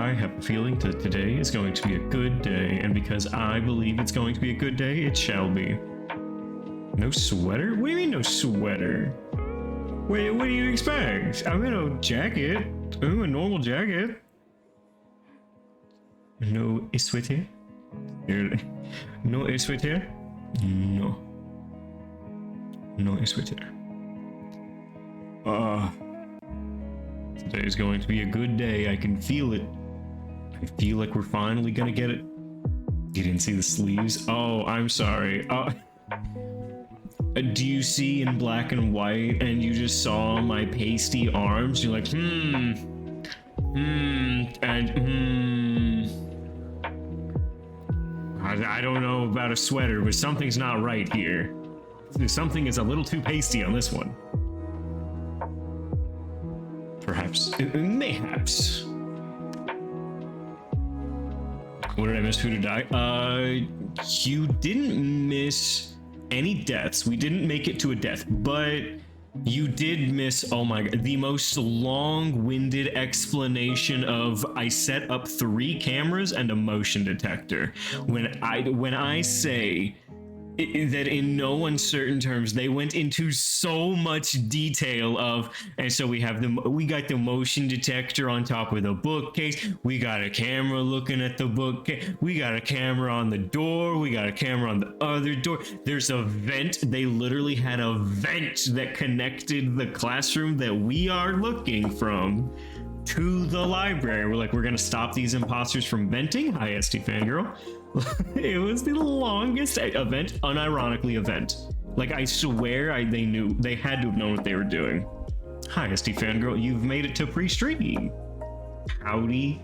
I have a feeling that today is going to be a good day, and because I believe it's going to be a good day, it shall be. No sweater? What do you mean no sweater? Wait, what do you expect? I'm in a jacket. I'm a normal jacket. No sweater? No sweater? No. No sweater. Today is going to be a good day. I can feel it. I feel like we're finally gonna get it. You didn't see the sleeves? Oh, I'm sorry. Do you see in black and white and you just saw my pasty arms? You're like, I don't know about a sweater, but something's not right here. Something is a little too pasty on this one. Perhaps. Mayhaps. What did I miss? Who to die? You didn't miss any deaths. We didn't make it to a death, but you did miss, oh my god, the most long-winded explanation of I set up 3 cameras and a motion detector. When I say that in no uncertain terms, they went into so much detail of, and so we got the motion detector on top of the bookcase, we got a camera looking at the bookcase, we got a camera on the door, we got a camera on the other door, there's a vent, they literally had a vent that connected the classroom that we are looking from to the library. We're like, we're gonna stop these imposters from venting. Hi, ST Fangirl. It was the longest event, unironically event. Like, I swear they had to have known what they were doing. Hi, ST Fangirl, you've made it to pre-stream. Howdy.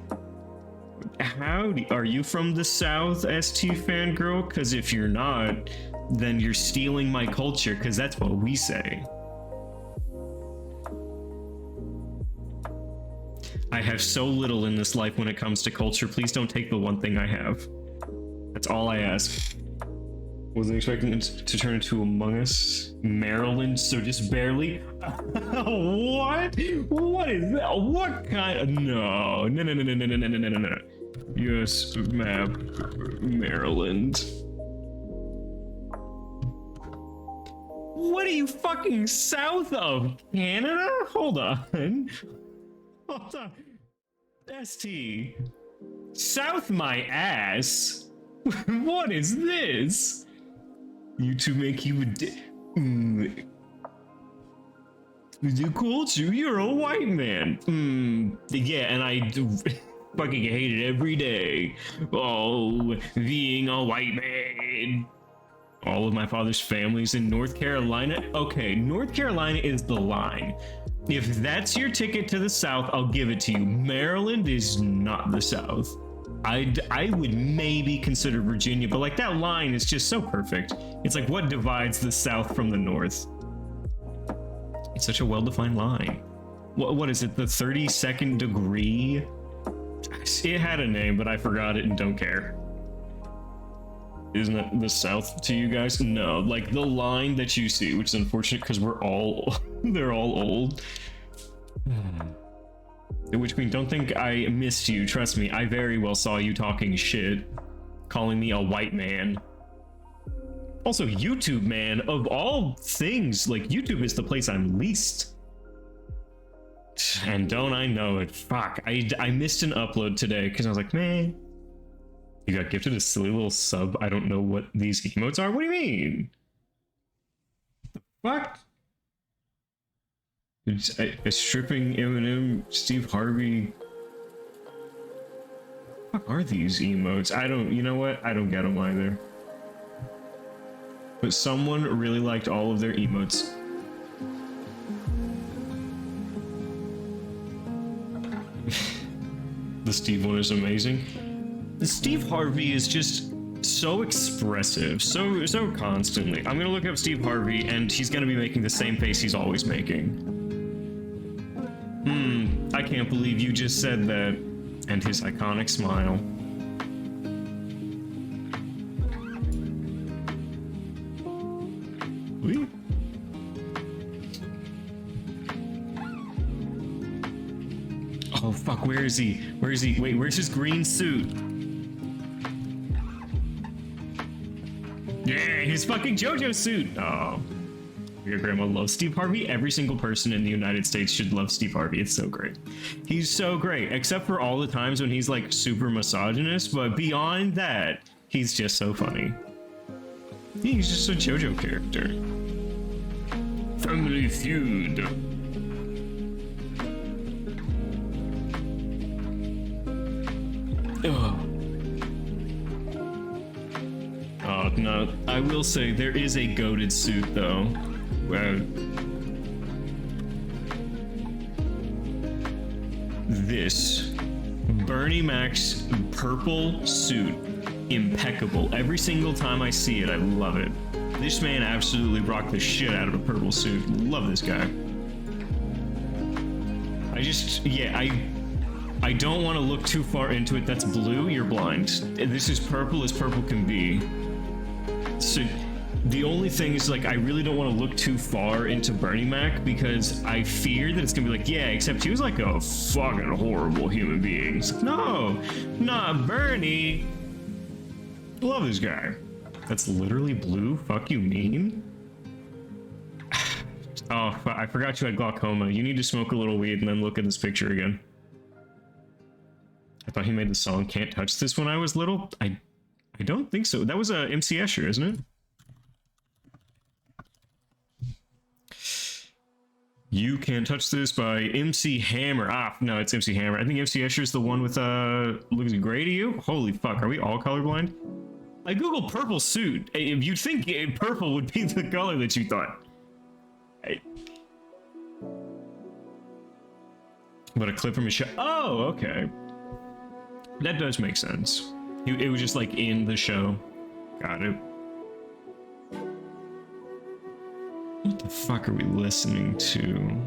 Are you from the South, ST Fangirl? Because if you're not, then you're stealing my culture, because that's what we say. I have so little in this life when it comes to culture. Please don't take the one thing I have. That's all I ask. Wasn't expecting it to turn into Among Us. Maryland, so just barely. What? What is that? What kind of... No. No. US map. Maryland. What are you fucking south of? Canada? Hold on. Hold on. ST. South my ass? What is this? You two make you the culture, you're a white man. Yeah, and I fucking hate it every day. Oh, being a white man. All of my father's family's in North Carolina. Okay, North Carolina is the line. If that's your ticket to the South, I'll give it to you. Maryland is not the South. I would maybe consider Virginia, but like that line is just so perfect. It's like what divides the South from the North. It's such a well-defined line. What is it? The 32nd degree? It had a name, but I forgot it and don't care. Isn't it the South to you guys? No, like the line that you see, which is unfortunate because they're all old. Which means don't think I missed you. Trust me, I very well saw you talking shit, calling me a white man. Also, YouTube, man, of all things, like YouTube is the place I'm least. And don't I know it? Fuck, I missed an upload today because I was like, man, you got gifted a silly little sub. I don't know what these emotes are. What do you mean? The fuck? A stripping Eminem, Steve Harvey. What are these emotes? You know what? I don't get them either. But someone really liked all of their emotes. The Steve one is amazing. The Steve Harvey is just so expressive, so constantly. I'm gonna look up Steve Harvey and he's gonna be making the same face he's always making. I can't believe you just said that. And his iconic smile. Wee. Oh fuck, where is he? Where is he? Wait, where's his green suit? Yeah, his fucking JoJo suit. Oh, your grandma loves Steve Harvey. Every single person in the United States should love Steve Harvey. It's so great. He's so great, except for all the times when he's like super misogynist, but beyond that, he's just so funny. He's just a JoJo character. Family Feud. Oh. Oh, no. I will say there is a goated suit though. This Bernie Mac's purple suit, impeccable. Every single time I see it, I love it. This man absolutely rocked the shit out of a purple suit. Love this guy. I don't want to look too far into it. That's blue, you're blind. This is purple as purple can be. So the only thing is, like, I really don't want to look too far into Bernie Mac because I fear that it's gonna be like, yeah, except he was like a fucking horrible human being. It's like, no, not Bernie. Love this guy. That's literally blue. Fuck you mean? Oh, I forgot you had glaucoma. You need to smoke a little weed and then look at this picture again. I thought he made the song Can't Touch This when I was little. I don't think so. That was a MC Escher, isn't it? You Can't Touch This by MC Hammer. Ah, no, it's MC Hammer. I think MC Escher is the one with, looks gray to you? Holy fuck, are we all colorblind? I googled purple suit. You'd think purple would be the color that you thought. But a clip from his show. Oh, okay. That does make sense. It was just like in the show. Got it. What the fuck are we listening to?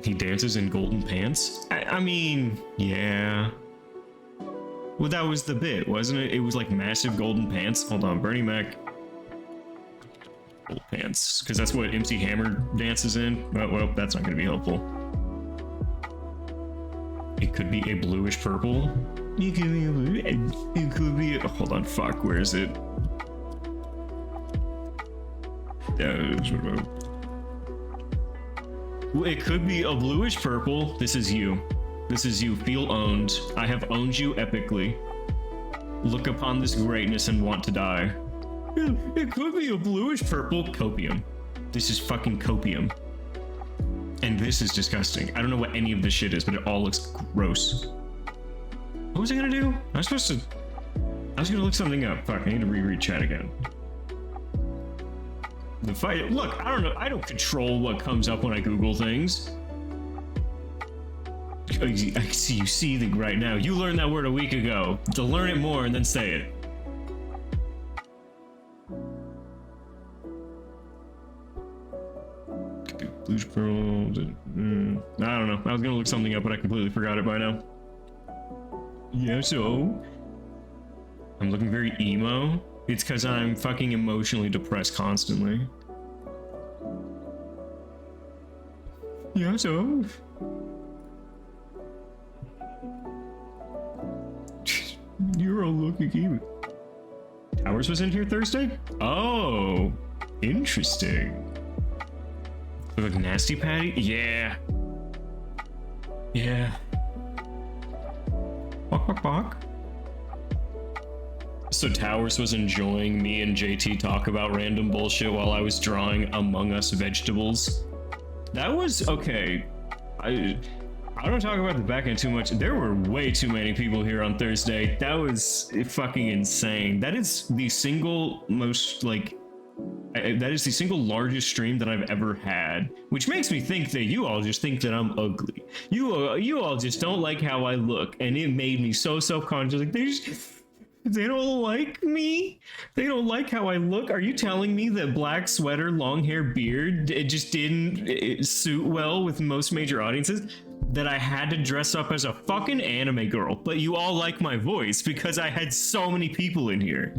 He dances in golden pants? I mean, yeah. Well, that was the bit, wasn't it? It was like massive golden pants. Hold on, Bernie Mac. Gold pants. Because that's what MC Hammer dances in. Well, that's not going to be helpful. It could be a bluish purple. It could be a blue. It could be a, hold on, fuck, where is it? It could be a bluish purple. This is you. This is you. Feel owned. I have owned you epically. Look upon this greatness and want to die. It could be a bluish purple. Copium. This is fucking copium. And this is disgusting. I don't know what any of this shit is, but it all looks gross. What was I gonna do? I was gonna look something up. Fuck, I need to reread chat again. The fight. Look, I don't know. I don't control what comes up when I Google things. I see you seething right now. You learned that word a week ago. To learn it more and then say it. Blues pearl. I don't know. I was gonna look something up, but I completely forgot it by now. Yeah, so I'm looking very emo. It's because I'm fucking emotionally depressed constantly. Yeah, so you're all looking cute. Towers was in here Thursday? Oh, interesting. Like Nasty Patty? Yeah. Yeah. Walk, walk, walk. So Towers was enjoying me and JT talk about random bullshit while I was drawing Among Us vegetables. That was okay. I don't talk about the back end too much. There were way too many people here on Thursday. That was fucking insane. That is the single most that is the single largest stream that I've ever had, which makes me think that you all just think that I'm ugly. You all just don't like how I look, and it made me so self-conscious. Like they don't like me. They don't like how I look. Are you telling me that black sweater, long hair, beard, it just didn't suit well with most major audiences? That I had to dress up as a fucking anime girl, but you all like my voice because I had so many people in here.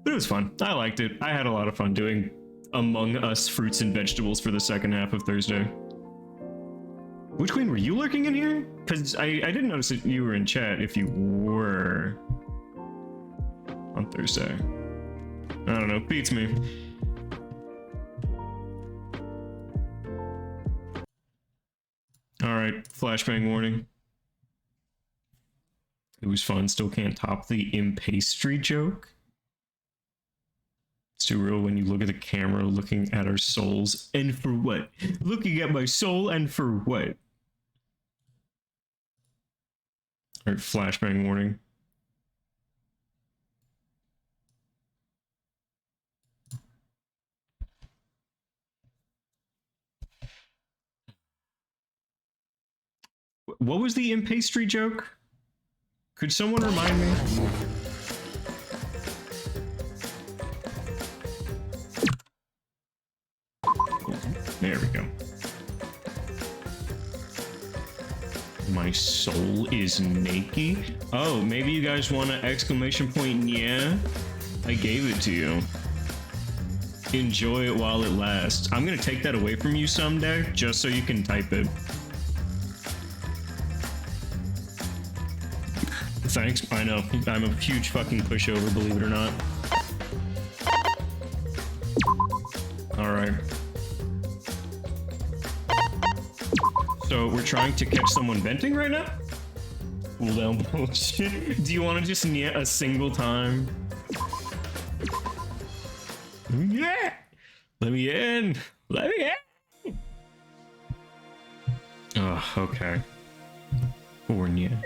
But it was fun. I liked it. I had a lot of fun doing Among Us fruits and vegetables for the second half of Thursday. Witch Queen, were you lurking in here? Because I didn't notice that you were in chat if you were on Thursday. I don't know, beats me. Alright, flashbang warning. It was fun, still can't top the impastry joke. It's too real when you look at the camera looking at our souls. And for what? Looking at my soul and for what? Alright, flashbang warning. What was the impastry joke? Could someone remind me? There we go. My soul is naked? Oh, maybe you guys want an exclamation point, yeah? I gave it to you. Enjoy it while it lasts. I'm gonna take that away from you someday, just so you can type it. Thanks, I know. I'm a huge fucking pushover, believe it or not. Alright. So we're trying to catch someone venting right now? Cooldown bullshit. Do you want to just nyeh a single time? Yeah! Let me in! Let me in! Oh, okay. Or nyeh.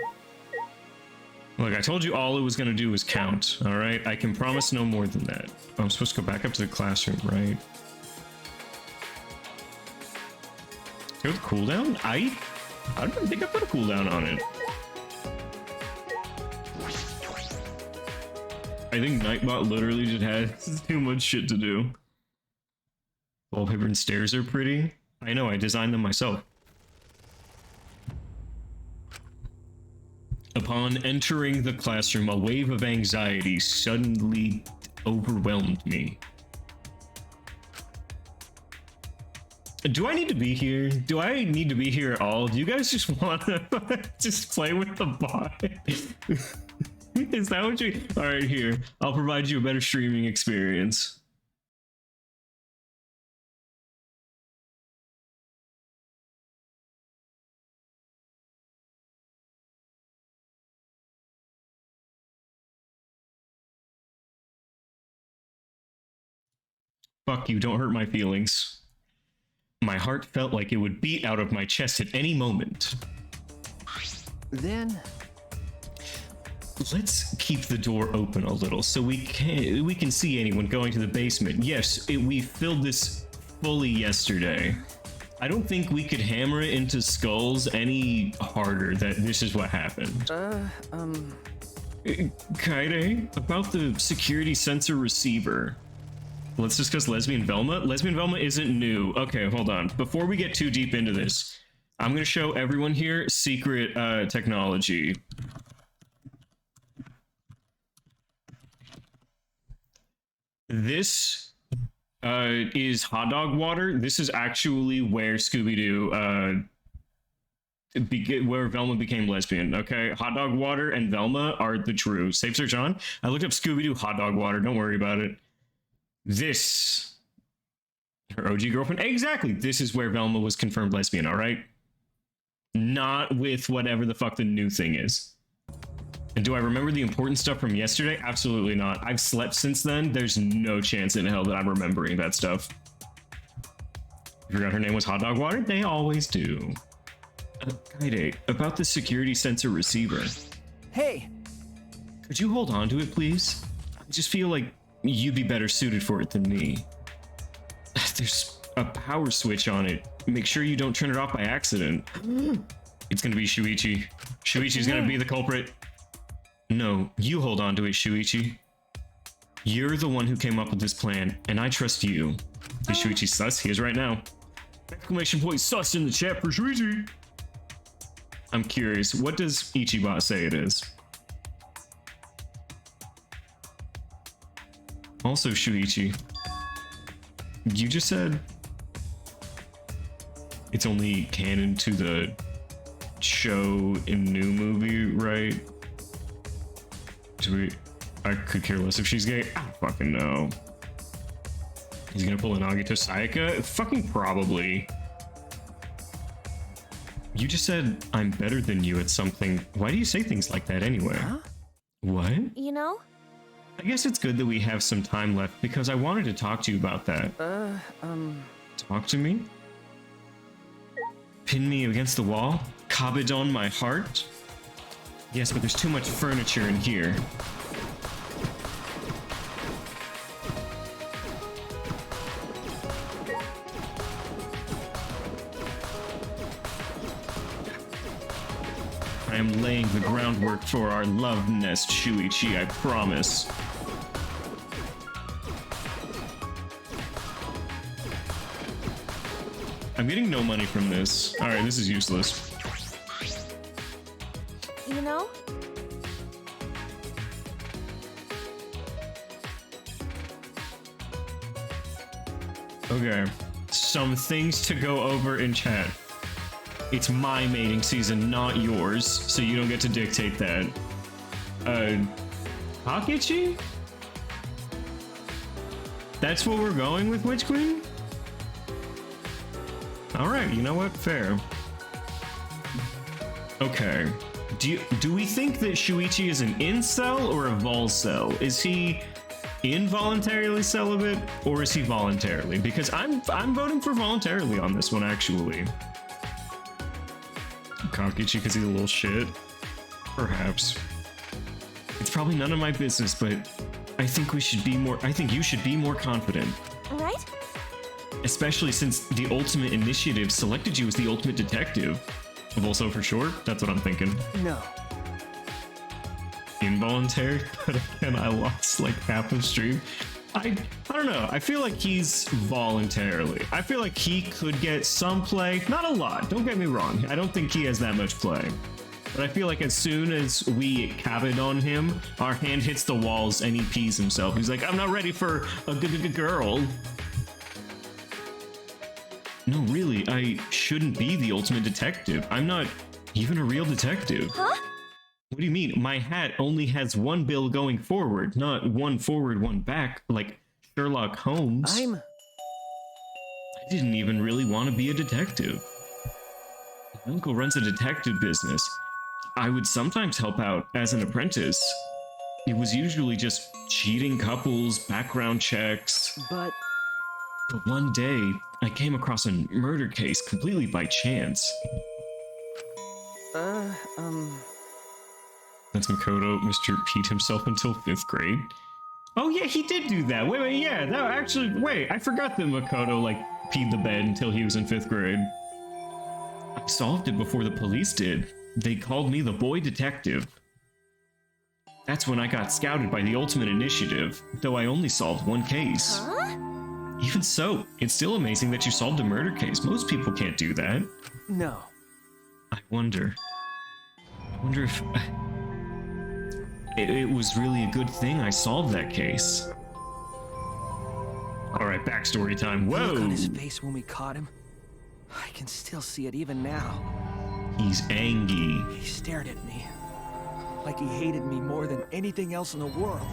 Look, I told you all it was gonna do was count, alright? I can promise no more than that. Oh, I'm supposed to go back up to the classroom, right? Go with cooldown? I don't think I put a cooldown on it. I think Nightbot literally just has too much shit to do. Wallpaper and stairs are pretty. I know, I designed them myself. Upon entering the classroom, a wave of anxiety suddenly overwhelmed me. Do I need to be here? Do I need to be here at all? Do you guys just want to just play with the bot? Is that what you... Alright, here. I'll provide you a better streaming experience. Fuck you, don't hurt my feelings. My heart felt like it would beat out of my chest at any moment. Then... Let's keep the door open a little so we can see anyone going to the basement. Yes, we filled this fully yesterday. I don't think we could hammer it into skulls any harder that this is what happened. Kaede, about the security sensor receiver. Let's discuss Lesbian Velma. Lesbian Velma isn't new. Okay, hold on. Before we get too deep into this, I'm going to show everyone here secret technology. This is hot dog water. This is actually where Scooby-Doo, where Velma became lesbian, okay? Hot dog water and Velma are the true. Safe search on. I looked up Scooby-Doo hot dog water. Don't worry about it. This, her OG girlfriend, exactly. This is where Velma was confirmed lesbian, all right? Not with whatever the fuck the new thing is. And do I remember the important stuff from yesterday? Absolutely not. I've slept since then. There's no chance in hell that I'm remembering that stuff. You forgot her name was Hot Dog Water? They always do. Kaede, about the security sensor receiver. Hey! Could you hold on to it, please? I just feel like you'd be better suited for it than me. There's a power switch on it. Make sure you don't turn it off by accident. It's gonna be Shuichi. Shuichi's gonna be the culprit. No, you hold on to it, Shuichi. You're the one who came up with this plan, and I trust you. Is Shuichi sus? He is right now. Exclamation point sus in the chat for Shuichi. I'm curious, what does Ichibot say it is? Also, Shuichi, You just said it's only canon to the show in new movie, right? I could care less if she's gay. I don't fucking know. He's gonna pull an Agito Sayaka? Fucking probably. You just said I'm better than you at something. Why do you say things like that anyway? Huh? What? You know? I guess it's good that we have some time left because I wanted to talk to you about that. Talk to me? Pin me against the wall? Kabedon my heart? Yes, but there's too much furniture in here. I am laying the groundwork for our love nest, Shuichi, I promise. I'm getting no money from this. Alright, this is useless. You know? Okay. Some things to go over in chat. It's my mating season, not yours, so you don't get to dictate that. Hakichi? That's what we're going with, Witch Queen? Alright, you know what? Fair. Okay. Do we think that Shuichi is an incel or a volcel? Is he involuntarily celibate, or is he voluntarily? Because I'm voting for voluntarily on this one, actually. Kakichi because he's a little shit? Perhaps. It's probably none of my business, but I think you should be more confident. Right? Especially since the Ultimate Initiative selected you as the Ultimate Detective. Also for short, that's what I'm thinking. No. Involuntary? But again, I lost like half of stream. I don't know. I feel like he's voluntarily. I feel like he could get some play. Not a lot, don't get me wrong. I don't think he has that much play. But I feel like as soon as we cabin on him, our hand hits the walls and he pees himself. He's like, I'm not ready for a good girl. No, really, I shouldn't be the ultimate detective. I'm not even a real detective. Huh? What do you mean? My hat only has one bill going forward, not one forward, one back, like Sherlock Holmes. I didn't even really want to be a detective. My uncle runs a detective business. I would sometimes help out as an apprentice. It was usually just cheating couples, background checks. But one day, I came across a murder case completely by chance. That's Makoto Mr. Pete himself until 5th grade. Oh yeah, he did do that. Wait, yeah, that actually, wait, I forgot that Makoto, like, peed the bed until he was in 5th grade. I solved it before the police did. They called me the boy detective. That's when I got scouted by the Ultimate Initiative, though I only solved one case. Huh? Even so, it's still amazing that you solved a murder case. Most people can't do that. No. I wonder if it was really a good thing I solved that case. All right, backstory time. Whoa! The look on his face when we caught him. I can still see it even now. He's angry. He stared at me like he hated me more than anything else in the world.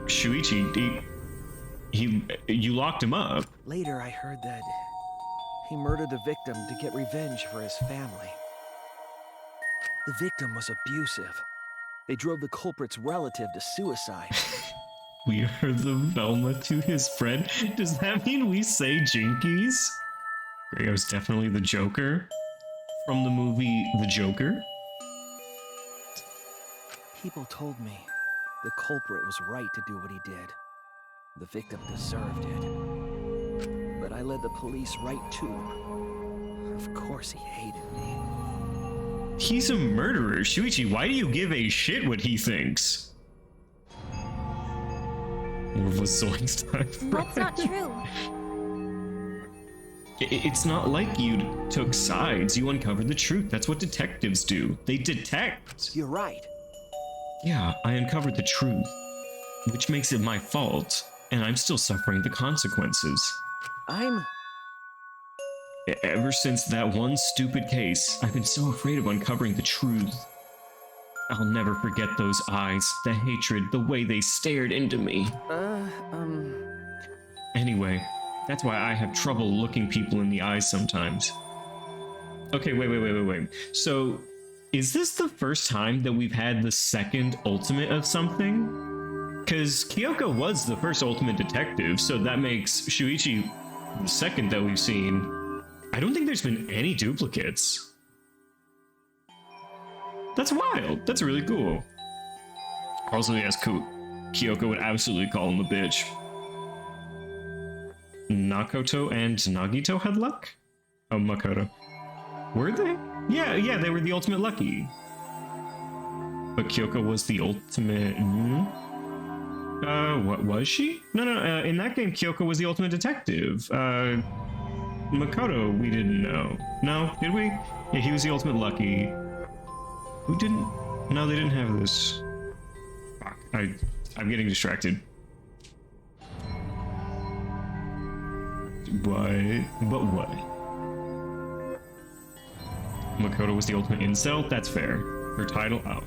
Shuichi, you locked him up. Later, I heard that he murdered the victim to get revenge for his family. The victim was abusive. They drove the culprit's relative to suicide. We are the Velma to his friend. Does that mean we say Jinkies? Grego's definitely the Joker from the movie The Joker. People told me the culprit was right to do what he did. The victim deserved it. But I led the police right to him. Of course he hated me. He's a murderer. Shuichi, why do you give a shit what he thinks? More of a Zoinks time. That's not true. It's not like you took sides. You uncovered the truth. That's what detectives do. They detect. You're right. Yeah, I uncovered the truth, which makes it my fault. and I'm still suffering the consequences. Ever since that one stupid case, I've been so afraid of uncovering the truth. I'll never forget those eyes, the hatred, the way they stared into me. Anyway, that's why I have trouble looking people in the eyes sometimes. Okay, wait. So, is this the first time that we've had the second ultimate of something? Because Kyoko was the first ultimate detective, so that makes Shuichi the second that we've seen. I don't think there's been any duplicates. That's wild. That's really cool. Also, yes, Kyoko would absolutely call him a bitch. Nakoto and Nagito had luck? Oh, Makoto. Were they? Yeah, they were the ultimate lucky. But Kyoko was the ultimate... what was she? No, in that game, Kyoko was the ultimate detective. Makoto, we didn't know. No, did we? Yeah, he was the ultimate lucky. Who didn't? No, they didn't have this. Fuck, I'm getting distracted. But what? Makoto was the ultimate incel? That's fair. Her title? Oh.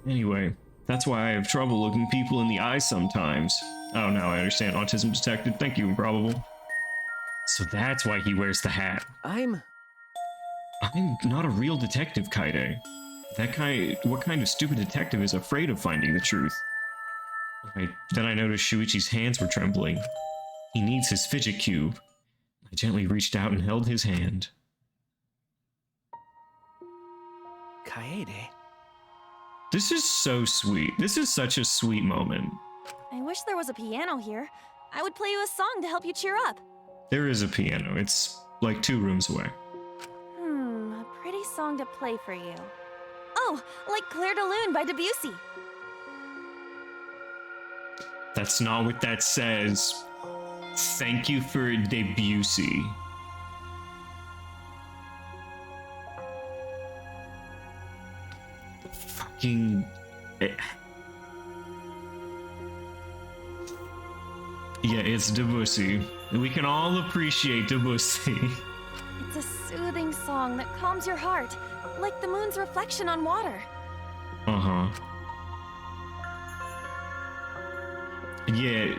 Anyway, that's why I have trouble looking people in the eyes sometimes. Oh, now I understand. Autism detected. Thank you, Improbable. So that's why he wears the hat. I'm not a real detective, Kaide. What kind of stupid detective is afraid of finding the truth? Then I noticed Shuichi's hands were trembling. He needs his fidget cube. I gently reached out and held his hand. Kaede? This is so sweet. This is such a sweet moment. I wish there was a piano here. I would play you a song to help you cheer up. There is a piano. It's like 2 rooms away. A pretty song to play for you. Oh, like Clair de Lune by Debussy. That's not what that says. Thank you for Debussy. Fucking... Yeah, it's Debussy. We can all appreciate Debussy. It's a soothing song that calms your heart, like the moon's reflection on water. Uh-huh. Yeah,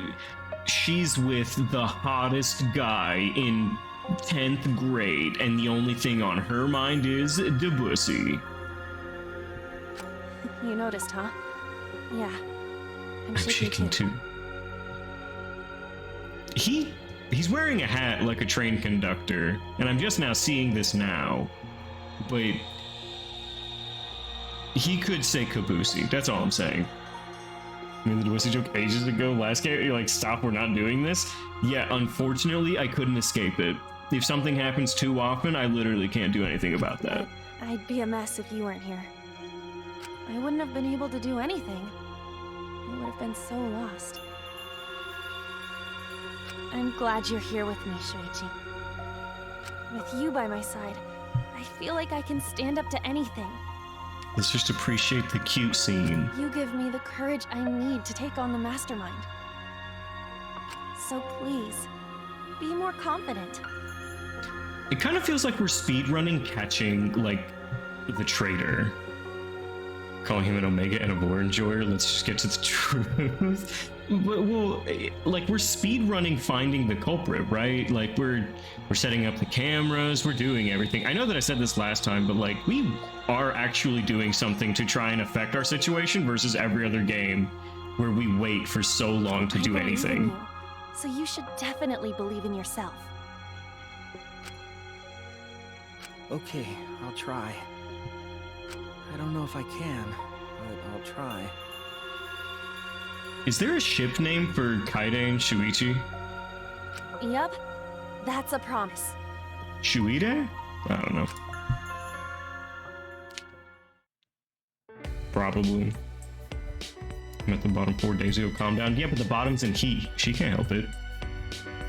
she's with the hottest guy in 10th grade, and the only thing on her mind is Debussy. You noticed, huh? Yeah. I'm shaking too. He's wearing a hat like a train conductor, and I'm just now seeing this now. But he could say Kabusi, that's all I'm saying. I mean, the Debussy joke ages ago, last game, you're like, stop, we're not doing this. Yeah, unfortunately, I couldn't escape it. If something happens too often, I literally can't do anything about that. I'd be a mess if you weren't here. I wouldn't have been able to do anything. I would have been so lost. I'm glad you're here with me, Shuichi. With you by my side, I feel like I can stand up to anything. Let's just appreciate the cute scene. You give me the courage I need to take on the mastermind. So please, be more confident. It kind of feels like we're speedrunning catching, like, the traitor. Calling him an Omega and a lore enjoyer, let's just get to the truth. Well, like, we're speedrunning finding the culprit, right? Like, we're setting up the cameras, we're doing everything. I know that I said this last time, but, like, we are actually doing something to try and affect our situation versus every other game where we wait for so long to do anything. So you should definitely believe in yourself. Okay, I'll try. I don't know if I can, but I'll try. Is there a ship name for Kaide and Shuichi? Yep, that's a promise. Shuide? I don't know. Probably. I'm at the bottom 4 days ago, calm down. Yeah, but the bottom's in heat. She can't help it.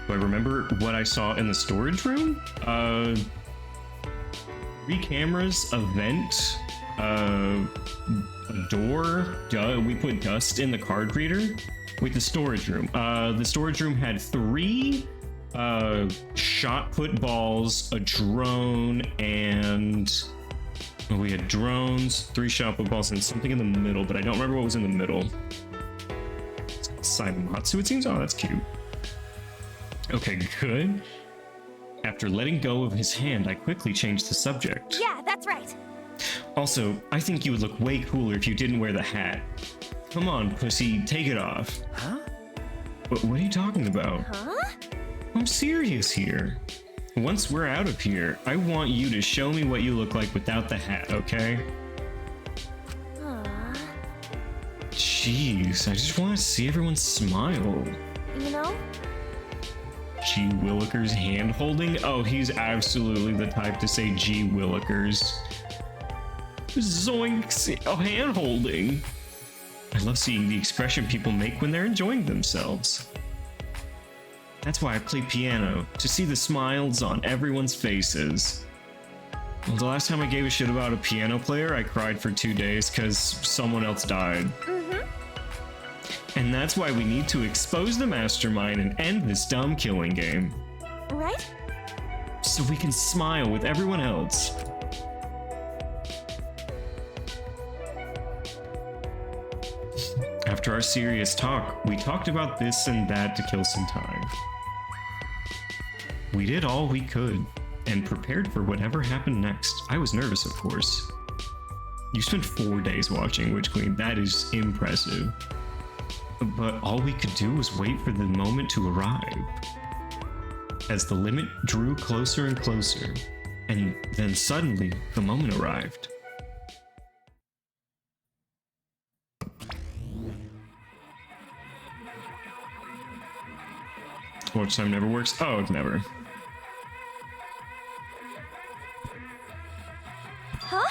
Do I remember what I saw in the storage room? 3 cameras, a vent, a door. We put dust in the card reader. Wait, the storage room. The storage room had 3 shot put balls, a drone, and we had drones, 3 shot put balls, and something in the middle, but I don't remember what was in the middle. Saimatsu, it seems? Oh, that's cute. Okay, good. After letting go of his hand, I quickly changed the subject. Yeah, that's right. Also, I think you would look way cooler if you didn't wear the hat. Come on, pussy, take it off. Huh? What are you talking about? Huh? I'm serious here. Once we're out of here, I want you to show me what you look like without the hat, okay? Aww. Jeez, I just want to see everyone smile. You know? G. Willikers hand holding? Oh, he's absolutely the type to say G. Willikers. Zoinks! Oh, hand holding. I love seeing the expression people make when they're enjoying themselves. That's why I play piano, to see the smiles on everyone's faces. Well, the last time I gave a shit about a piano player, I cried for 2 days because someone else died. And that's why we need to expose the mastermind and end this dumb killing game. Right? So we can smile with everyone else. After our serious talk, we talked about this and that to kill some time. We did all we could, and prepared for whatever happened next. I was nervous, of course. You spent 4 days watching Witch Queen, that is impressive. But all we could do was wait for the moment to arrive. As the limit drew closer and closer, and then suddenly, the moment arrived. Watch time never works? Oh, never. Huh?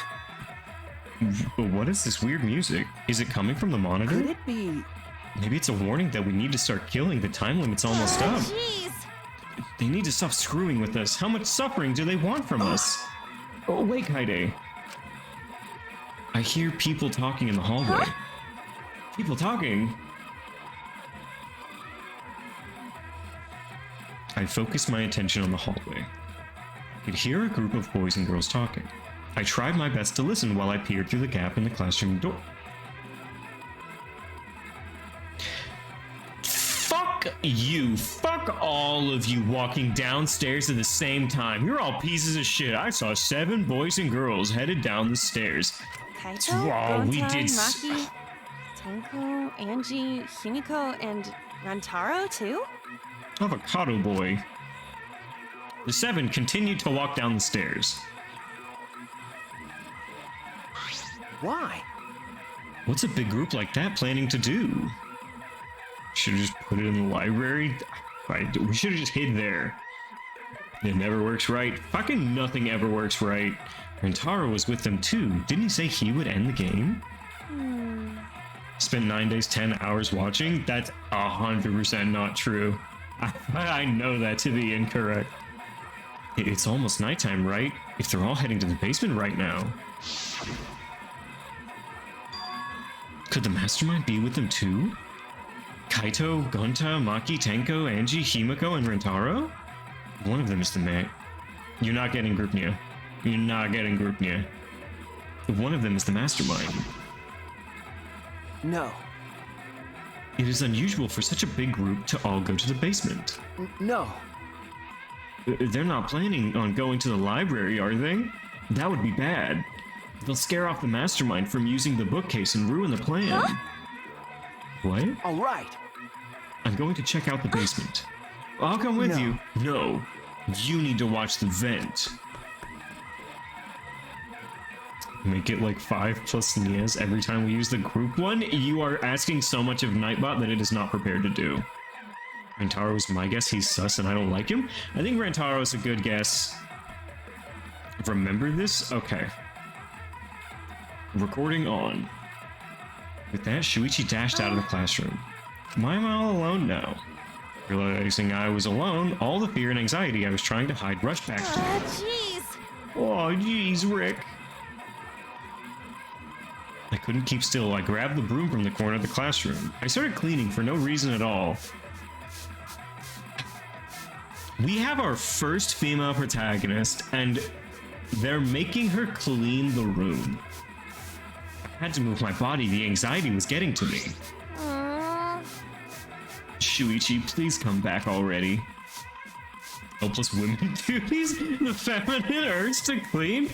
What is this weird music? Is it coming from the monitor? Could it be? Maybe it's a warning that we need to start killing. The time limit's almost up. Jeez. They need to stop screwing with us. How much suffering do they want from us? Oh, wait, Kaide. I hear people talking in the hallway. Huh? People talking? I focused my attention on the hallway. I could hear a group of boys and girls talking. I tried my best to listen while I peered through the gap in the classroom door. Fuck you. Fuck all of you walking downstairs at the same time. You're all pieces of shit. I saw 7 boys and girls headed down the stairs. Kaito, Wow, we Gontai, did Maki, Tenko, Angie, Himiko, and Rantaro too? Avocado boy. The 7 continued to walk down the stairs. Why? What's a big group like that planning to do? Should have just put it in the library? We should have just hid there. It never works right. Fucking nothing ever works right. Rentaro was with them too. Didn't he say he would end the game? Spent 9 days, 10 hours watching? That's 100% not true. I know that to be incorrect. It's almost nighttime, right? If they're all heading to the basement right now. Could the mastermind be with them too? Kaito, Gonta, Maki, Tenko, Angie, Himiko, and Rentaro? One of them is the man. You're not getting group Nya. You're not getting group Nya. One of them is the mastermind. No. It is unusual for such a big group to all go to the basement. No. They're not planning on going to the library, are they? That would be bad. They'll scare off the mastermind from using the bookcase and ruin the plan. Huh? What? All right. I'm going to check out the basement. I'll come with No. you. No. You need to watch the vent. Make it like 5 plus Nias every time we use the group one? You are asking so much of Nightbot that it is not prepared to do. Rantaro is my guess. He's sus and I don't like him. I think Rantaro is a good guess. Remember this? Okay. Recording on. With that, Shuichi dashed out of the classroom. Why am I all alone now? Realizing I was alone, all the fear and anxiety I was trying to hide rushed back to me. Jeez. Oh, jeez, Rick. I couldn't keep still. I grabbed the broom from the corner of the classroom. I started cleaning for no reason at all. We have our first female protagonist, and they're making her clean the room. I had to move my body. The anxiety was getting to me. Shuichi, please come back already. Helpless women duties? The feminine urge to clean?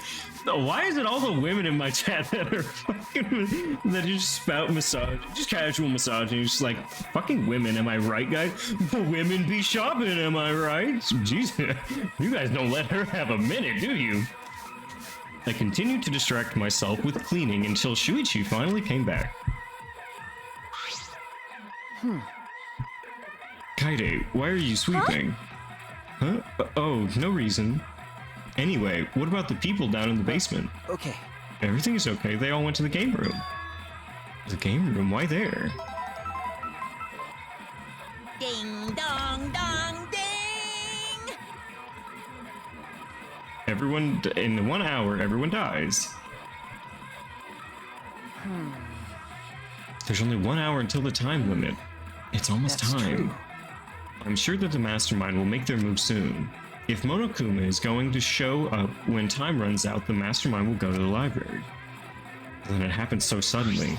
Why is it all the women in my chat that are fucking, that just spout massage, just casual massage, and just like, fucking women, am I right, guys? Women be shopping, am I right? Jesus, you guys don't let her have a minute, do you? I continued to distract myself with cleaning until Shuichi finally came back. Kaide, why are you sweeping? Huh? Oh, no reason. Anyway, what about the people down in the basement? Okay. Everything is okay. They all went to the game room. The game room? Why there? Ding dong dong ding! Everyone, in 1 hour, everyone dies. There's only 1 hour until the time limit. It's almost That's time. true. I'm sure that the mastermind will make their move soon. If Monokuma is going to show up when time runs out, the mastermind will go to the library. Then it happened so suddenly.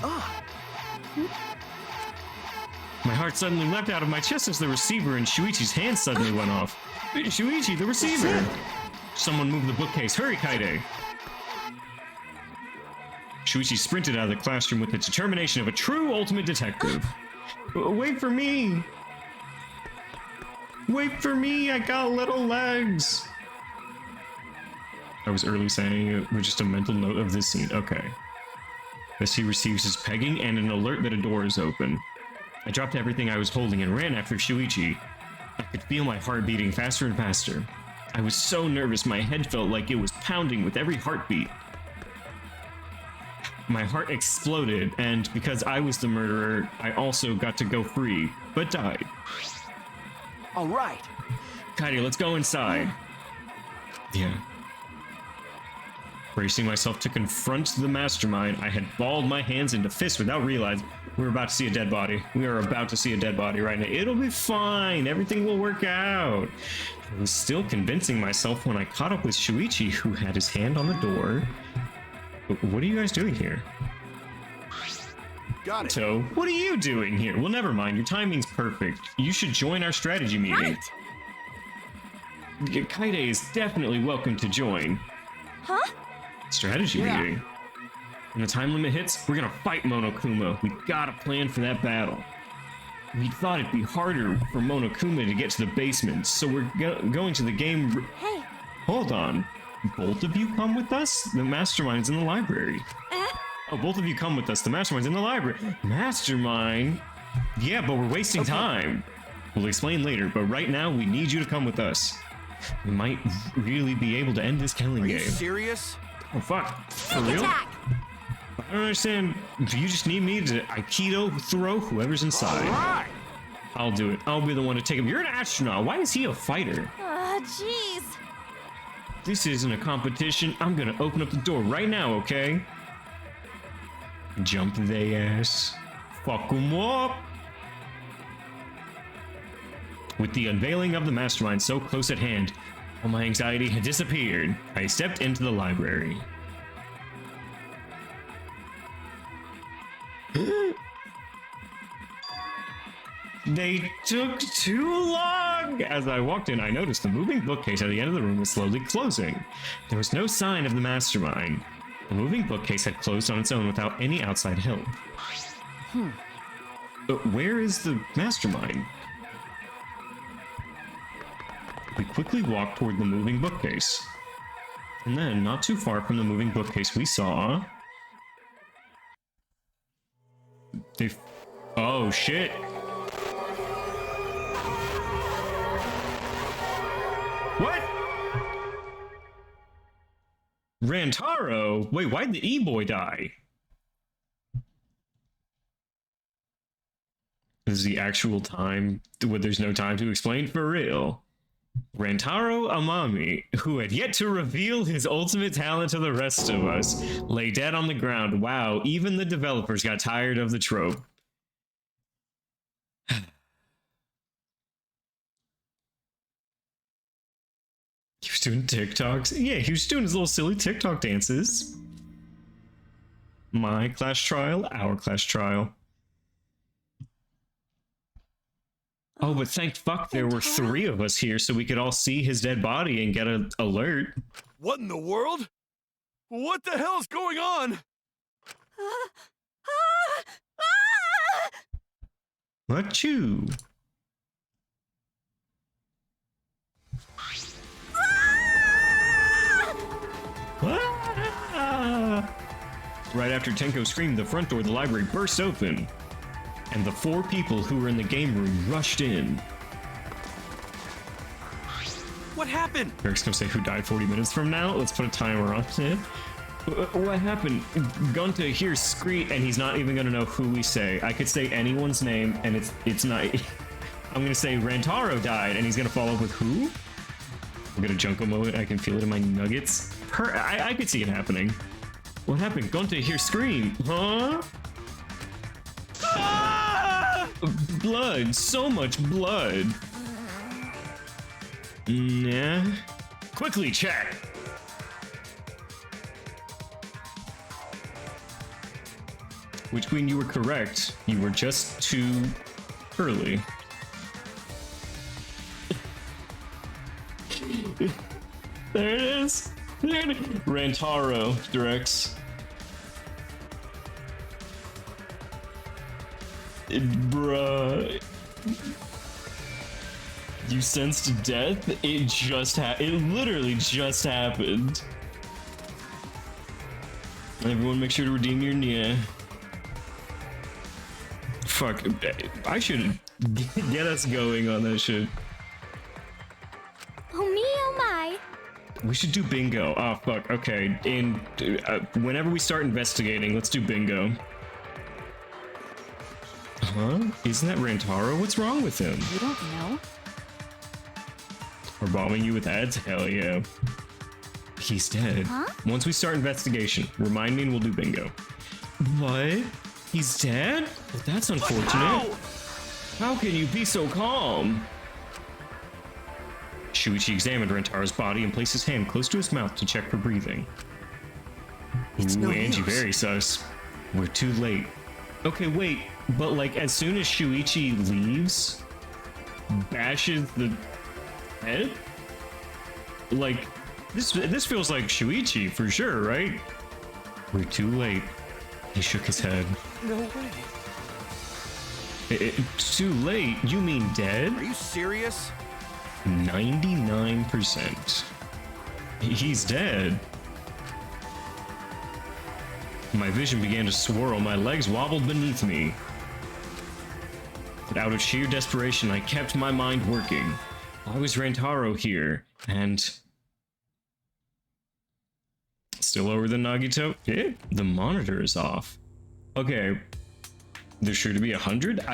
My heart suddenly leapt out of my chest as the receiver in Shuichi's hand suddenly went off. Shuichi, the receiver! Someone move the bookcase. Hurry, Kaide! Shuichi sprinted out of the classroom with the determination of a true ultimate detective. Wait for me! Wait for me, I got little legs! I was early saying it was just a mental note of this scene. Okay. As he receives his pegging and an alert that a door is open. I dropped everything I was holding and ran after Shuichi. I could feel my heart beating faster and faster. I was so nervous my head felt like it was pounding with every heartbeat. My heart exploded, and because I was the murderer, I also got to go free, but died. All right. Kaide, let's go inside. Yeah. Bracing myself to confront the mastermind, I had balled my hands into fists without realizing we were about to see a dead body. We are about to see a dead body right now. It'll be fine. Everything will work out. I was still convincing myself when I caught up with Shuichi, who had his hand on the door. What are you guys doing here? Got it. So, what are you doing here? Well, never mind. Your timing's perfect. You should join our strategy meeting. Right. Kaide is definitely welcome to join. Huh? Strategy meeting. When the time limit hits, we're gonna fight Monokuma. We got a plan for that battle. We thought it'd be harder for Monokuma to get to the basement, so we're going to the game. Hey. Hold on. Both of you come with us? The mastermind's in the library. Oh, both of you come with us. The mastermind's in the library. Mastermind? Yeah, but we're wasting time. We'll explain later, but right now we need you to come with us. We might really be able to end this killing Are you game. serious? Oh, fuck. For Sneak real? attack. I don't understand. Do you just need me to Aikido throw whoever's inside? Right. I'll do it. I'll be the one to take him. You're an astronaut. Why is he a fighter? Jeez. This isn't a competition. I'm gonna open up the door right now, okay? Jump they ass. Fuck 'em up. With the unveiling of the mastermind so close at hand, all my anxiety had disappeared. I stepped into the library. They took too long! As I walked in, I noticed the moving bookcase at the end of the room was slowly closing. There was no sign of the mastermind. The moving bookcase had closed on its own without any outside help. But where is the mastermind? We quickly walked toward the moving bookcase. And then, not too far from the moving bookcase, we saw... Oh, shit. What? Rantaro? Wait, why did the E-boy die? This is the actual time where there's no time to explain for real. Rantaro Amami, who had yet to reveal his ultimate talent to the rest of us, lay dead on the ground. Wow, even the developers got tired of the trope. He was doing TikToks. Yeah, he was doing his little silly TikTok dances. My class trial, our class trial. Oh, but thank fuck there were 3 of us here so we could all see his dead body and get an alert. What in the world? What the hell's going on? What you? Right after Tenko screamed, the front door of the library burst open, and the 4 people who were in the game room rushed in. What happened? Eric's gonna say who died 40 minutes from now. Let's put a timer on it. What happened? Gunta hears scream, and he's not even gonna know who we say. I could say anyone's name, and it's not. I'm gonna say Rantaro died, and he's gonna follow up with who? I'm gonna Junko moment. I can feel it in my nuggets. I could see it happening. What happened? Gunta hears scream. Huh? Ah! Blood. So much blood. Yeah. Quickly, chat. Witch Queen, you were correct. You were just too early. There it is. There it is. Rantaro directs. Bruh. You sensed death? It literally just happened. Everyone make sure to redeem your Nia. Fuck. I should get us going on that shit. Oh me, oh my. We should do bingo. Oh, fuck. Okay. Whenever we start investigating, let's do bingo. Huh? Isn't that Rantaro? What's wrong with him? You don't know? We're bombing you with ads? Hell yeah. He's dead. Huh? Once we start investigation, remind me and we'll do bingo. What? He's dead? Well, that's unfortunate. How can you be so calm? Shuichi examined Rantaro's body and placed his hand close to his mouth to check for breathing. It's no Angie, use. very sus. We're too late. Okay, wait, but like as soon as Shuichi leaves, bashes the head? Like, this feels like Shuichi for sure, right? We're too late. He shook his head. No way. It's too late? You mean dead? Are you serious? 99%. He's dead. My vision began to swirl, my legs wobbled beneath me. But out of sheer desperation, I kept my mind working. Why was Rantaro here? And... still lower than Nagito? Yeah, the monitor is off. Okay. There's sure to be 100?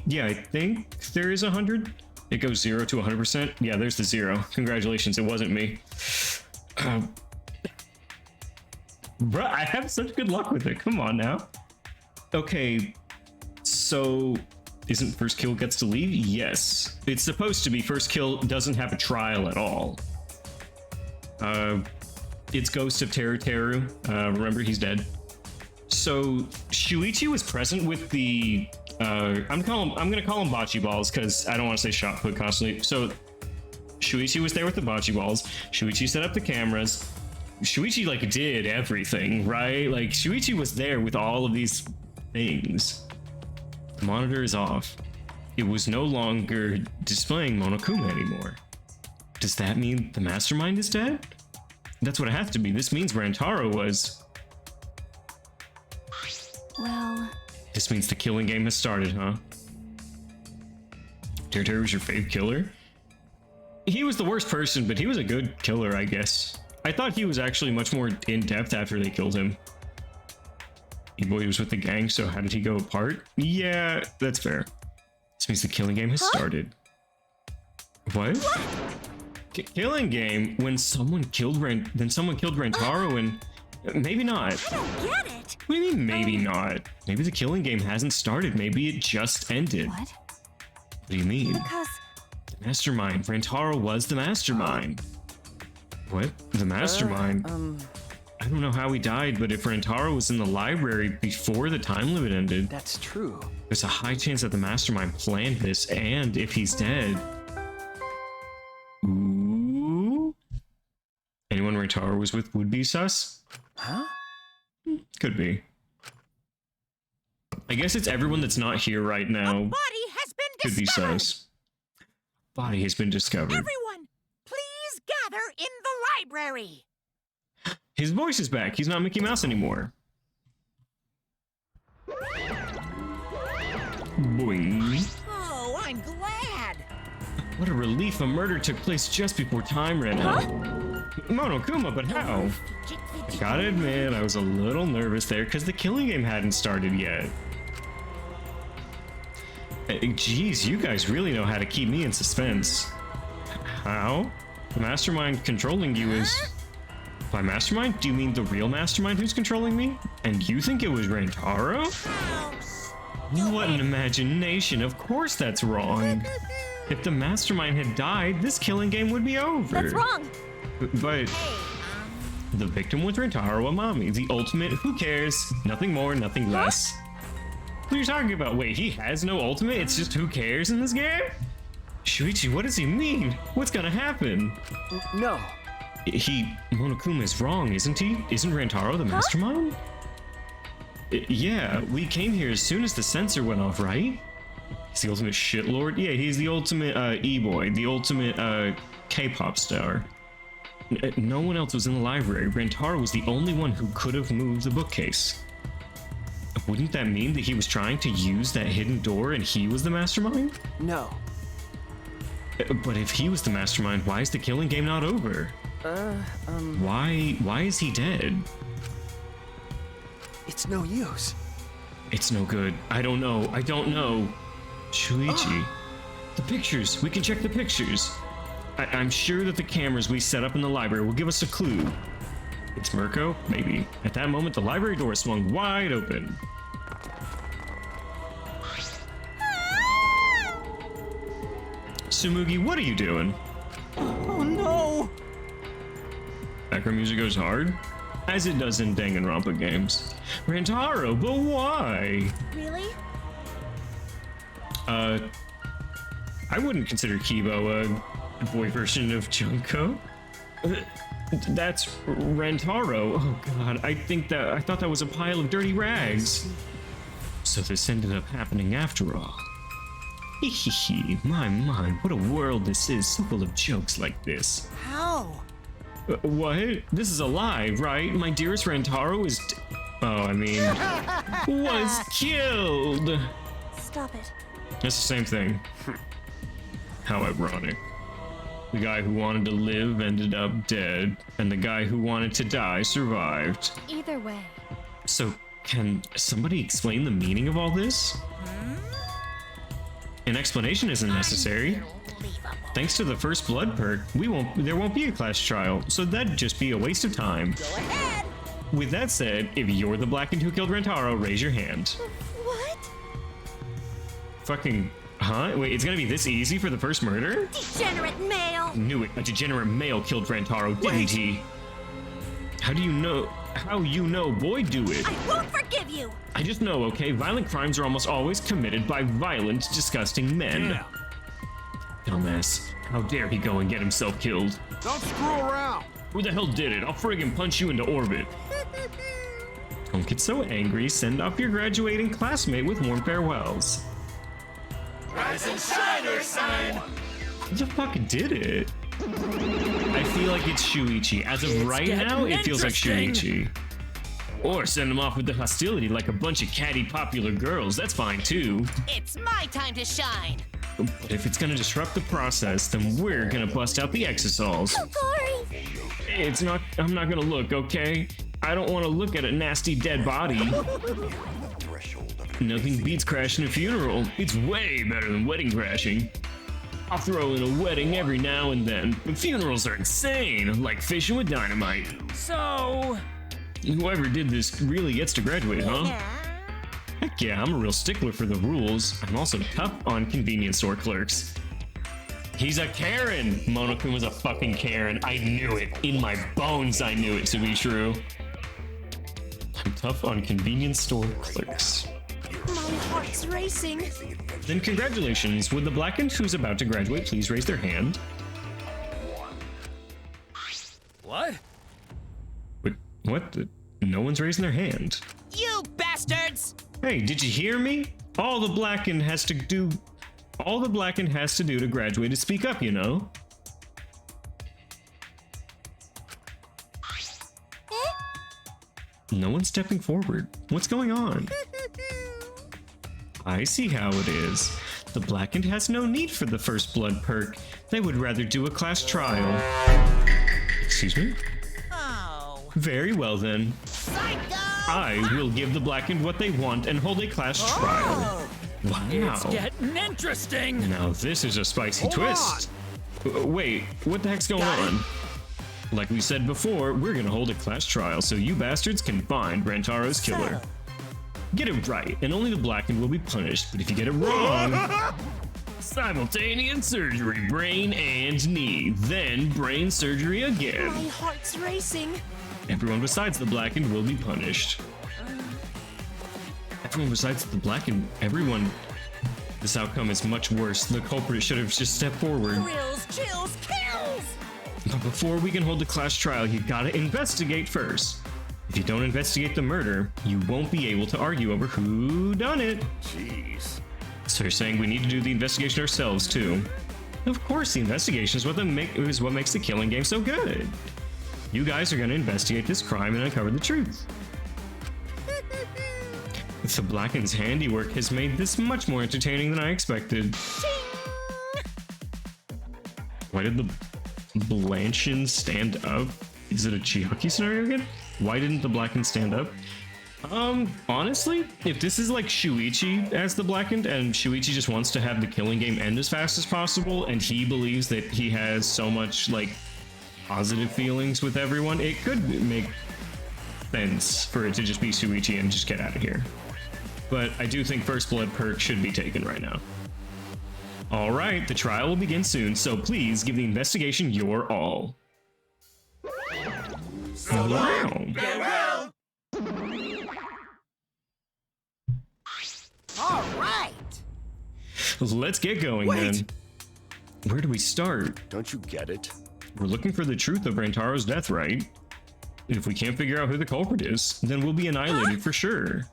Yeah, I think there is 100. It goes 0 to 100%. Yeah, there's the 0. Congratulations, it wasn't me. Bruh, I have such good luck with it. Come on now. Okay, so isn't first kill gets to leave? Yes. It's supposed to be first kill doesn't have a trial at all. It's Ghost of Teru. Remember, he's dead. So Shuichi was present with the I'm gonna call him bocce balls because I don't want to say shot put constantly. So Shuichi was there with the bocce balls. Shuichi set up the cameras. Shuichi like did everything, right? Like Shuichi was there with all of these things. The monitor is off. It was no longer displaying Monokuma anymore. Does that mean the mastermind is dead? That's what it has to be. This means Rantaro was... Well... This means the killing game has started, huh? Teru was your fave killer? He was the worst person, but he was a good killer, I guess. I thought he was actually much more in-depth after they killed him. E-boy was with the gang, so how did he go apart? Yeah, that's fair. This means the killing game has started. What? Killing game when someone killed Rentaro and maybe not. I don't get it. What do you mean maybe not? Maybe the killing game hasn't started. Maybe it just ended. What? What do you mean? Because The mastermind. Rentaro was the mastermind. What? The mastermind? I don't know how he died, but if Rentaro was in the library before the time limit ended, That's true. there's a high chance that the mastermind planned this, and if he's dead... Ooh? Anyone Rentaro was with would be sus? Huh? Could be. I guess it's everyone that's not here right now. Body has been Could be discovered. sus. Body has been discovered. Everyone, please gather in the library. His voice is back. He's not Mickey Mouse anymore. Boing. Oh, I'm glad. What a relief a murder took place just before time ran out. Monokuma, but how? I gotta admit, I was a little nervous there because the killing game hadn't started yet. Geez, you guys really know how to keep me in suspense. How? The mastermind controlling you is... By mastermind, do you mean the real mastermind who's controlling me? And you think it was Rentaro? What an imagination, of course that's wrong. If the mastermind had died, this killing game would be over. that's wrong. But the victim was Rentaro Amami, the ultimate who cares, nothing more, nothing less. What are you talking about? Wait, he has no ultimate? It's just who cares in this game? Shuichi, what does he mean? What's gonna happen? No. Monokuma is wrong, isn't he? Isn't Rentaro the mastermind? Yeah, we came here as soon as the sensor went off, right? He's the ultimate shitlord? Yeah, he's the ultimate e-boy, the ultimate K-pop star. No one else was in the library. Rentaro was the only one who could have moved the bookcase. Wouldn't that mean that he was trying to use that hidden door and he was the mastermind? No. But if he was the mastermind, why is the killing game not over? Why is he dead? It's no use. It's no good. I don't know. Shuichi. The pictures. We can check the pictures. I'm sure that the cameras we set up in the library will give us a clue. It's Mirko? Maybe. At that moment, the library door swung wide open. Tsumugi, what are you doing? Oh no! Background music goes hard, as it does in Danganronpa games. Rentaro, but why? Really? I wouldn't consider Kibo a boy version of Junko. That's Rentaro. Oh god, I thought that was a pile of dirty rags. So this ended up happening after all. Hehehe, my, what a world this is, so full of jokes like this. How? What? This is a lie, right? My dearest Rentaro is was killed! Stop it. That's the same thing. How ironic. The guy who wanted to live ended up dead, and the guy who wanted to die survived. Either way. So, can somebody explain the meaning of all this? An explanation isn't necessary. Thanks to the first blood perk, there won't be a class trial, so that'd just be a waste of time. Go ahead. With that said, if you're the Blackened who killed Rentaro, raise your hand. What? Fucking, huh? Wait, it's gonna be this easy for the first murder? Degenerate male! Knew it, a degenerate male killed Rentaro, didn't he? How you know Boyd do it? I won't forgive you. I just know, okay? Violent crimes are almost always committed by violent, disgusting men. Yeah. Dumbass. How dare he go and get himself killed? Don't screw around. Who the hell did it? I'll friggin' punch you into orbit. Don't get so angry. Send off your graduating classmate with warm farewells. Rise and shine, Earth-sign. Who the fuck did it? I feel like it's Shuichi. As of right now, it feels like Shuichi. Or send them off with the hostility like a bunch of catty popular girls. That's fine too. It's my time to shine. But if it's gonna disrupt the process, then we're gonna bust out the exosols. Sorry! It's not. I'm not gonna look, okay? I don't want to look at a nasty dead body. Nothing beats crashing a funeral. It's way better than wedding crashing. I'll throw in a wedding every now and then, but funerals are insane, like fishing with dynamite. So... Whoever did this really gets to graduate, huh? Heck yeah, I'm a real stickler for the rules. I'm also tough on convenience store clerks. He's a Karen! Monokun was a fucking Karen. I knew it. In my bones, I knew it to be true. I'm tough on convenience store clerks. My heart's racing. Then congratulations. Would the Blackened who's about to graduate please raise their hand? What? Wait, what? No one's raising their hand. You bastards! Hey, did you hear me? All the Blackened has to do to graduate is speak up, you know? No one's stepping forward. What's going on? I see how it is. The Blackened has no need for the first blood perk. They would rather do a class trial. Excuse me? Oh. Very well then. Psycho! I will give the Blackened what they want and hold a class trial. Wow. It's getting interesting! Now this is a spicy twist. Wait, what the heck's going on? Like we said before, we're gonna hold a class trial so you bastards can find Rantaro's killer. Get it right, and only the Blackened will be punished, but if you get it wrong... simultaneous surgery, brain and knee, then brain surgery again. My heart's racing. Everyone besides the Blackened will be punished. Everyone besides the Blackened, everyone... This outcome is much worse. The culprit should have just stepped forward. Thrills, chills, kills! But before we can hold the class trial, you gotta investigate first. If you don't investigate the murder, you won't be able to argue over who done it. Jeez. So you're saying we need to do the investigation ourselves too? Of course, the investigation is what makes the killing game so good. You guys are gonna investigate this crime and uncover the truth. The Blackened's handiwork has made this much more entertaining than I expected. Why did the Blanchins stand up? Is it a Chiaki scenario again? Why didn't the Blackened stand up? Honestly, if this is like Shuichi as the Blackened, and Shuichi just wants to have the killing game end as fast as possible, and he believes that he has so much, like, positive feelings with everyone, it could make sense for it to just be Shuichi and just get out of here. But I do think First Blood perk should be taken right now. Alright, the trial will begin soon, so please give the investigation your all. Wow. All right. Let's get going then. Where do we start? Don't you get it? We're looking for the truth of Rantaro's death, right? If we can't figure out who the culprit is, then we'll be annihilated for sure.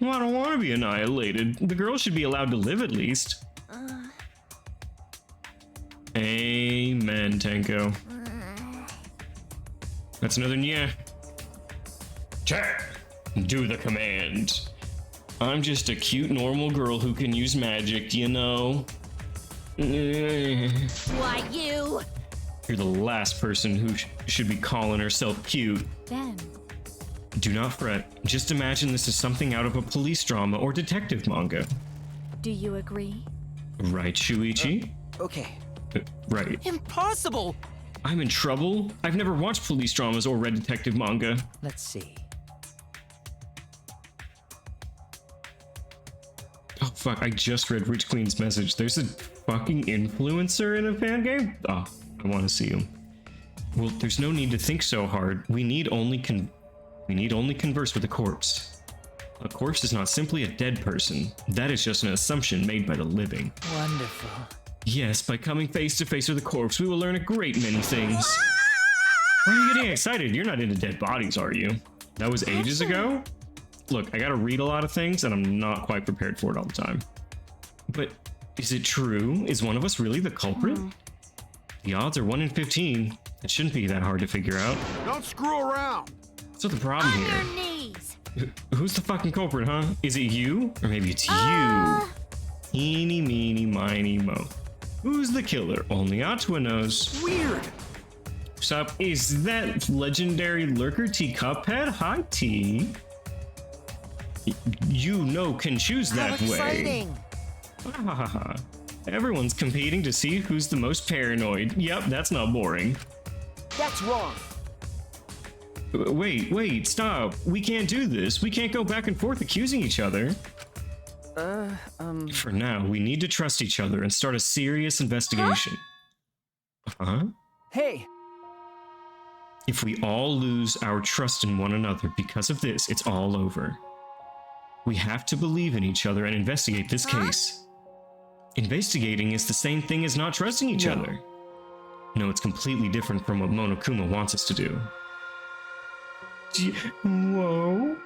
Well, I don't want to be annihilated. The girl should be allowed to live at least. Amen, Tenko. That's another yeah. Check. Do the command. I'm just a cute normal girl who can use magic, you know. Why you? You're the last person who should be calling herself cute. Ben. Do not fret. Just imagine this is something out of a police drama or detective manga. Do you agree? Right, Shuichi? Okay. Right. Impossible! I'm in trouble? I've never watched police dramas or read detective manga. Let's see. Oh fuck, I just read Rich Queen's message. There's a fucking influencer in a fan game? Oh, I want to see him. Well, there's no need to think so hard. We need only converse with a corpse. A corpse is not simply a dead person. That is just an assumption made by the living. Wonderful. Yes, by coming face to face with a corpse, we will learn a great many things. Why are you getting excited? You're not into dead bodies, are you? That was ages ago? Look, I gotta read a lot of things, and I'm not quite prepared for it all the time. But is it true? Is one of us really the culprit? The odds are 1 in 15. It shouldn't be that hard to figure out. Don't screw around. So the problem On here... your knees. Who's the fucking culprit, huh? Is it you? Or maybe it's you. Eeny, meeny, miny, mo. Who's the killer? Only Atua knows. Weird. Sup, is that legendary lurker T Cuphead? Hi, T. You know can choose that How way. exciting. Ha ha ha. Everyone's competing to see who's the most paranoid. Yep, that's not boring. That's wrong. Wait, stop. We can't do this. We can't go back and forth accusing each other. For now, we need to trust each other and start a serious investigation. Huh? Hey! If we all lose our trust in one another because of this, it's all over. We have to believe in each other and investigate this case. Investigating is the same thing as not trusting each other. No, it's completely different from what Monokuma wants us to do. Whoa.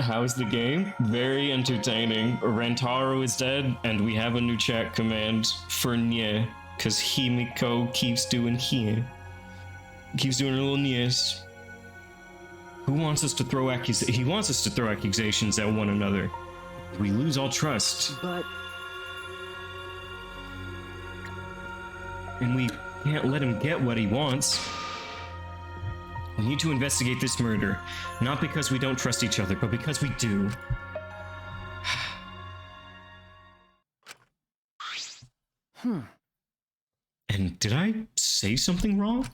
How's the game? Very entertaining. Rentaro is dead, and we have a new chat command for Nye, because Himiko keeps doing Hie. Keeps doing a little Nyes. Who wants us to throw he wants us to throw accusations at one another. We lose all trust. But... And we can't let him get what he wants. We need to investigate this murder, not because we don't trust each other, but because we do. And did I say something wrong?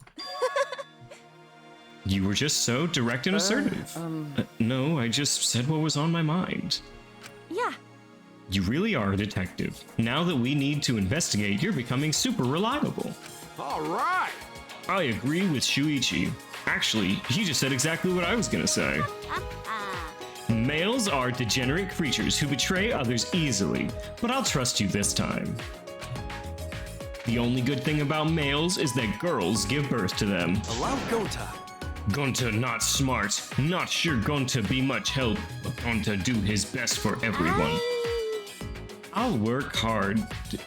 You were just so direct and assertive. No, I just said what was on my mind. Yeah. You really are a detective. Now that we need to investigate, you're becoming super reliable. All right. I agree with Shuichi. Actually, he just said exactly what I was gonna say. Males are degenerate creatures who betray others easily, but I'll trust you this time. The only good thing about males is that girls give birth to them. Allow Gonta. Gonta not smart, not sure Gonta be much help, but Gonta do his best for everyone. I'll work hard.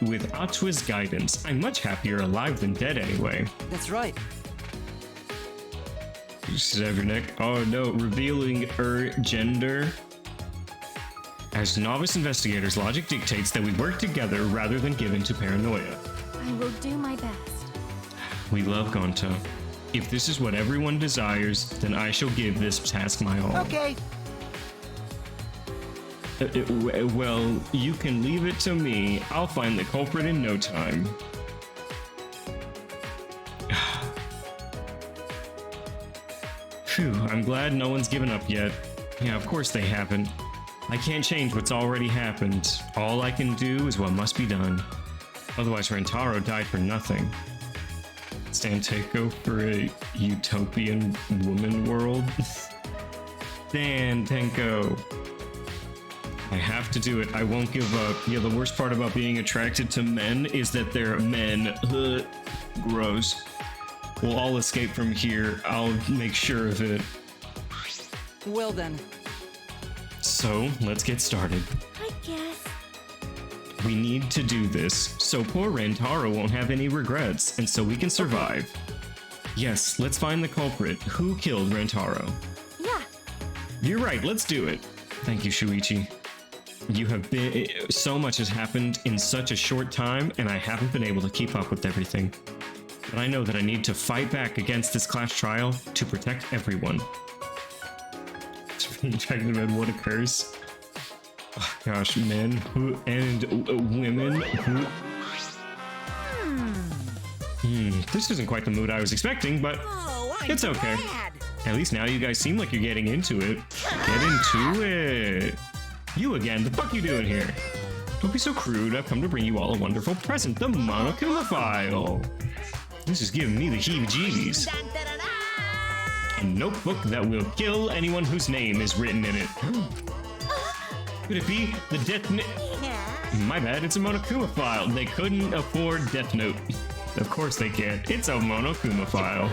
With Atua's guidance, I'm much happier alive than dead anyway. That's right. You stab your neck. Oh no, revealing her gender. As novice investigators, logic dictates that we work together rather than give in to paranoia. I will do my best. We love Gonta. If this is what everyone desires, then I shall give this task my all. Okay. Well, you can leave it to me. I'll find the culprit in no time. Phew, I'm glad no one's given up yet. Yeah, of course they haven't. I can't change what's already happened. All I can do is what must be done. Otherwise, Rentaro died for nothing. Stand Teiko for a utopian woman world? Stand Tenko. I have to do it. I won't give up. Yeah, the worst part about being attracted to men is that they're men. Gross. We'll all escape from here. I'll make sure of it. Well then. So, let's get started. I guess. We need to do this, so poor Rentaro won't have any regrets, and so we can survive. Yes, let's find the culprit. Who killed Rentaro? Yeah. You're right, let's do it. Thank you, Shuichi. You have been... So much has happened in such a short time, and I haven't been able to keep up with everything. But I know that I need to fight back against this class trial to protect everyone. Checking the red, what a curse. Oh, gosh, men and women. This isn't quite the mood I was expecting, but it's okay. At least now you guys seem like you're getting into it. Get into it. You again, the fuck you doing here? Don't be so crude. I've come to bring you all a wonderful present, the Monokuma file. This is giving me the heebie-jeebies. A notebook that will kill anyone whose name is written in it. Could it be the Death Note? My bad, it's a Monokuma file. They couldn't afford Death Note. Of course they can't. It's a Monokuma file.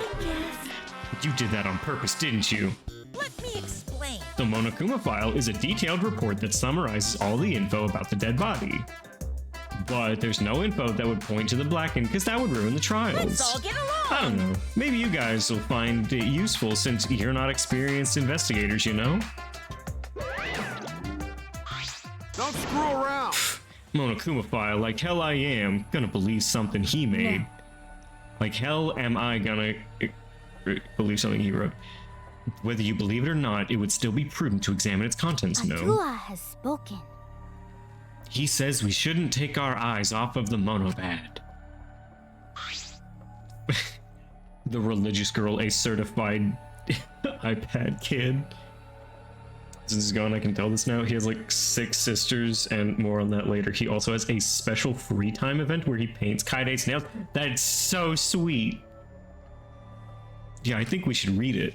You did that on purpose, didn't you? Let me explain. The Monokuma file is a detailed report that summarizes all the info about the dead body. But there's no info that would point to the Blackened, because that would ruin the trials. Let's all get along. I don't know. Maybe you guys will find it useful since you're not experienced investigators, you know? Don't screw around. Monokuma file, like hell I am gonna believe something he made. Like hell am I gonna believe something he wrote. Whether you believe it or not, it would still be prudent to examine its contents, no? Atua has spoken. He says we shouldn't take our eyes off of the monopad. The religious girl, a certified iPad kid. This is going, I can tell this now. He has like 6 sisters, and more on that later. He also has a special free time event where he paints Kaide's nails. That's so sweet. Yeah, I think we should read it.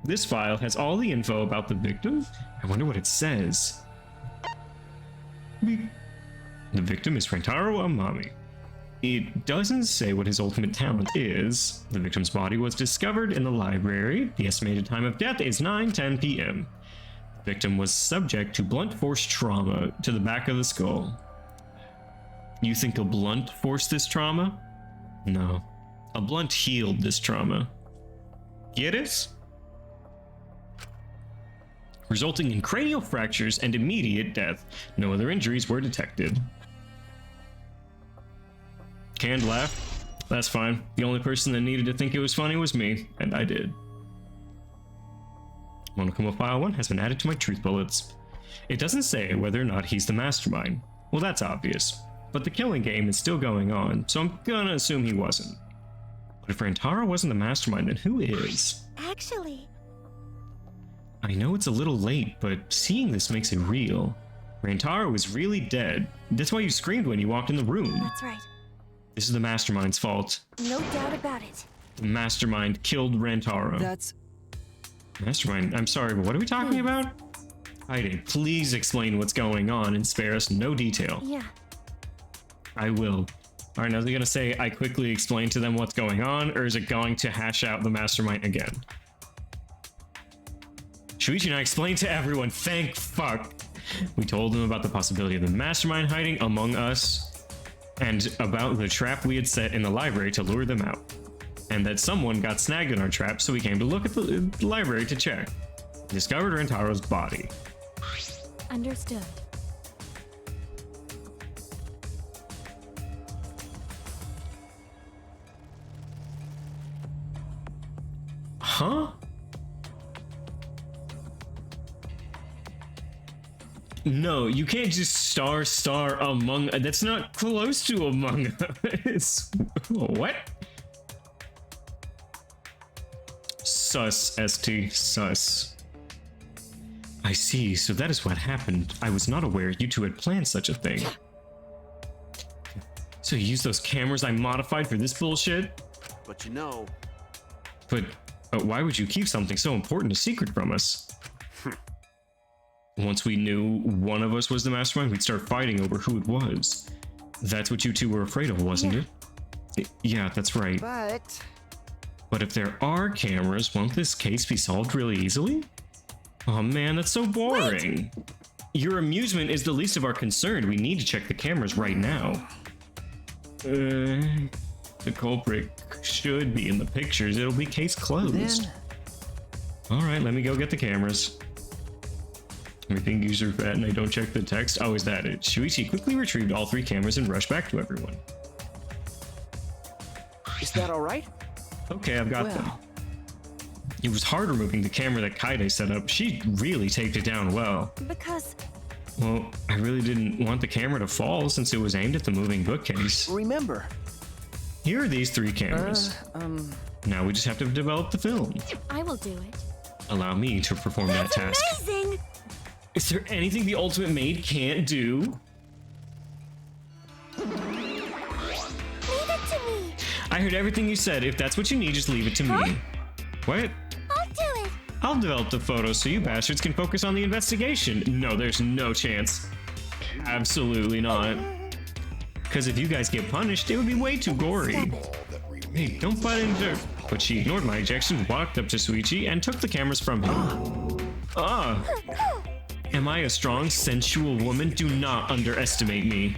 This file has all the info about the victim. I wonder what it says. The victim is Rentaro Amami. It doesn't say what his ultimate talent is. The victim's body was discovered in the library. The estimated time of death is 9:10 p.m. The victim was subject to blunt force trauma to the back of the skull. You think a blunt forced this trauma? No. A blunt healed this trauma. Get it? Resulting in cranial fractures and immediate death. No other injuries were detected. Canned laugh. That's fine. The only person that needed to think it was funny was me, and I did. Monokuma File 1 has been added to my truth bullets. It doesn't say whether or not he's the mastermind. Well, that's obvious. But the killing game is still going on, so I'm gonna assume he wasn't. But if Rantaro wasn't the mastermind, then who is? Actually, I know it's a little late, but seeing this makes it real. Rantaro is really dead. That's why you screamed when you walked in the room. that's right. This is the mastermind's fault. No doubt about it. The mastermind killed Rantaro. That's... Mastermind, I'm sorry, but what are we talking about? Heide, please explain what's going on and spare us no detail. Yeah. I will. Alright, now is it gonna say I quickly explain to them what's going on, or is it going to hash out the mastermind again? Shuichi and I explained to everyone, thank fuck. We told them about the possibility of the mastermind hiding among us, and about the trap we had set in the library to lure them out. And that someone got snagged in our trap, so we came to look at the library to check. We discovered Rentaro's body. Understood. Huh? No, you can't just star among. That's not close to Among Us. What? Sus, ST, sus. I see, so that is what happened. I was not aware you two had planned such a thing. So you used those cameras I modified for this bullshit? But you know, But why would you keep something so important a secret from us? Once we knew one of us was the mastermind, we'd start fighting over who it was. That's what you two were afraid of, wasn't it? Yeah, that's right. But if there are cameras, won't this case be solved really easily? Oh man, that's so boring. Wait. Your amusement is the least of our concern. We need to check the cameras right now. The culprit should be in the pictures. It'll be case closed. Alright, let me go get the cameras. Everything user fat and I don't check the text. Oh, is that it? Shuichi quickly retrieved all 3 cameras and rushed back to everyone. Is that alright? Okay, I've got them. It was hard removing the camera that Kaide set up. She really taped it down well. Because... Well, I really didn't want the camera to fall since it was aimed at the moving bookcase. Remember. Here are these 3 cameras. Now we just have to develop the film. I will do it. Allow me to perform that task. Amazing! Is there anything the Ultimate Maid can't do? Leave it to me! I heard everything you said. If that's what you need, just leave it to me. What? I'll do it! I'll develop the photos so you bastards can focus on the investigation. No, there's no chance. Absolutely not. Because if you guys get punished, it would be way too gory. Hey, don't butt into... But she ignored my ejection, walked up to Shuichi, and took the cameras from him. Am I a strong, sensual woman? Do not underestimate me.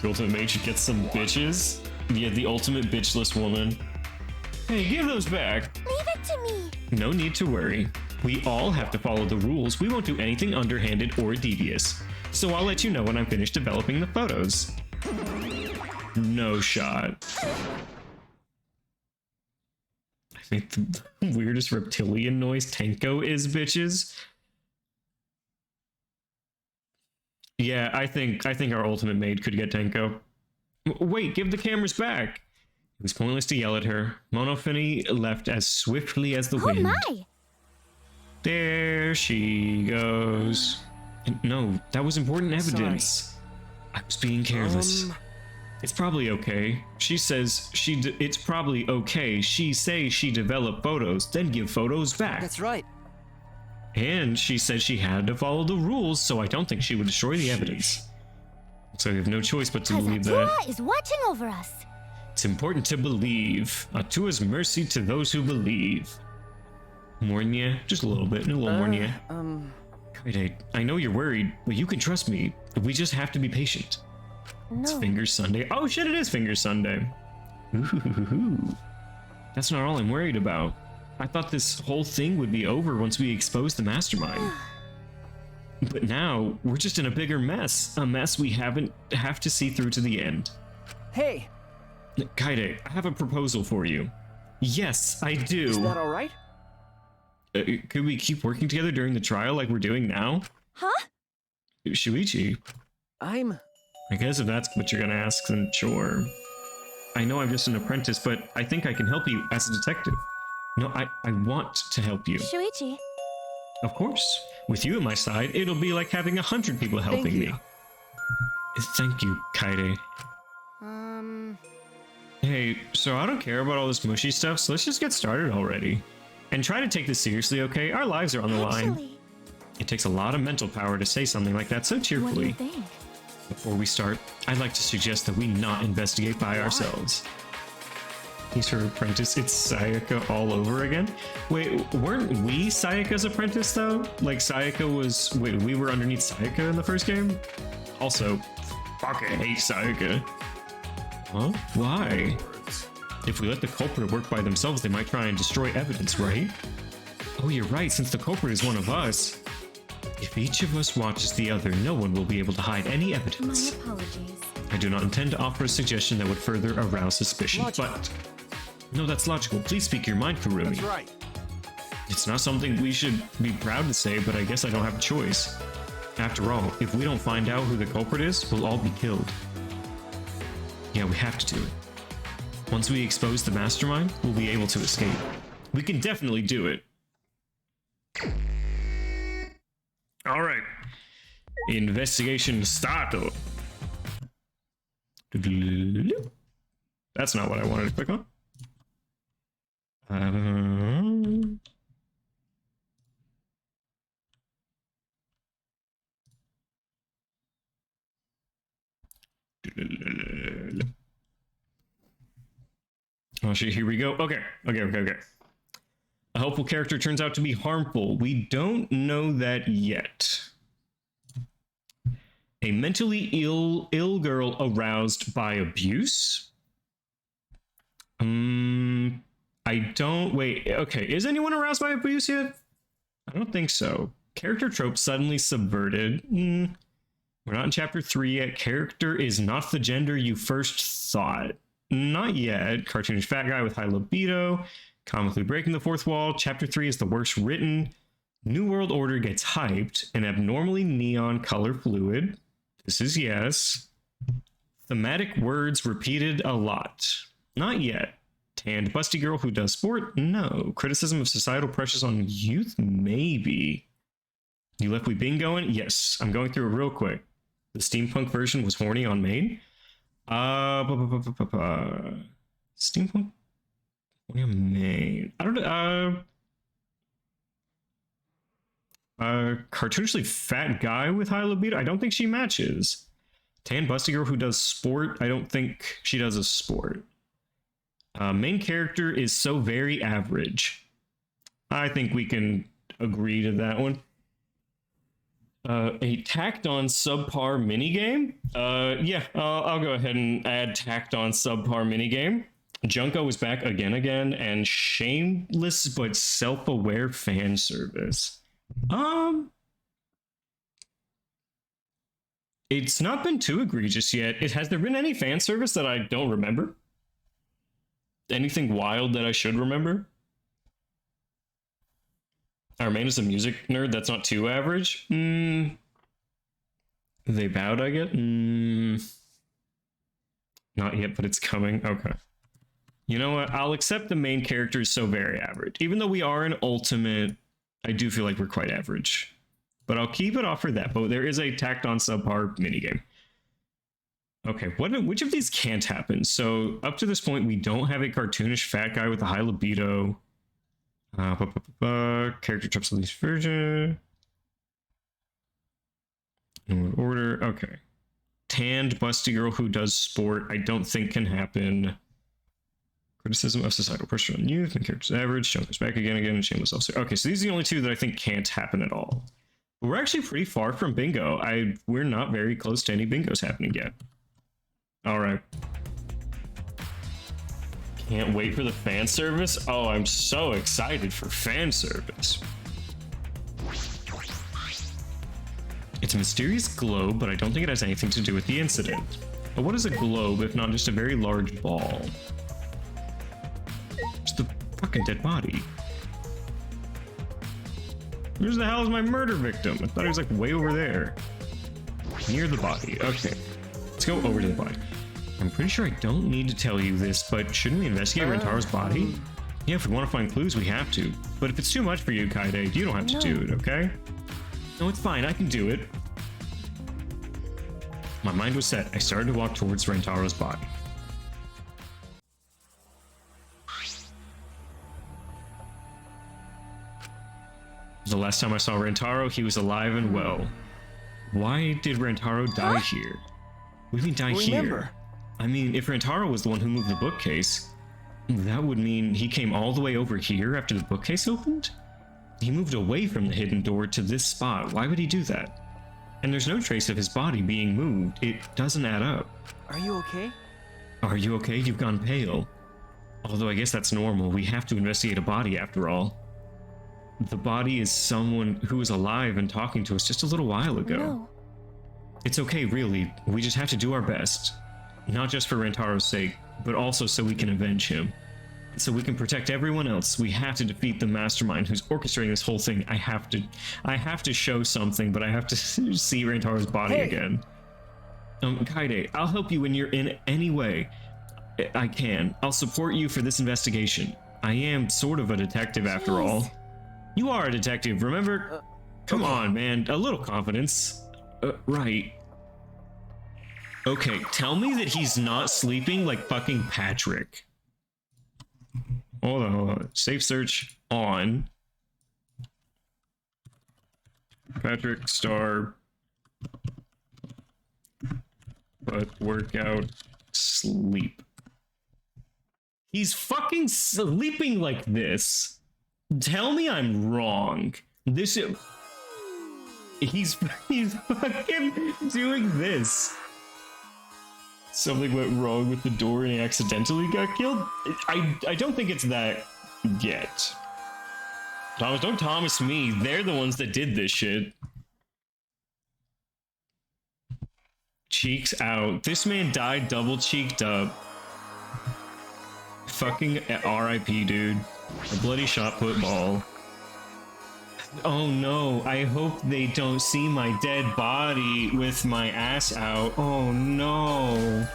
The Ultimate Maid should get some bitches. Yeah, the ultimate bitchless woman. Hey, give those back. Leave it to me! No need to worry. We all have to follow the rules. We won't do anything underhanded or devious. So I'll let you know when I'm finished developing the photos. No shot. I think the weirdest reptilian noise Tenko is, bitches. Yeah, I think our ultimate maid could get Tenko. Wait, give the cameras back. It was pointless to yell at her. Monofini left as swiftly as the wind. Oh my! There she goes. No, that was important evidence. I was being careless. It's probably okay. She says it's probably okay. She say she developed photos, then give photos back. That's right. And she said she had to follow the rules, so I don't think she would destroy the evidence. So we have no choice but to believe that. Atua is watching over us. It's important to believe. Atua's mercy to those who believe. Mornia, just a little bit, a little Mornia. Kaide, I know you're worried, but you can trust me. We just have to be patient. It's No. Finger Sunday. Oh shit, it is Finger Sunday. Ooh. That's not all I'm worried about. I thought this whole thing would be over once we exposed the mastermind. But now, we're just in a bigger mess. A mess we have to see through to the end. Hey, Kaide, I have a proposal for you. Yes, I do. is that all right? Could we keep working together during the trial like we're doing now? Huh? Shuichi, I guess if that's what you're gonna ask, then sure. I know I'm just an apprentice, but I think I can help you as a detective. No, I want to help you. Shuichi. Of course. With you at my side, it'll be like having 100 people helping me. Thank you, Kaide. Hey, so I don't care about all this mushy stuff, so let's just get started already. And try to take this seriously, okay? Our lives are on the line. Actually, It takes a lot of mental power to say something like that so what do you cheerfully. think? Before we start, I'd like to suggest that we not investigate by ourselves. He's her apprentice. It's Sayaka all over again. Wait, weren't we Sayaka's apprentice though? Like Sayaka was. Wait, we were underneath Sayaka in the first game? Also, fucking hate Sayaka. Huh? Why? If we let the culprit work by themselves, they might try and destroy evidence, right? Oh, you're right, since the culprit is one of us. If each of us watches the other, no one will be able to hide any My evidence. apologies. I do not intend to offer a suggestion that would further arouse suspicion, Logical. but... No, that's logical. Please speak your mind, Kurumi. That's right. It's not something we should be proud to say, but I guess I don't have a choice. After all, if we don't find out who the culprit is, we'll all be killed. Yeah, we have to do it. Once we expose the mastermind, we'll be able to escape. We can definitely do it. All right. Investigation started. That's not what I wanted to click on. Oh shit, here we go. Okay. A helpful character turns out to be harmful. We don't know that yet. A mentally ill girl aroused by abuse? I don't... Wait, okay. Is anyone aroused by abuse yet? I don't think so. Character trope suddenly subverted. We're not in chapter 3 yet. Character is not the gender you first thought. Not yet. Cartoonish fat guy with high libido. Comically breaking the fourth wall. Chapter 3 is the worst written. New World Order gets hyped. An abnormally neon color fluid. This is yes. Thematic words repeated a lot. Not yet. Tanned busty girl who does sport? No. Criticism of societal pressures on youth? Maybe. You left we been going? Yes. I'm going through it real quick. The steampunk version was horny on main. Steampunk horny on main. I don't know. Cartoonishly fat guy with high libido. I don't think she matches. Tan busty girl who does sport. I don't think she does a sport. Main character is so very average. I think we can agree to that one. A tacked on subpar minigame? Yeah, I'll go ahead and add tacked on subpar minigame. Junko is back again, and shameless but self-aware fan service. It's not been too egregious yet. Has there been any fan service that I don't remember? Anything wild that I should remember? Our main is a music nerd. That's not too average. They bowed, I get? Not yet, but it's coming. Okay. You know what? I'll accept the main character is so very average. Even though we are an ultimate, I do feel like we're quite average. But I'll keep it off for that. But there is a tacked on subpar minigame. Okay, which of these can't happen? So up to this point, we don't have a cartoonish fat guy with a high libido. Character trips at least version. In order. Okay. Tanned, busty girl who does sport. I don't think can happen. Criticism of societal pressure on youth and characters average. Jumpers back again, and shameless officer. Okay, so these are the only two that I think can't happen at all. But we're actually pretty far from bingo. We're not very close to any bingos happening yet. All right. Can't wait for the fan service. Oh, I'm so excited for fan service. It's a mysterious globe, but I don't think it has anything to do with the incident. But what is a globe if not just a very large ball? It's the fucking dead body. Where the hell is my murder victim? I thought he was like way over there. Near the body. Okay. Let's go over to the body. I'm pretty sure I don't need to tell you this, but shouldn't we investigate Rentaro's body? Yeah, if we want to find clues, we have to. But if it's too much for you, Kaide, you don't have to do it, okay? No, it's fine. I can do it. My mind was set. I started to walk towards Rentaro's body. The last time I saw Rentaro, he was alive and well. Why did Rentaro die here? What do you mean die here? I mean, if Rentaro was the one who moved the bookcase, that would mean he came all the way over here after the bookcase opened? He moved away from the hidden door to this spot. Why would he do that? And there's no trace of his body being moved. It doesn't add up. Are you okay? Are you okay? You've gone pale. Although I guess that's normal. We have to investigate a body after all. The body is someone who was alive and talking to us just a little while ago. No. It's okay, really. We just have to do our best. Not just for Rentaro's sake, but also so we can avenge him. So we can protect everyone else. We have to defeat the mastermind who's orchestrating this whole thing. I have to show something, but I have to see Rentaro's body again. Kaide, I'll help you when you're in any way I can. I'll support you for this investigation. I am sort of a detective after all. You are a detective, remember? Come on, man. A little confidence. Right. Okay, tell me that he's not sleeping like fucking Patrick. Hold on. Safe search on. Patrick Star. But workout sleep. He's fucking sleeping like this. Tell me I'm wrong. He's fucking doing this. Something went wrong with the door and he accidentally got killed? I don't think it's that yet. Thomas, don't Thomas me. They're the ones that did this shit. Cheeks out. This man died double cheeked up. Fucking RIP, dude. A bloody shot put ball. Oh no, I hope they don't see my dead body with my ass out. Oh no.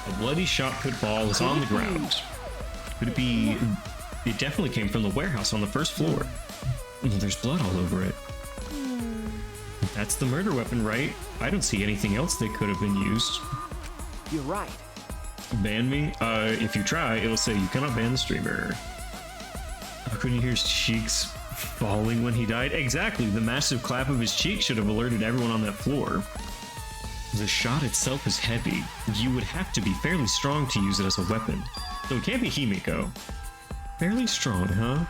A bloody shot put ball is on the ground. Could it be... It definitely came from the warehouse on the first floor. Oh, there's blood all over it. That's the murder weapon, right? I don't see anything else that could have been used. You're right. Ban me? If you try, it'll say you cannot ban the streamer. How couldn't you hear his cheeks falling when he died? Exactly, the massive clap of his cheek should have alerted everyone on that floor. The shot itself is heavy. You would have to be fairly strong to use it as a weapon. So it can't be Himiko. Fairly strong, huh?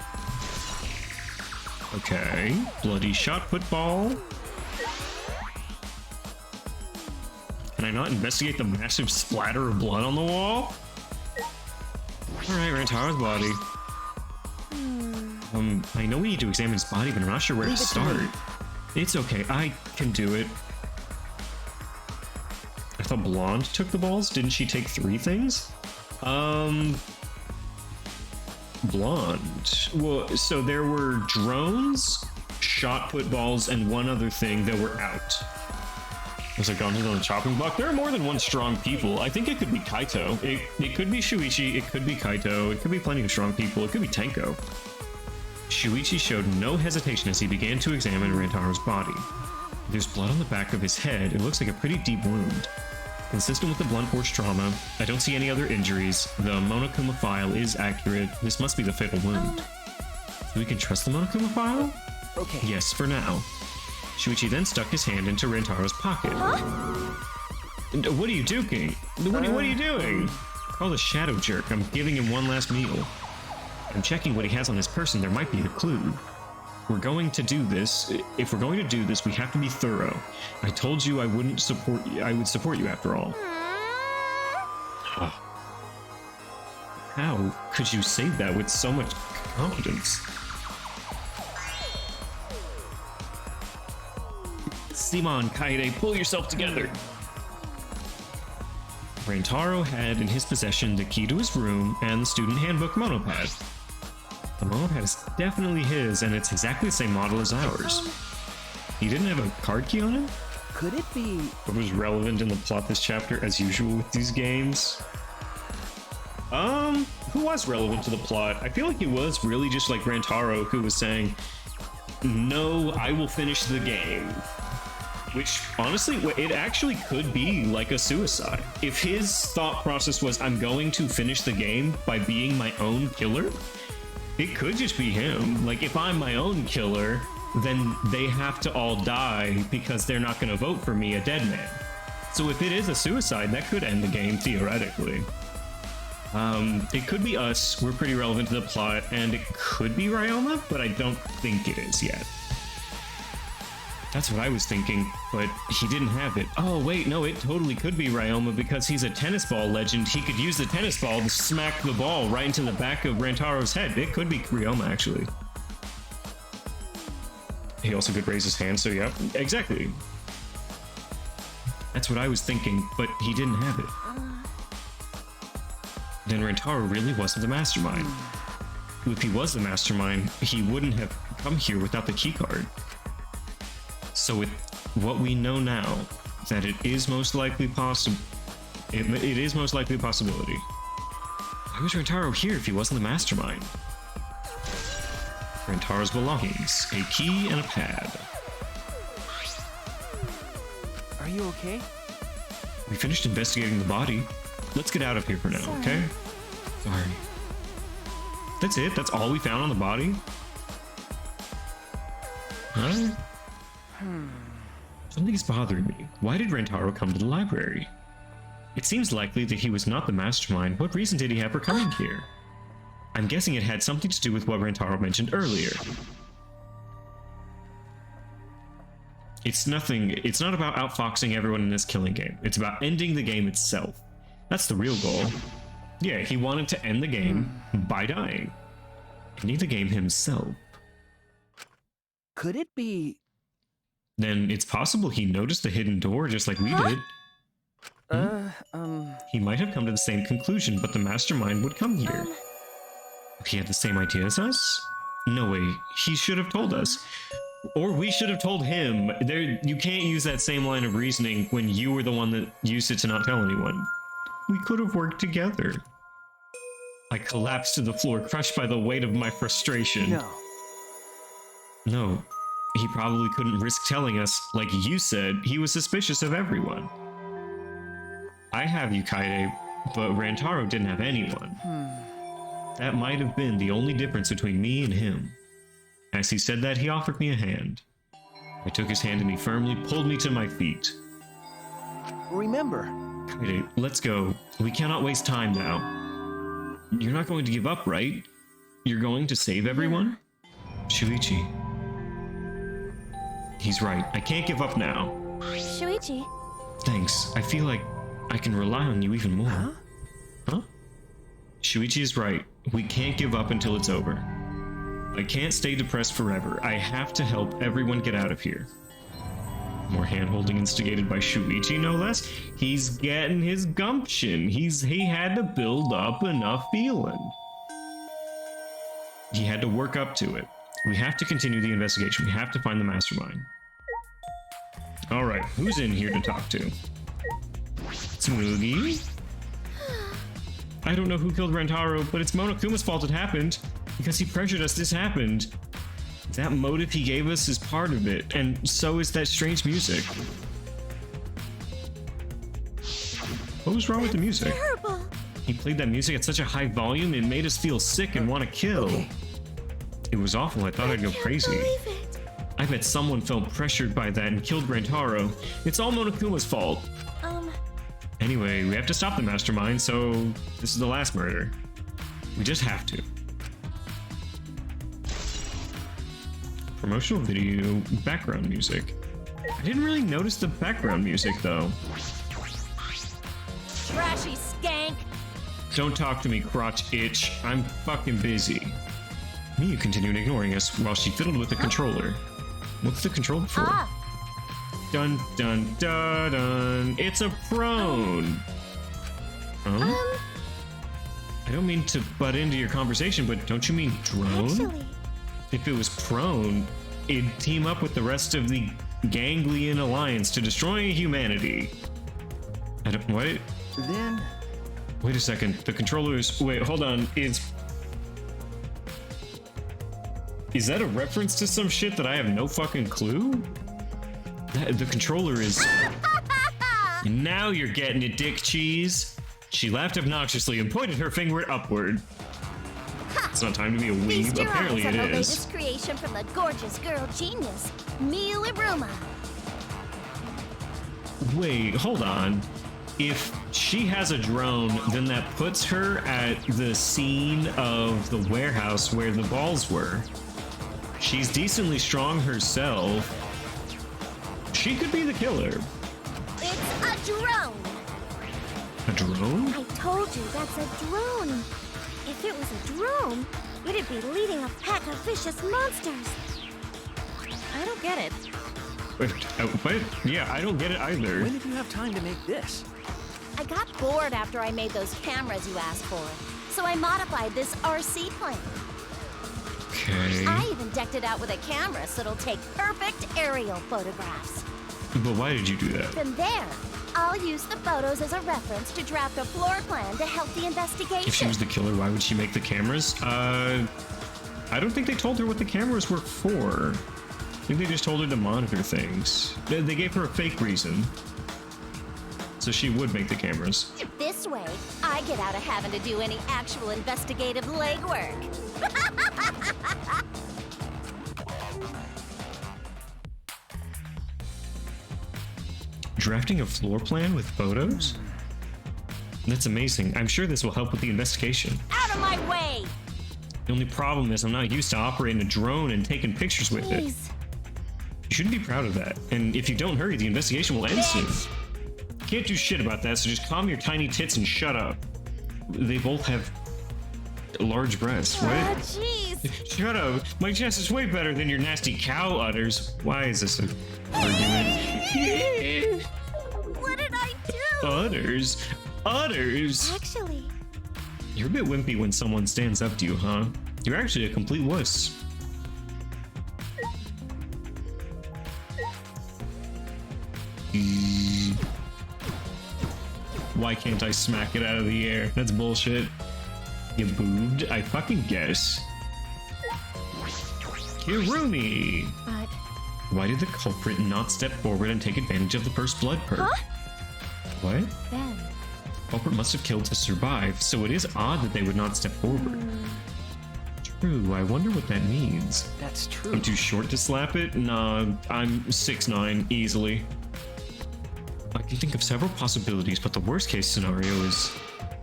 Okay, bloody shot put ball. Can I not investigate the massive splatter of blood on the wall? Alright, Rentaro's body. I know we need to examine his body, but I'm not sure where to start. It's okay, I can do it. I thought Blonde took the balls. Didn't she take 3 things? Blonde. Well, so there were drones, shot put balls, and one other thing that were out. There's a gun on the chopping block. There are more than one strong people. I think it could be Kaito. It could be Shuichi. It could be Kaito. It could be plenty of strong people. It could be Tenko. Shuichi showed no hesitation as he began to examine Rantaro's body. There's blood on the back of his head. It looks like a pretty deep wound. Consistent with the blunt force trauma, I don't see any other injuries. The Monokuma file is accurate. This must be the fatal wound. So we can trust the Monokuma file? Okay. Yes, for now. Shuichi then stuck his hand into Rantaro's pocket. And, what are you doing? What are you doing? Call the shadow jerk. I'm giving him one last meal. I'm checking what he has on his person. There might be a clue. We're going to do this. If we're going to do this, we have to be thorough. I told you I would support you after all. How could you say that with so much confidence? Simon, Kaede, pull yourself together. Rantaro had in his possession the key to his room and the student handbook monopad. The monopad is definitely his, and it's exactly the same model as ours. He didn't have a card key on him? Could it be... What was relevant in the plot this chapter, as usual with these games? Who was relevant to the plot? I feel like it was really just like Rantaro, who was saying, no, I will finish the game. Which, honestly, it actually could be like a suicide. If his thought process was, I'm going to finish the game by being my own killer, it could just be him. Like, if I'm my own killer, then they have to all die because they're not going to vote for me, a dead man. So if it is a suicide, that could end the game, theoretically. It could be us, we're pretty relevant to the plot, and it could be Ryoma, but I don't think it is yet. That's what I was thinking, but he didn't have it. Oh wait, no, it totally could be Ryoma because he's a tennis ball legend. He could use the tennis ball to smack the ball right into the back of Rantaro's head. It could be Ryoma, actually. He also could raise his hand, so yeah, exactly. That's what I was thinking, but he didn't have it. Then Rantaro really wasn't the mastermind. If he was the mastermind, he wouldn't have come here without the keycard. So with what we know now, that it is most likely possible, it is most likely a possibility. Why was Rantaro here if he wasn't the mastermind? Rantaro's belongings, a key and a pad. Are you okay? We finished investigating the body. Let's get out of here for now, okay? Sorry. That's it? That's all we found on the body? Huh? Something's bothering me. Why did Rantaro come to the library? It seems likely that he was not the mastermind. What reason did he have for coming here? I'm guessing it had something to do with what Rantaro mentioned earlier. It's not about outfoxing everyone in this killing game. It's about ending the game itself. That's the real goal. Yeah, he wanted to end the game by dying. Ending the game himself. Could it be... Then it's possible he noticed the hidden door just like we did. He might have come to the same conclusion, but the mastermind would come here. He had the same idea as us? No way, he should have told us. Or we should have told him. You can't use that same line of reasoning when you were the one that used it to not tell anyone. We could have worked together. I collapsed to the floor, crushed by the weight of my frustration. No, he probably couldn't risk telling us. Like you said, he was suspicious of everyone. I have you, Kaede, but Rantaro didn't have anyone. That might have been the only difference between me and him. As he said that, he offered me a hand. I took his hand and he firmly pulled me to my feet. Remember. Kaede, let's go. We cannot waste time now. You're not going to give up, right? You're going to save everyone? Shuichi. He's right. I can't give up now. Shuichi. Thanks. I feel like I can rely on you even more. Huh? Shuichi is right. We can't give up until it's over. I can't stay depressed forever. I have to help everyone get out of here. More hand-holding instigated by Shuichi, no less. He's getting his gumption. He had to build up enough feeling. He had to work up to it. We have to continue the investigation. We have to find the mastermind. All right, who's in here to talk to? Smoogie? I don't know who killed Rentaro, but it's Monokuma's fault it happened. Because he pressured us, this happened. That motive he gave us is part of it, and so is that strange music. What was wrong with the music? Terrible. He played that music at such a high volume, it made us feel sick and want to kill. Okay. It was awful, I thought I'd go crazy. Believe it. I bet someone felt pressured by that and killed Rentaro. It's all Monokuma's fault. Anyway, we have to stop the mastermind, so this is the last murder. We just have to. Promotional video, background music. I didn't really notice the background music though. Trashy skank. Don't talk to me, crotch itch. I'm fucking busy. Miyu continued ignoring us while she fiddled with the controller. What's the controller for? Dun dun dun dun. It's a prone. Huh? I don't mean to butt into your conversation, but don't you mean drone? Actually, If it was prone, it'd team up with the rest of the Ganglion Alliance to destroy humanity. I don't. What? Then Wait a second. The controllers. Wait, hold on. Is that a reference to some shit that I have no fucking clue? The controller is. Now you're getting it, dick cheese. She laughed obnoxiously and pointed her finger upward. It's not time to be a weeb. Feast your Apparently eyes it on the is. latest creation from the gorgeous girl genius, Miyu Iruma. Wait, hold on. If she has a drone, then that puts her at the scene of the warehouse where the balls were. She's decently strong herself. She could be the killer. It's a drone. A drone? I told you that's a drone. If it was a drone, it'd be leading a pack of vicious monsters. I don't get it. What? Yeah, I don't get it either. when did you have time to make this? I got bored after I made those cameras you asked for, so I modified this RC plane. Okay. I even decked it out with a camera so it'll take perfect aerial photographs. But why did you do that? From there, I'll use the photos as a reference to draft a floor plan to help the investigation. If she was the killer, why would she make the cameras? I don't think they told her what the cameras were for. I think they just told her to monitor things. They gave her a fake reason. So she would make the cameras. This way, I get out of having to do any actual investigative legwork. Drafting a floor plan with photos? That's amazing. I'm sure this will help with the investigation. Out of my way! The only problem is I'm not used to operating a drone and taking pictures with it. Please. You shouldn't be proud of that. And if you don't hurry, the investigation will end soon. Bitch! Can't do shit about that, so just calm your tiny tits and shut up. They both have large breasts. Oh, What? jeez. Shut up. My chest is way better than your nasty cow udders. Why is this an argument? What did I do? Udders? Udders? Actually, You're a bit wimpy when someone stands up to you, huh? You're actually a complete wuss. Why can't I smack it out of the air? That's bullshit. You boobed? I fucking guess. Kirumi! but Why did the culprit not step forward and take advantage of the first blood perk? Huh? What? then Culprit must have killed to survive, so it is odd that they would not step forward. True, I wonder what that means. That's true. I'm too short to slap it? Nah, I'm 6'9", easily. I can think of several possibilities, but the worst case scenario is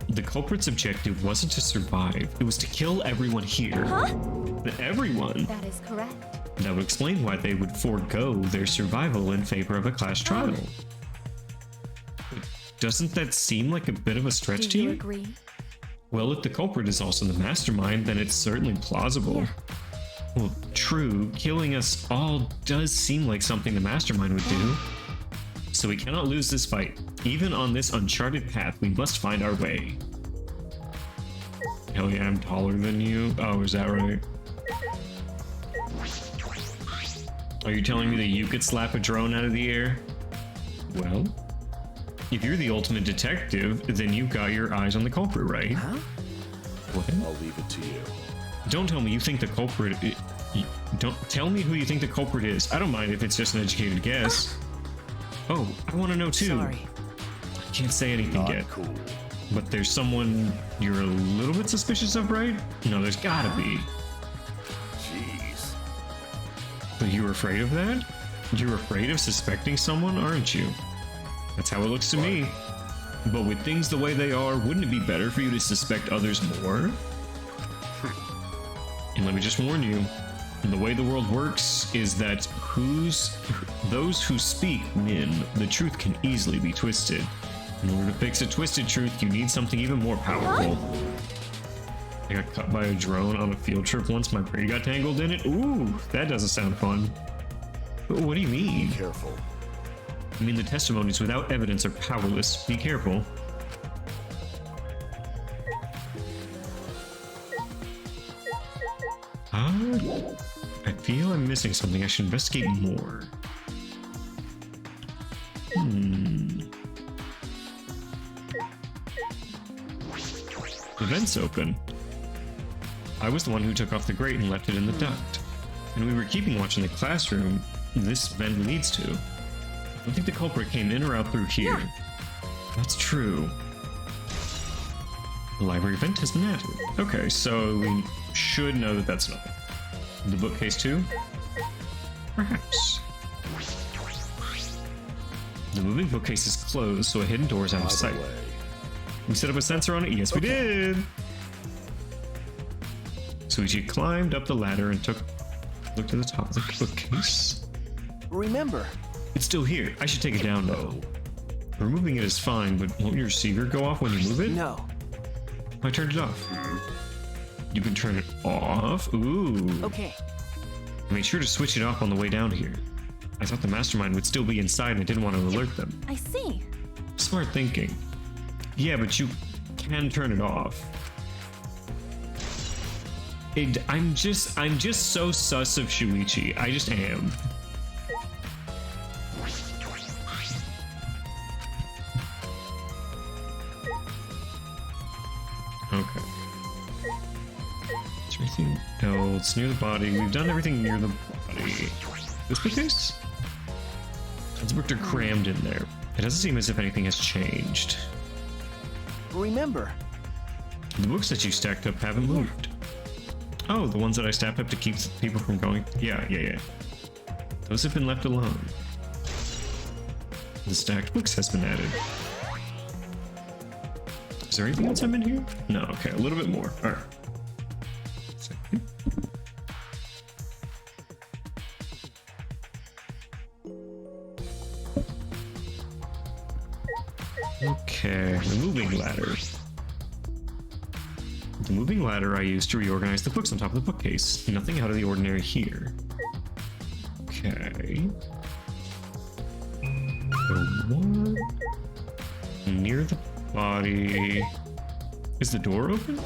the culprit's objective wasn't to survive, it was to kill everyone here. Huh? Everyone. that is correct. That would explain why they would forego their survival in favor of a class trial. But doesn't that seem like a bit of a stretch to Do you you? agree? Well, if the culprit is also the mastermind, then it's certainly plausible. Yeah. Well, true, killing us all does seem like something the mastermind would do. So we cannot lose this fight. Even on this uncharted path, we must find our way. Hell yeah, I'm taller than you. Oh, is that right? Are you telling me that you could slap a drone out of the air? Well, if you're the ultimate detective, then you've got your eyes on the culprit, right? Huh? What? I'll leave it to you. Don't tell me you think the culprit... Don't tell me who you think the culprit is. I don't mind if it's just an educated guess. Oh, I want to know too. Sorry. I can't say anything Not yet. cool. But there's someone you're a little bit suspicious of, right? No, there's gotta be. Jeez. But you're afraid of that? You're afraid of suspecting someone, aren't you? That's how it looks to me. But with things the way they are, wouldn't it be better for you to suspect others more? And let me just warn you, the way the world works is that those who speak win. The truth can easily be twisted. In order to fix a twisted truth, you need something even more powerful. I got cut by a drone on a field trip once. My brain got tangled in it. Ooh, that doesn't sound fun. But what do you mean? Be careful. I mean, the testimonies without evidence are powerless. Be careful. I feel I'm missing something. I should investigate more. The vent's open. I was the one who took off the grate and left it in the duct. And we were keeping watch in the classroom this vent leads to. I don't think the culprit came in or out through here. That's true. The library vent has been added. Okay, so we should know that that's nothing. The bookcase too? Perhaps. The moving bookcase is closed, so a hidden door is out of By the sight. way, We set up a sensor on it? Yes, we did! Suichi climbed up the ladder and looked to the top of the bookcase. Remember, It's still here. I should take it down though. Removing it is fine, but won't your receiver go off when you move it? no. I turned it off. You can turn it off? Ooh. Okay. I made sure to switch it off on the way down here. I thought the mastermind would still be inside and I didn't want to alert them. I see. Smart thinking. Yeah, but you can turn it off. I'm just so sus of Shuichi. I just am. Okay. Is there anything else near the body? We've done everything near the body. This bookcase? Those books are crammed in there. It doesn't seem as if anything has changed. Remember, The books that you stacked up haven't moved. Oh, the ones that I stacked up to keep people from going? Yeah. Those have been left alone. The stacked books has been added. Is there anything else I'm in here? No, okay, a little bit more. Alright. Okay, the moving ladder. The moving ladder I used to reorganize the books on top of the bookcase. Nothing out of the ordinary here. Okay. The one near the body. Is the door open?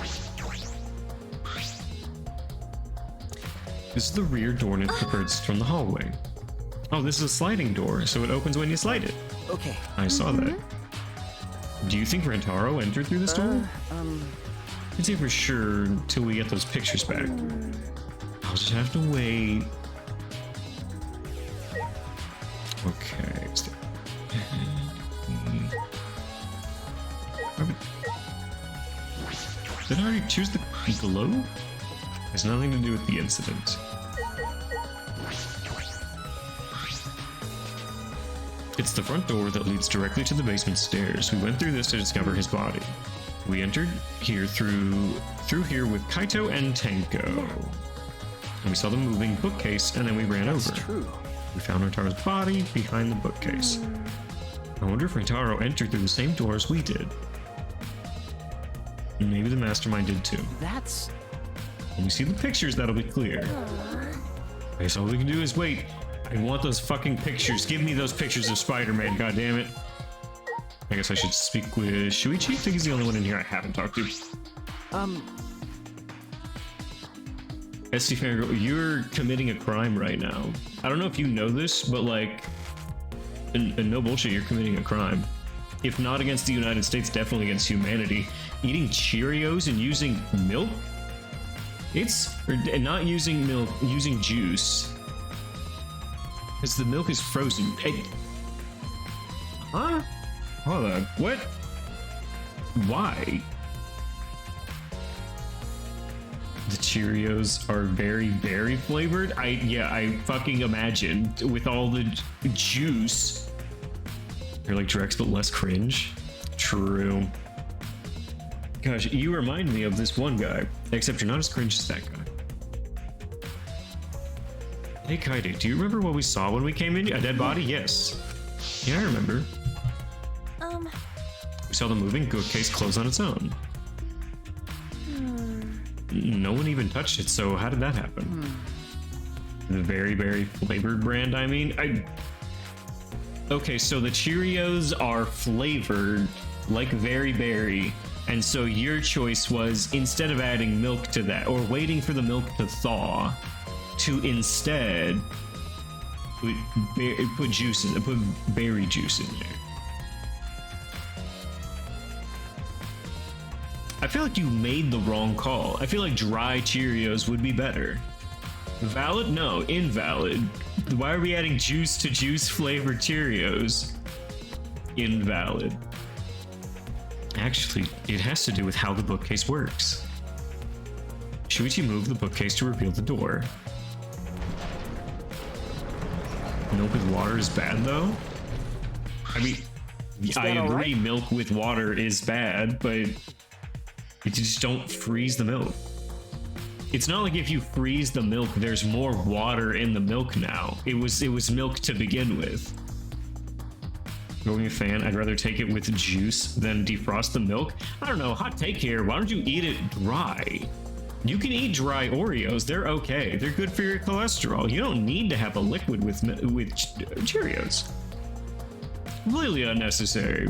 This is the rear door that separates from the hallway. Oh, this is a sliding door, so it opens when you slide it. okay. I saw that. Do you think Rentaro entered through this door? I'd say for sure until we get those pictures back. I'll just have to wait. Okay. Did I already choose the globe? Has nothing to do with the incident. It's the front door that leads directly to the basement stairs. We went through this to discover his body. We entered here through here with Kaito and Tenko. And we saw the moving bookcase, and then we ran over. That's true. We found Rentaro's body behind the bookcase. I wonder if Rentaro entered through the same door as we did. Maybe the mastermind did too. That's... When we see the pictures, that'll be clear. I guess all we can do is wait. I want those fucking pictures. Give me those pictures of Spider-Man, goddammit. I guess I should speak with Shuichi? I think he's the only one in here I haven't talked to. SD Fangirl, you're committing a crime right now. I don't know if you know this, but like, and no bullshit, you're committing a crime. If not against the United States, definitely against humanity. Eating Cheerios and using milk? Or not using milk, using juice. Because the milk is frozen. Huh? Hold on. What? Why? The Cheerios are very berry flavored? I fucking imagine. With all the juice. They're like Drex, but less cringe. True. Gosh, you remind me of this one guy. Except you're not as cringe as that guy. Hey Kaide, do you remember what we saw when we came in? A dead body? Yes. Yeah, I remember. We saw the moving bookcase close on its own. No one even touched it, so how did that happen? The very, very flavored brand, I mean? Okay, so the Cheerios are flavored like very berry, and so your choice was, instead of adding milk to that, or waiting for the milk to thaw, to instead put juice in, put berry juice in there. I feel like you made the wrong call. I feel like dry Cheerios would be better. Valid? No, invalid. Why are we adding juice to juice flavored Cheerios? Invalid. Actually, it has to do with how the bookcase works. Shuichi moved the bookcase to reveal the door. Milk with water is bad, though? I mean, I agree milk with water is bad, but you just don't freeze the milk. It's not like if you freeze the milk, there's more water in the milk now. It was milk to begin with. Growing a fan, I'd rather take it with juice than defrost the milk. I don't know, hot take here. Why don't you eat it dry? You can eat dry Oreos. They're okay. They're good for your cholesterol. You don't need to have a liquid with Cheerios. Completely unnecessary.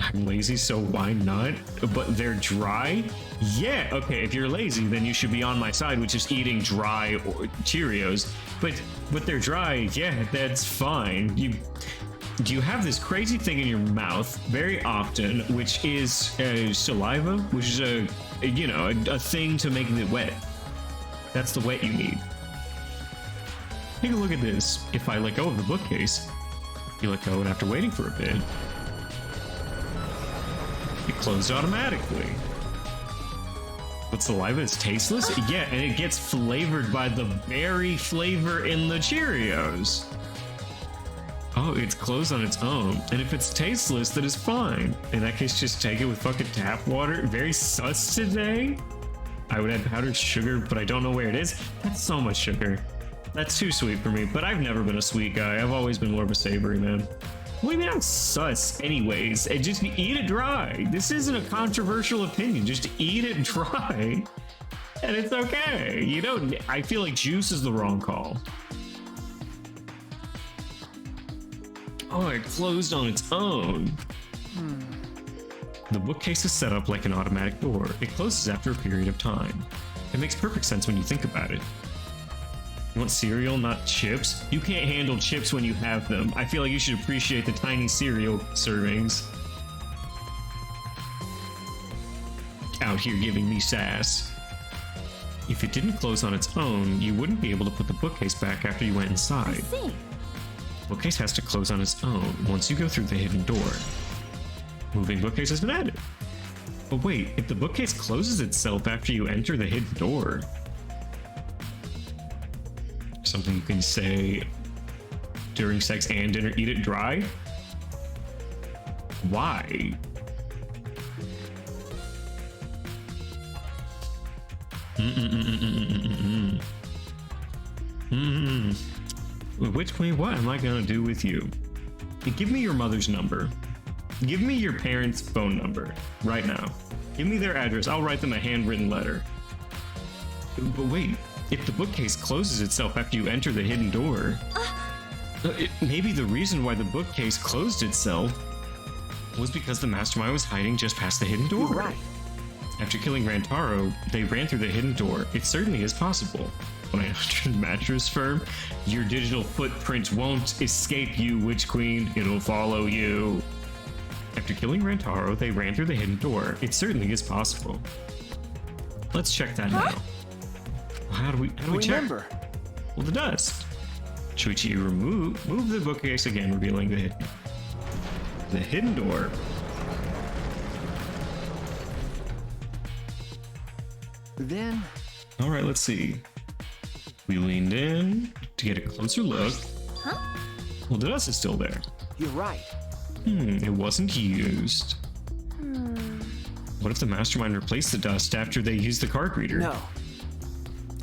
I'm lazy, so why not? But they're dry? Yeah, okay, if you're lazy, then you should be on my side, which is eating dry Cheerios. But they're dry, yeah, that's fine. You have this crazy thing in your mouth very often, which is saliva, which is a thing to make it wet. That's the wet you need. Take a look at this. If I let go of the bookcase, you let go, and after waiting for a bit, it closed automatically. But saliva is tasteless? Yeah, and it gets flavored by the berry flavor in the Cheerios. Oh, it's closed on its own. And if it's tasteless, then it's fine. In that case, just take it with fucking tap water. Very sus today. I would add powdered sugar, but I don't know where it is. That's so much sugar. That's too sweet for me, but I've never been a sweet guy. I've always been more of a savory man. What do you mean I'm sus anyways? And just eat it dry. This isn't a controversial opinion. Just eat it dry. And it's okay. You don't, I feel like juice is the wrong call. Oh, it closed on its own. The bookcase is set up like an automatic door. It closes after a period of time. It makes perfect sense when you think about it. You want cereal, not chips? You can't handle chips when you have them. I feel like you should appreciate the tiny cereal servings. Out here giving me sass. If it didn't close on its own, you wouldn't be able to put the bookcase back after you went inside. I see. Bookcase has to close on its own once you go through the hidden door. Moving bookcase has been added. But wait, if the bookcase closes itself after you enter the hidden door, something you can say during sex and dinner, eat it dry? Why? Which way, what am I gonna do with you? Give me your mother's number. Give me your parents' phone number right now. Give me their address. I'll write them a handwritten letter. But wait, if the bookcase closes itself after you enter the hidden door, maybe the reason why the bookcase closed itself was because the mastermind was hiding just past the hidden door. You're right. After killing Rantaro, they ran through the hidden door. It certainly is possible. mattress firm. Your digital footprint won't escape you, Witch Queen. It'll follow you. After killing Rantaro, they ran through the hidden door. It certainly is possible. Let's check that now. How do we check? Remember. Well, the dust. Shuichi, move the bookcase again, revealing the hidden door. Then. All right, let's see. We leaned in to get a closer look. Huh? Well, the dust is still there. You're right. It wasn't used. Hmm. What if the mastermind replaced the dust after they used the card reader? No.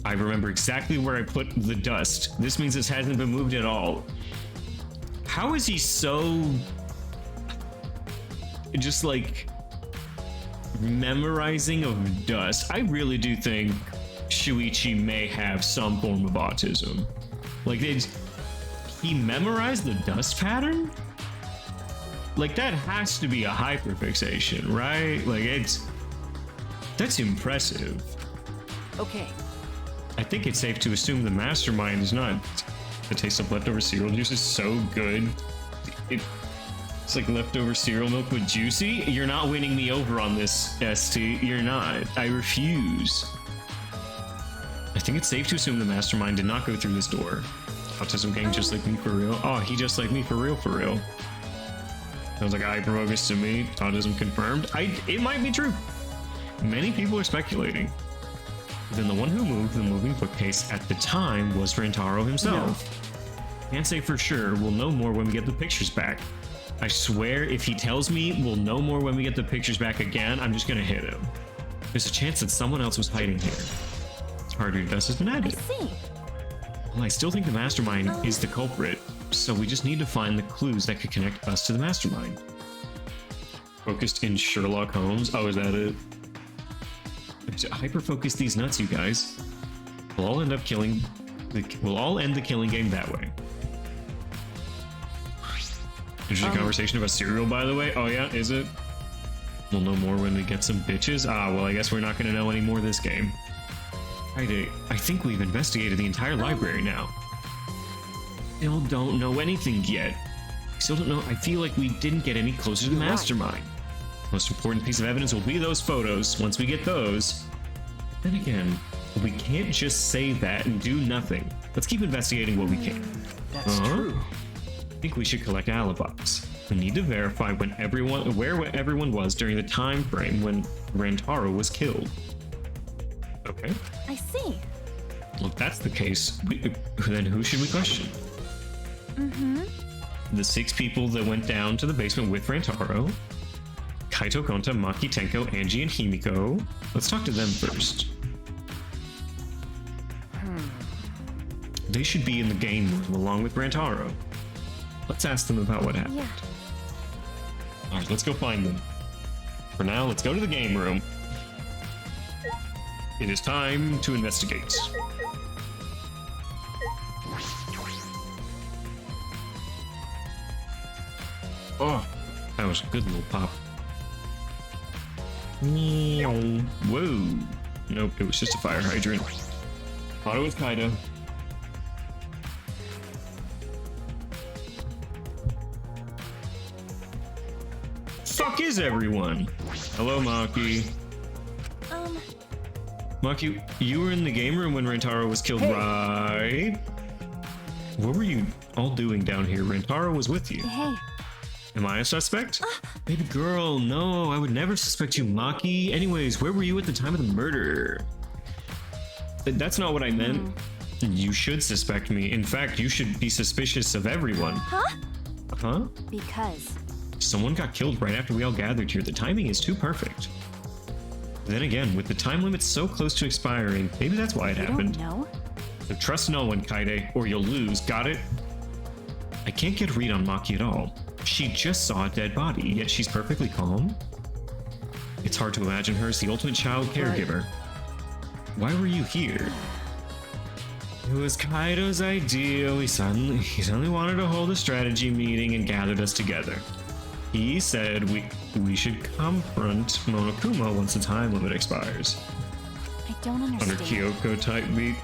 I remember exactly where I put the dust. This means this hasn't been moved at all. How is he so... just like... memorizing of dust? I really do think Shuichi may have some form of autism. Like, he memorized the dust pattern? Like, that has to be a hyperfixation, right? Like, that's impressive. Okay. I think it's safe to assume the mastermind is not. The taste of leftover cereal juice is so good. It's like leftover cereal milk with juicy. You're not winning me over on this, ST. You're not. I refuse. I think it's safe to assume the mastermind did not go through this door. Autism gang just like me for real. Oh, he just like me for real, for real. Sounds like a hyper-focus to me. Autism confirmed. It might be true. Many people are speculating. Then the one who moved the moving bookcase at the time was Rantaro himself. No. Can't say for sure. We'll know more when we get the pictures back. I swear if he tells me we'll know more when we get the pictures back again, I'm just gonna hit him. There's a chance that someone else was hiding here. Harder dust has been added. I see. Well, I still think the mastermind is the culprit, so we just need to find the clues that could connect us to the mastermind. Focused in Sherlock Holmes. Oh, is that it? Hyper-focus these nuts, you guys. We'll all end the killing game that way. Interesting conversation about cereal, by the way. Oh yeah, is it? We'll know more when we get some bitches. Well, I guess we're not going to know any more this game. I think we've investigated the entire library now. Still don't know anything yet. Still don't know. I feel like we didn't get any closer to the mastermind. Most important piece of evidence will be those photos. Once we get those, then again, we can't just say that and do nothing. Let's keep investigating what we can. That's true. I think we should collect alibis. We need to verify where everyone was during the time frame when Rantaro was killed. Okay. I see. Well, if that's the case, then who should we question? The 6 people that went down to the basement with Rantaro. Kaito, Konta, Maki, Tenko, Angie, and Himiko. Let's talk to them first. They should be in the game room along with Rantaro. Let's ask them about what happened. Yeah. Alright, let's go find them. For now, let's go to the game room. It is time to investigate. Oh, that was a good little pop. Whoa. Nope, it was just a fire hydrant. Thought it was Kaito. Fuck is everyone? Hello, Maki. Maki, you were in the game room when Rantaro was killed, right? What were you all doing down here? Rantaro was with you. Hey. Am I a suspect? Baby girl, no, I would never suspect you, Maki. Anyways, where were you at the time of the murder? That's not what I meant. You should suspect me. In fact, you should be suspicious of everyone. Huh? Because Someone got killed right after we all gathered here. The timing is too perfect. Then again, with the time limit so close to expiring, maybe that's why it happened. No. So trust no one, Kaide, or you'll lose. Got it? I can't get a read on Maki at all. She just saw a dead body, yet she's perfectly calm. It's hard to imagine her as the ultimate child caregiver. Why were you here? It was Kaido's idea. He suddenly wanted to hold a strategy meeting and gathered us together. He said we should confront Monokuma once the time limit expires. I don't understand. Under Kyoko type beat.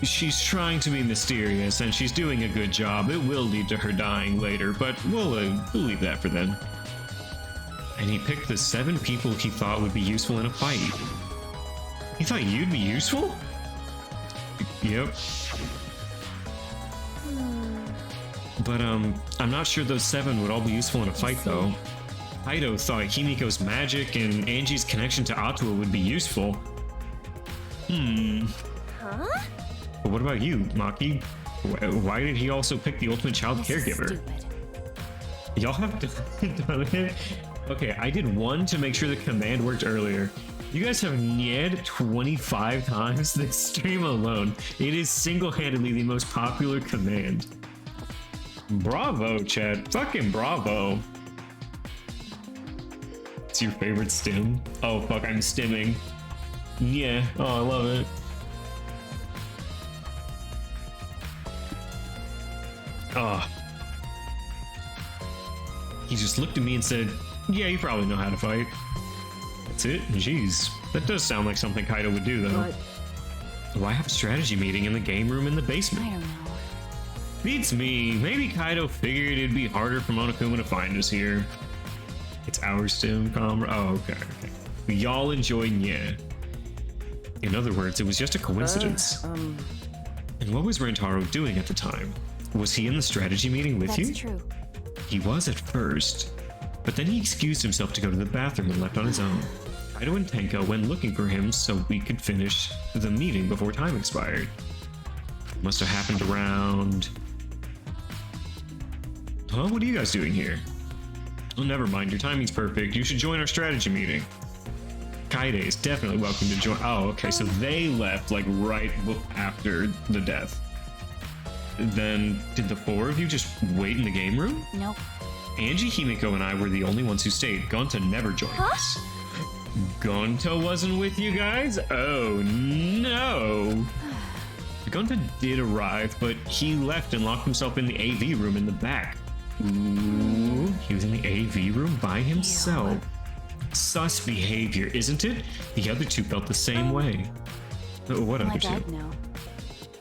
she's trying to be mysterious, and she's doing a good job. It will lead to her dying later, but we'll leave that for then. And he picked the 7 people he thought would be useful in a fight. He thought you'd be useful? Yep. But, I'm not sure those 7 would all be useful in a fight, though. Kaido thought Himiko's magic and Angie's connection to Atua would be useful. Huh? But what about you, Maki? Why did he also pick the ultimate child caregiver? Stupid. Y'all have done it? Okay, I did 1 to make sure the command worked earlier. You guys have Nyed 25 times this stream alone. It is single-handedly the most popular command. Bravo, chat. Fucking bravo. It's your favorite stim? Oh, fuck, I'm stimming. Yeah. Oh, I love it. Oh. He just looked at me and said, yeah, you probably know how to fight. That's it? Jeez. That does sound like something Kaido would do, though. But Why have a strategy meeting in the game room in the basement? I don't know. Beats me. Maybe Kaido figured it'd be harder for Monokuma to find us here. It's our stim, comrade. Oh, okay. Y'all enjoy Nye. In other words, it was just a coincidence. And what was Rentaro doing at the time? Was he in the strategy meeting with you? That's true. He was at first, but then he excused himself to go to the bathroom and left on his own. Kaido and Tenko went looking for him so we could finish the meeting before time expired. Must have happened around... Huh? What are you guys doing here? Oh, never mind. Your timing's perfect. You should join our strategy meeting. Kaide is definitely welcome to join. Oh, okay. So they left like right after the death. Then did the 4 of you just wait in the game room? Nope. Angie, Himiko, and I were the only ones who stayed. Gonta never joined us. Gonta wasn't with you guys? Oh no. Gonta did arrive, but he left and locked himself in the AV room in the back. Ooh, he was in the AV room by himself. Sus behavior, isn't it? The other 2 felt the same way. What other 2? No.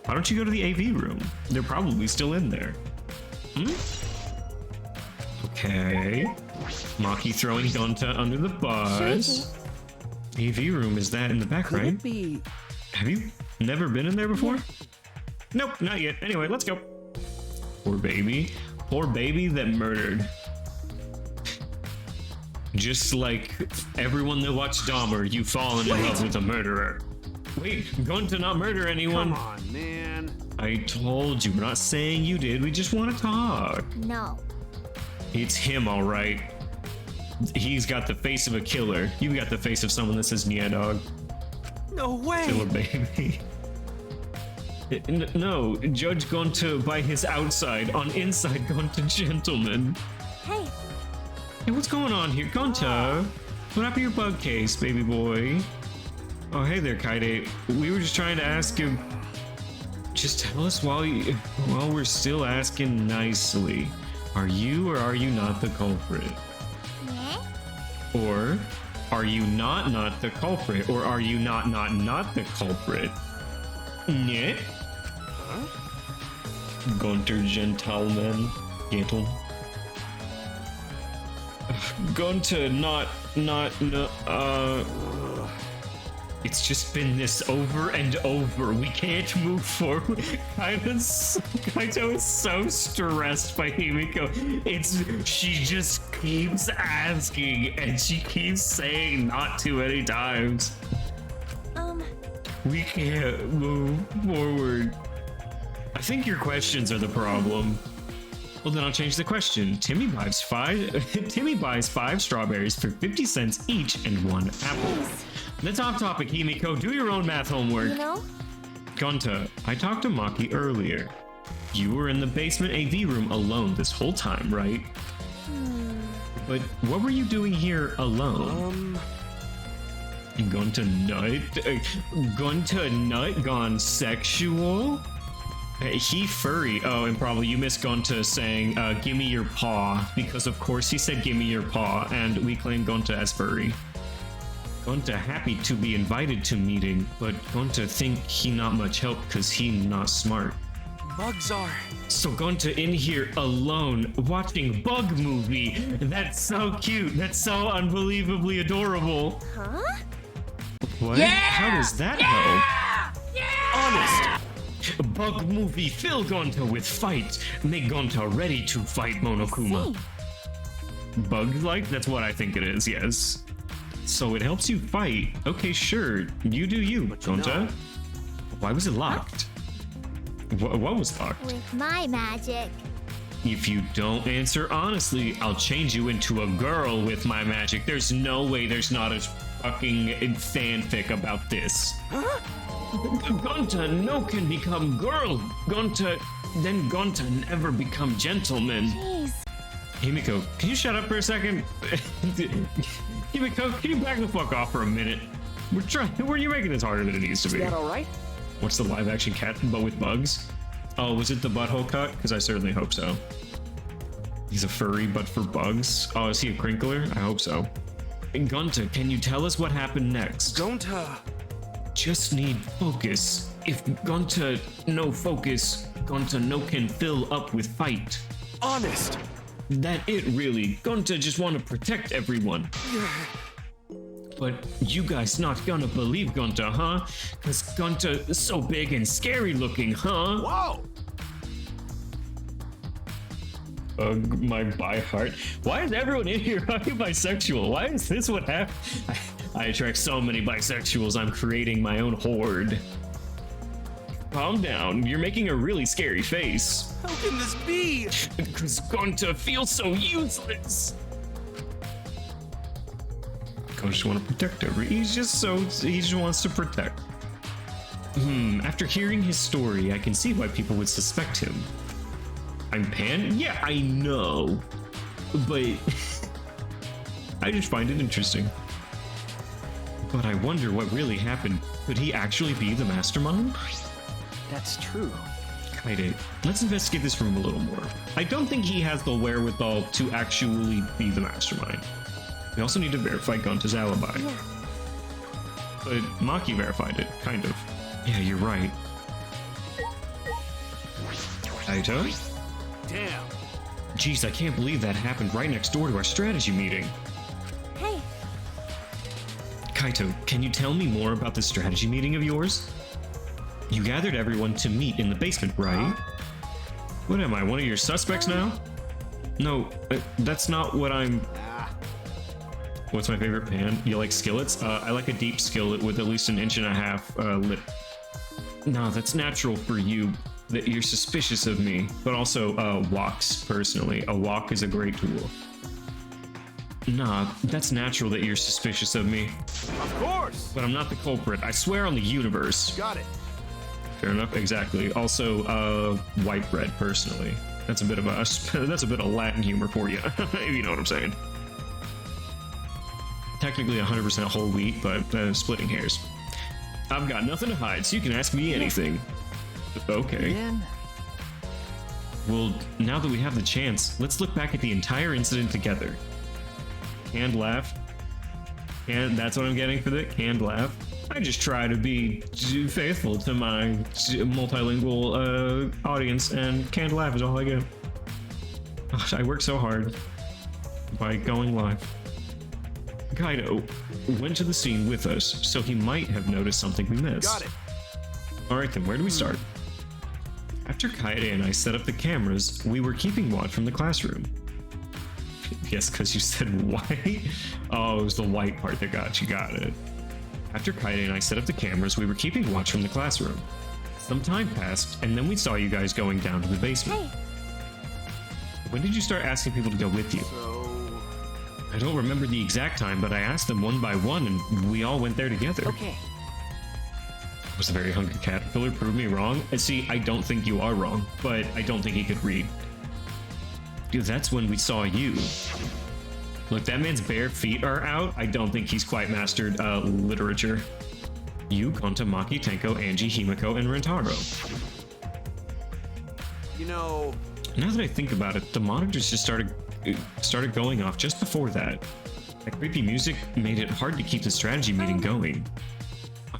Why don't you go to the AV room? They're probably still in there. Okay. Maki throwing Gonta under the bus. AV room, is that in the back, could right? it be? Have you never been in there before? Nope, not yet. Anyway, let's go. Poor baby. Poor baby that murdered. Just like everyone that watched Dahmer, you've fallen in love with a murderer. Wait, going to not murder anyone. Come on, man. I told you, we're not saying you did. We just want to talk. No. It's him, all right. He's got the face of a killer. You've got the face of someone that says, yeah, dog. No way. Kill a baby. No, judge Gonta by his outside, on inside Gonta gentleman. Hey. Hey, what's going on here? Gonta, what happened to your bug case, baby boy? Oh, hey there, Kaide. We were just trying to ask you. Just tell us while we're still asking nicely. Are you or are you not the culprit? Yeah? Or are you not the culprit? Or are you not the culprit? Yeah? Huh? Gunter gentleman. Gentle. Gunter no. It's just been this over and over. We can't move forward. Kaito is so stressed by Himiko. She just keeps asking and she keeps saying not too many times. We can't move forward. I think your questions are the problem. Well, then I'll change the question. Timmy buys 5 strawberries for 50 cents each and 1 apple. That's off topic, Himiko. Do your own math homework. You know? Gonta, I talked to Maki earlier. You were in the basement AV room alone this whole time, right? But what were you doing here alone? Gonta nut gone sexual? He furry. Oh, and probably you missed Gonta saying, gimme your paw, because of course he said gimme your paw, and we claim Gonta as furry. Gonta happy to be invited to meeting, but Gonta think he not much help cause he not smart. Bugs are. So Gonta in here alone watching bug movie. That's so cute. That's so unbelievably adorable. Huh? What? Yeah! How does that help? Honest. Bug movie fill Gonta with fight. Make Gonta ready to fight Monokuma. Bug like? That's what I think it is, yes. So it helps you fight. Okay, sure. You do you, Gonta. Why was it locked? What was locked? With my magic. If you don't answer honestly, I'll change you into a girl with my magic. There's no way there's not a fucking fanfic about this. Huh? Gonta no can become girl. Gonta never become gentleman. Jeez. Himiko, can you shut up for a second? Himiko, can you back the fuck off for a minute? You're making this harder than it needs to be. Is that alright? What's the live action cat, but with bugs? Oh, was it the butthole cut? Because I certainly hope so. He's a furry, but for bugs? Oh, is he a crinkler? I hope so. Gonta, can you tell us what happened next? Gonta. Just need focus. If Gonta no focus, Gonta no can fill up with fight. Honest. That it really. Gonta just want to protect everyone. But you guys not gonna believe Gonta, huh? Cause Gonta is so big and scary looking, huh? Whoa. My bi heart. Why is everyone in here fucking bisexual? Why is this what happened? I attract so many bisexuals, I'm creating my own horde. Calm down, you're making a really scary face. How can this be? Cause Gonta feels so useless. I just want to protect her. He just wants to protect. After hearing his story, I can see why people would suspect him. I'm Pan? Yeah, I know. But I just find it interesting. But I wonder what really happened. Could he actually be the mastermind? That's true. Kaede, let's investigate this room a little more. I don't think he has the wherewithal to actually be the mastermind. We also need to verify Gonta's alibi. Yeah. But Maki verified it, kind of. Yeah, you're right. Aito? Damn. Jeez, I can't believe that happened right next door to our strategy meeting. Hey, Kaito, can you tell me more about the strategy meeting of yours? You gathered everyone to meet in the basement, right? What am I, one of your suspects now? No, that's not what I'm... What's my favorite pan? You like skillets? I like a deep skillet with at least 1.5 inches lip. No, that's natural for you. That you're suspicious of me, but also woks, personally. A wok is a great tool. Nah, that's natural that you're suspicious of me. Of course. But I'm not the culprit. I swear on the universe. Got it. Fair enough, exactly. Also, white bread, personally. That's a bit of Latin humor for you, if you know what I'm saying. Technically 100% whole wheat, but splitting hairs. I've got nothing to hide, so you can ask me anything. Okay. Man. Well, now that we have the chance, let's look back at the entire incident together. Canned laugh. That's what I'm getting for that? Canned laugh. I just try to be faithful to my multilingual audience, and canned laugh is all I get. Gosh, I work so hard by going live. Kaido went to the scene with us, so he might have noticed something we missed. Got it. Alright then, where do we start? After Kaede and I set up the cameras, we were keeping watch from the classroom. Yes, because you said white? Oh, it was the white part that got you, got it. After Kaede and I set up the cameras, we were keeping watch from the classroom. Some time passed, and then we saw you guys going down to the basement. hey, When did you start asking people to go with you? So, I don't remember the exact time, but I asked them one by one, and we all went there together. Okay. Was a very hungry caterpillar prove me wrong? See, I don't think you are wrong, but I don't think he could read. Dude, that's when we saw you. Look, that man's bare feet are out. I don't think he's quite mastered literature. You, Gonta, Maki, Tenko, Angie, Himiko, and Rentaro. you know, Now that I think about it, the monitors just started going off just before that. That creepy music made it hard to keep the strategy meeting going.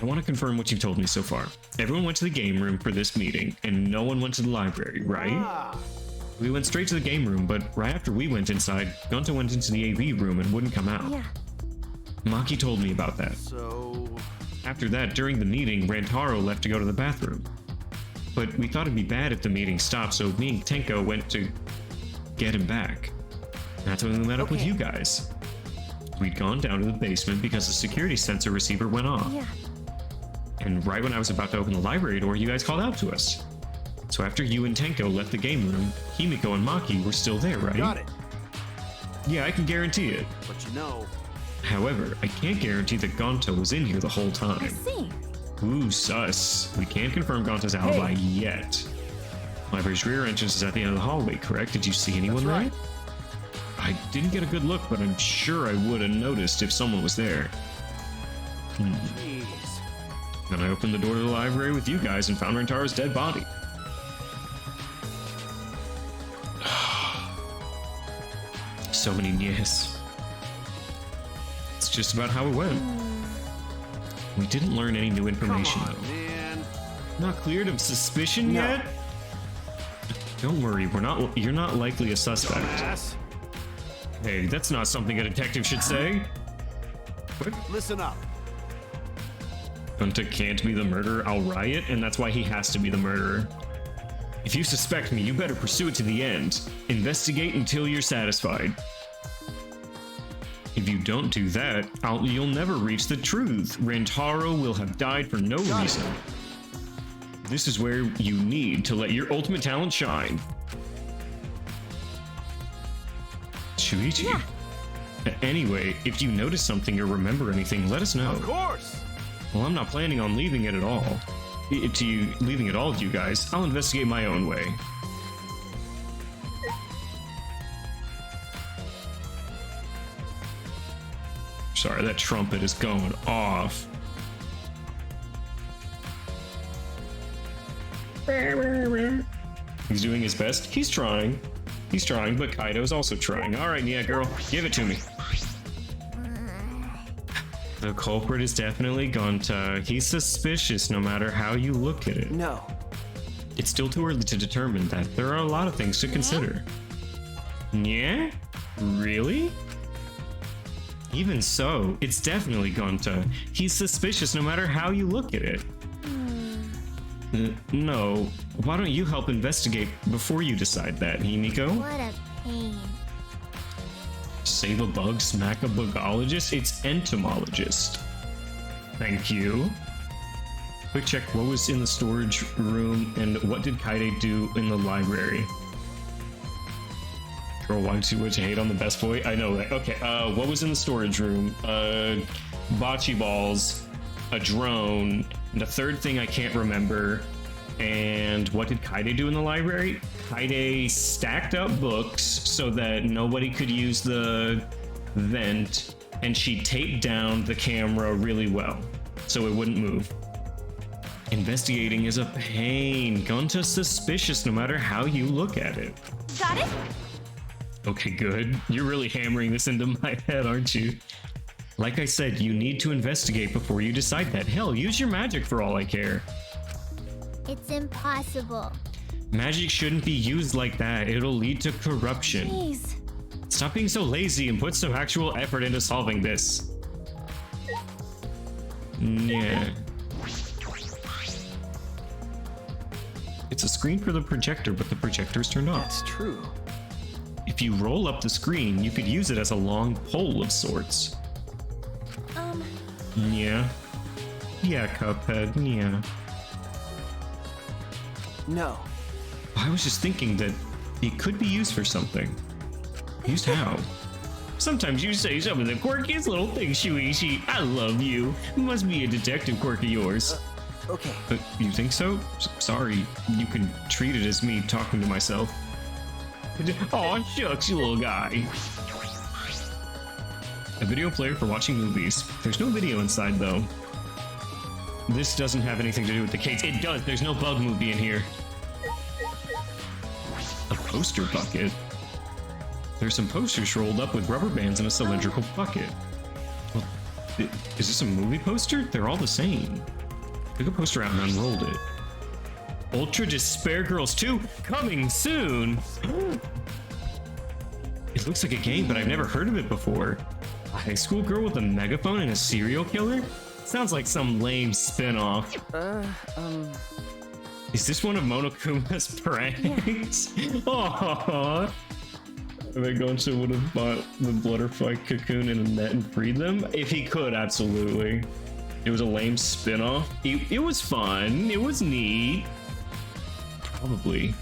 I want to confirm what you've told me so far. Everyone went to the game room for this meeting, and no one went to the library, right? We went straight to the game room, but right after we went inside, Gonta went into the AV room and wouldn't come out. Yeah. Maki told me about that. So... After that, during the meeting, Rantaro left to go to the bathroom. But we thought it'd be bad if the meeting stopped, so me and Tenko went to get him back. That's when we met up with you guys. We'd gone down to the basement because the security sensor receiver went off. Yeah. And right when I was about to open the library door, you guys called out to us. So after you and Tenko left the game room, Himiko and Maki were still there, right? Got it. Yeah, I can guarantee it. But you know... However, I can't guarantee that Gonta was in here the whole I time. see. Ooh, sus. We can't confirm Gonta's alibi yet. Library's rear entrance is at the end of the hallway, correct? Did you see anyone there? right. I didn't get a good look, but I'm sure I would have noticed if someone was there. Jeez. Then I opened the door to the library with you guys and found Rantaro's dead body. So many yes. It's just about how it went. We didn't learn any new information, Come on, though. man. Not cleared of suspicion No. yet? Don't worry, you're not likely a suspect. Ass. Hey, that's not something a detective should say. What? Listen up. Gonta can't be the murderer, I'll riot, and that's why he has to be the murderer. If you suspect me, you better pursue it to the end. Investigate until you're satisfied. If you don't do that, you'll never reach the truth. Rantaro will have died for no reason. This is where you need to let your ultimate talent shine. Shuichi. Yeah. Anyway, if you notice something or remember anything, let us know. Of course. Well, I'm not planning on leaving it at all. Leaving it all to you guys. I'll investigate my own way. Sorry, that trumpet is going off. He's doing his best. He's trying. He's trying, but Kaido's also trying. All right, yeah, girl, give it to me. The culprit is definitely Gonta. He's suspicious no matter how you look at it. No. It's still too early to determine that. There are a lot of things to consider. Yeah? Really? Even so, it's definitely Gonta. He's suspicious no matter how you look at it. No. Why don't you help investigate before you decide that, Himiko? What a pain. Save a bug, smack a bugologist? It's entomologist. Thank you. Quick check, what was in the storage room and what did Kaide do in the library? Girl, why too much hate on the best boy? I know that. Okay, what was in the storage room? Bocce balls, a drone, and a third thing I can't remember. And what did Kaide do in the library? Kaide stacked up books so that nobody could use the vent, and she taped down the camera really well so it wouldn't move. Investigating is a pain. Gonta's suspicious no matter how you look at it. Got it? Okay, good. You're really hammering this into my head, aren't you? Like I said, you need to investigate before you decide that. Hell, use your magic for all I care. It's impossible. Magic shouldn't be used like that. It'll lead to corruption. Jeez. Stop being so lazy and put some actual effort into solving this. Yeah. It's a screen for the projector, but the projector's turned off. That's true. If you roll up the screen, you could use it as a long pole of sorts. Yeah. Yeah, Cuphead, yeah. No. I was just thinking that it could be used for something. Used how? Sometimes you say some of the quirkiest little things, Shuichi. I love you. Must be a detective quirk of yours. Okay. You think so? Sorry, you can treat it as me talking to myself. Aw, shucks, you little guy. A video player for watching movies. There's no video inside, though. This doesn't have anything to do with the case. It does. There's no bug movie in here. A poster bucket. There's some posters rolled up with rubber bands in a cylindrical bucket. Well, is this a movie poster? They're all the same. Took a poster out and unrolled it. Ultra Despair Girls 2 coming soon. It looks like a game, but I've never heard of it before. A high school girl with a megaphone and a serial killer? Sounds like some lame spin-off. Is this one of Monokuma's pranks? Aww. I bet Gonzo would have bought the butterfly cocoon in a net and freed them? If he could, absolutely. It was a lame spin-off. It was fun. It was neat. Probably.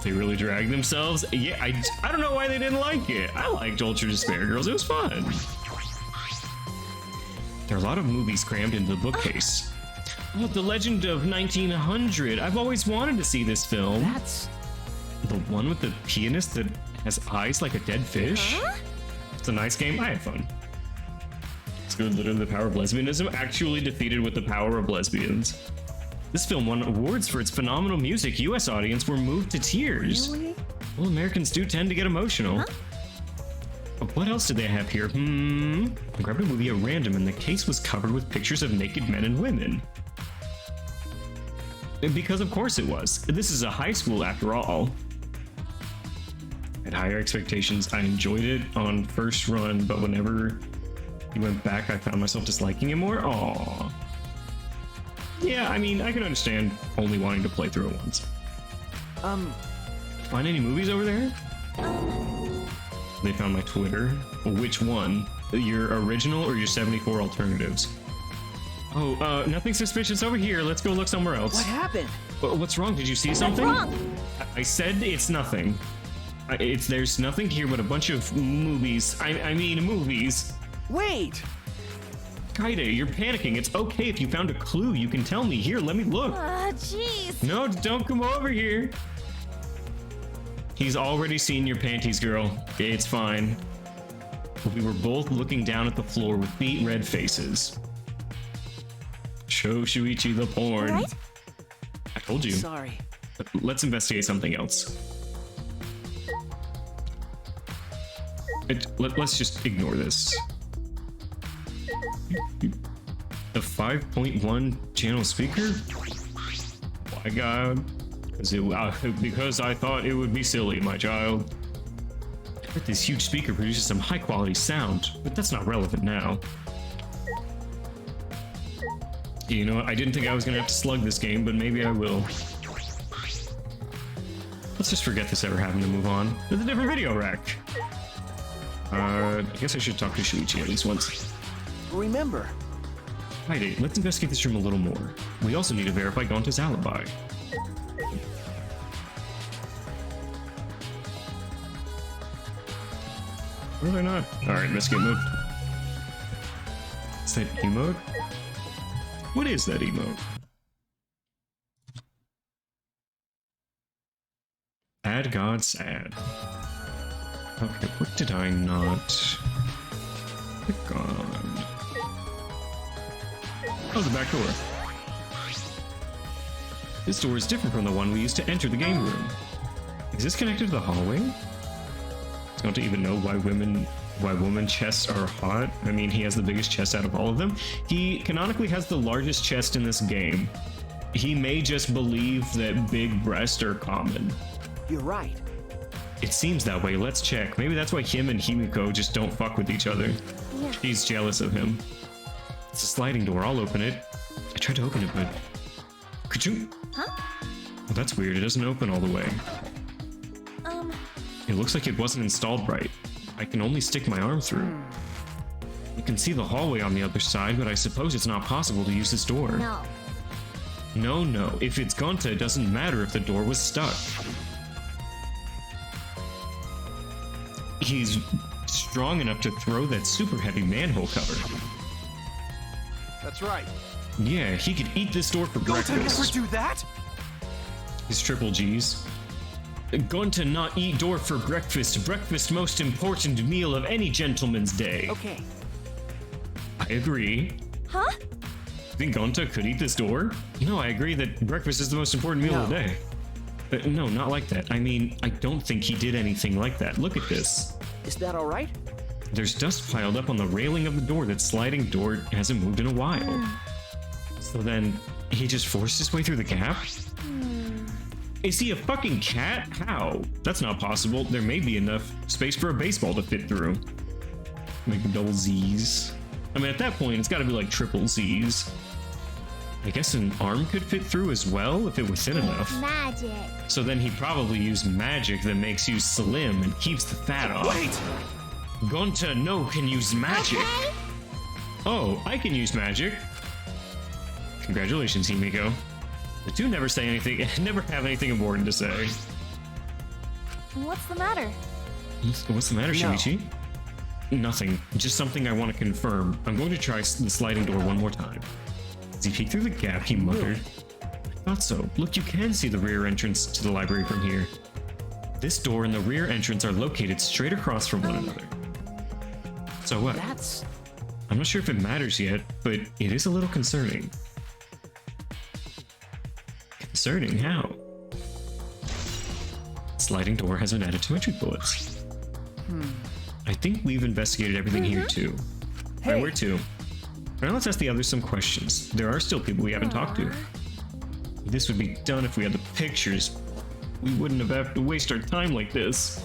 They really dragged themselves? Yeah, I don't know why they didn't like it. I liked Ultra Despair Girls. It was fun. There are a lot of movies crammed into the bookcase. Oh, The Legend of 1900. I've always wanted to see this film. That's... The one with the pianist that has eyes like a dead fish? Huh? It's a nice game. I had fun. It's good. Literally, the power of lesbianism actually defeated with the power of lesbians. This film won awards for its phenomenal music. US audience were moved to tears. Really? Well, Americans do tend to get emotional. Huh? But what else did they have here? I grabbed a movie at random and the case was covered with pictures of naked men and women. Because of course it was. This is a high school after all. I had higher expectations. I enjoyed it on first run, but whenever he went back, I found myself disliking it more. Aww. Yeah, I mean, I can understand only wanting to play through it once. Find any movies over there? They found my Twitter. Which one? Your original or your 74 alternatives? Oh, nothing suspicious over here. Let's go look somewhere else. What happened? What's wrong? Did you see something? What's wrong? I said it's nothing. There's nothing here but a bunch of movies. I mean, movies. Wait! Kaide, you're panicking. It's okay if you found a clue. You can tell me. Here, let me look. Jeez. No, don't come over here. He's already seen your panties, girl. It's fine. We were both looking down at the floor with beet red faces. Show Shuichi the porn. Right? I told you. Sorry. Let's investigate something else. Let's just ignore this. The 5.1 channel speaker? My God. Because I thought it would be silly, my child. I bet this huge speaker produces some high quality sound, but that's not relevant now. You know what? I didn't think I was gonna have to slug this game, but maybe I will. Let's just forget this ever happened and move on. There's a different video rack. I guess I should talk to Shuichi at least once. Remember. Alrighty, let's investigate this room a little more. We also need to verify Gonta's alibi. Really not? Alright, let's get moved. Is that emote? What is that emote? Bad God Sad. Okay, what did I not click on? Oh, the back door. This door is different from the one we used to enter the game room. Is this connected to the hallway? Don't even know why women chests are hot. I mean, he has the biggest chest out of all of them. He canonically has the largest chest in this game. He may just believe that big breasts are common. You're right. It seems that way. Let's check. Maybe that's why him and Himiko just don't fuck with each other. Yeah. She's jealous of him. It's a sliding door. I'll open it. I tried to open it, but... Could you? Huh? Well, that's weird. It doesn't open all the way. It looks like it wasn't installed right. I can only stick my arm through. You can see the hallway on the other side, but I suppose it's not possible to use this door. No. No. If it's Gonta, it doesn't matter if the door was stuck. He's strong enough to throw that super heavy manhole cover. That's right. Yeah, he could eat this door for Gonta never breakfast. do that? His triple G's. Gonta not eat door for breakfast. Breakfast most important meal of any gentleman's day. Okay. I agree. Huh? Think Gonta could eat this door? No, I agree that breakfast is the most important meal of the day. No, not like that. I mean, I don't think he did anything like that. Look at this. Is that all right? There's dust piled up on the railing of the door. That sliding door hasn't moved in a while. So then, he just forced his way through the gap? Is he a fucking cat? How? That's not possible. There may be enough space for a baseball to fit through. Make double Z's. I mean, at that point, it's gotta be like triple Z's. I guess an arm could fit through as well if it were thin enough. Magic. So then he probably used magic that makes you slim and keeps the fat off. Wait! Gonta no can use magic. Okay. Oh, I can use magic. Congratulations, Himiko. The two never say anything, never have anything important to say. What's the matter? What's the matter, No. Shinichi? Nothing. Just something I want to confirm. I'm going to try the sliding door one more time. As he peeked through the gap, he muttered, I thought so. Look, you can see the rear entrance to the library from here. This door and the rear entrance are located straight across from one another. So what? That's... I'm not sure if it matters yet, but it is a little concerning. Concerning? How? Sliding door has been added to entry bullets. I think we've investigated everything here too. Alright, where to? Now let's ask the others some questions. There are still people we haven't talked to. This would be done if we had the pictures. We wouldn't have to waste our time like this.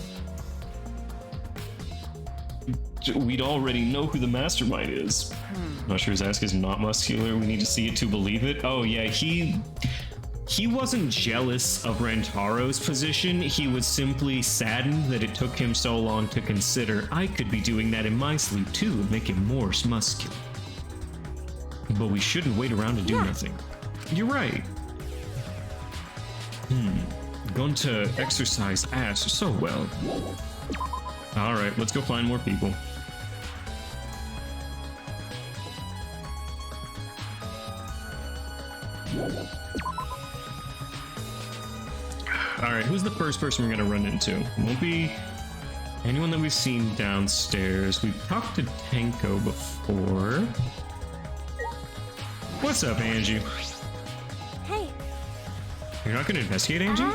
We'd already know who the mastermind is. Not sure his ass is not muscular. We need to see it to believe it. Oh yeah, he wasn't jealous of Rentaro's position. He was simply saddened that it took him so long to consider I could be doing that in my sleep too and make him more muscular. But we shouldn't wait around to do nothing. You're right. Going to exercise ass so well. Alright, let's go find more people. Alright, who's the first person we're gonna run into? Won't be anyone that we've seen downstairs. We've talked to Tenko before. What's up, Angie? Hey, You're not gonna investigate, Angie?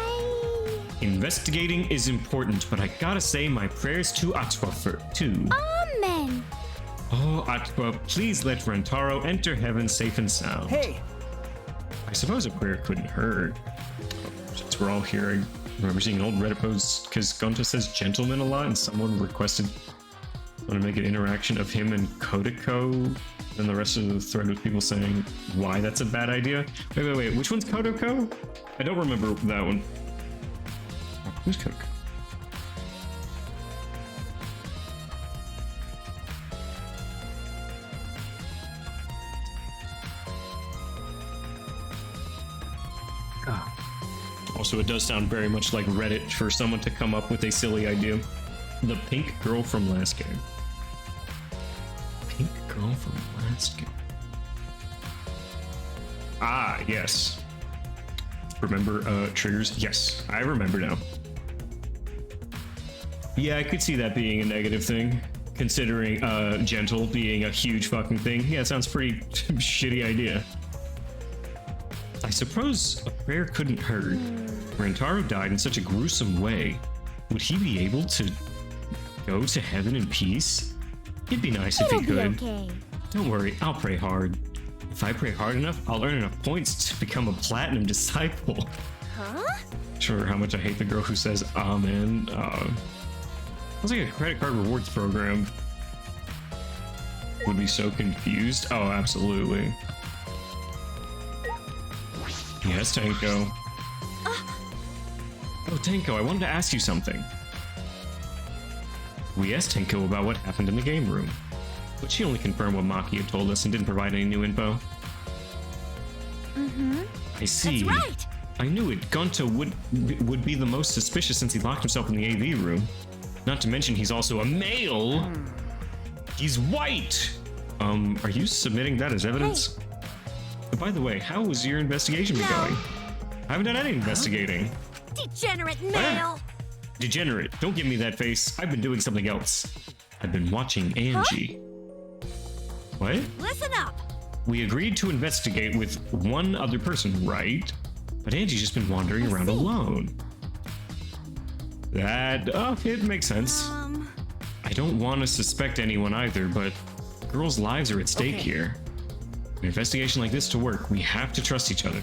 Investigating is important, but I gotta say my prayers to Atwa too. Amen. Oh, Atwa, please let Rentaro enter heaven safe and sound. Hey! I suppose a prayer couldn't hurt. Since we're all here, I remember seeing an old Reddit post because Gonta says gentleman a lot, and someone requested want to make an interaction of him and Kodako, and the rest of the thread with people saying why that's a bad idea. Wait, which one's Kodako? I don't remember that one. Who's Kodako? Also, it does sound very much like Reddit for someone to come up with a silly idea. The pink girl from last game. Pink girl from last game. Ah, yes. Remember triggers? Yes, I remember now. Yeah, I could see that being a negative thing, considering gentle being a huge fucking thing. Yeah, it sounds pretty shitty idea. I suppose a prayer couldn't hurt. Rentaro died in such a gruesome way. Would he be able to go to heaven in peace? It'd be nice if he It'll be could. okay. Don't worry, I'll pray hard. If I pray hard enough, I'll earn enough points to become a platinum disciple. Huh? Sure, how much I hate the girl who says amen. Sounds like a credit card rewards program. Would be so confused. Oh, absolutely. Yes, Tenko. Oh, Tenko, I wanted to ask you something. We asked Tenko about what happened in the game room, but she only confirmed what Maki had told us and didn't provide any new info. I see. That's right. I knew it. Gonta would be the most suspicious since he locked himself in the AV room. Not to mention he's also a male. He's white. Are you submitting that as evidence? By the way, how was your investigation been going? I haven't done any investigating. Degenerate nail! Degenerate, don't give me that face. I've been doing something else. I've been watching Angie. What? Listen up! We agreed to investigate with one other person, right? But Angie's just been wandering around alone. It makes sense. I don't want to suspect anyone either, but girls' lives are at stake here. An investigation like this to work, we have to trust each other.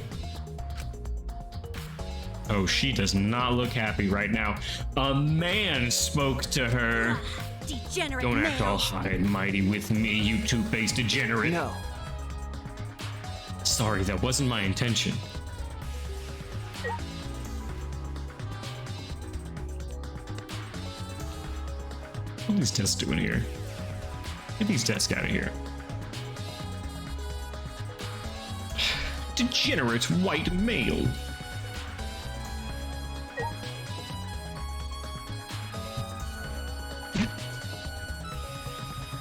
Oh, she does not look happy right now. A man spoke to her. Degenerate Don't act male. all high and mighty with me, you two-faced degenerate. No. Sorry, that wasn't my intention. What are these tests doing here? Get these tests out of here. Degenerate white male.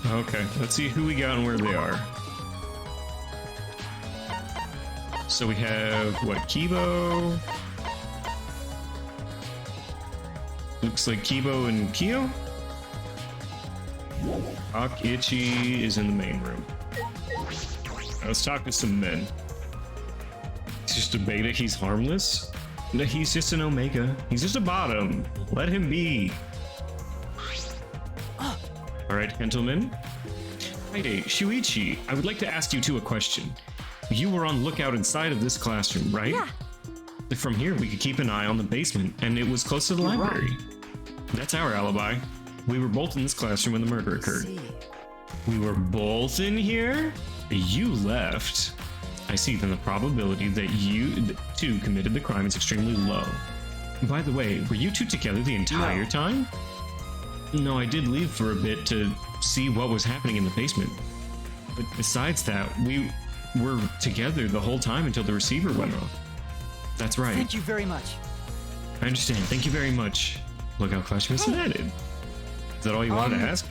Okay, let's see who we got and where they are. So we have, what, Kibo? Looks like Kibo and Kyo? Itchy is in the main room. Now let's talk to some men. He's just a beta, he's harmless? No, he's just an omega. He's just a bottom. Let him be. Alright, gentlemen. Hi, Shuichi. I would like to ask you two a question. You were on lookout inside of this classroom, right? Yeah. From here, we could keep an eye on the basement, and it was close to the library. That's our alibi. We were both in this classroom when the murder occurred. We were both in here? You left. I see, then the probability that you two committed the crime is extremely low. By the way, were you two together the entire time? No, I did leave for a bit to see what was happening in the basement. But besides that, we were together the whole time until the receiver went off. That's right. Thank you very much. I understand. Thank you very much. Lookout question is added. Is that all you wanted to ask?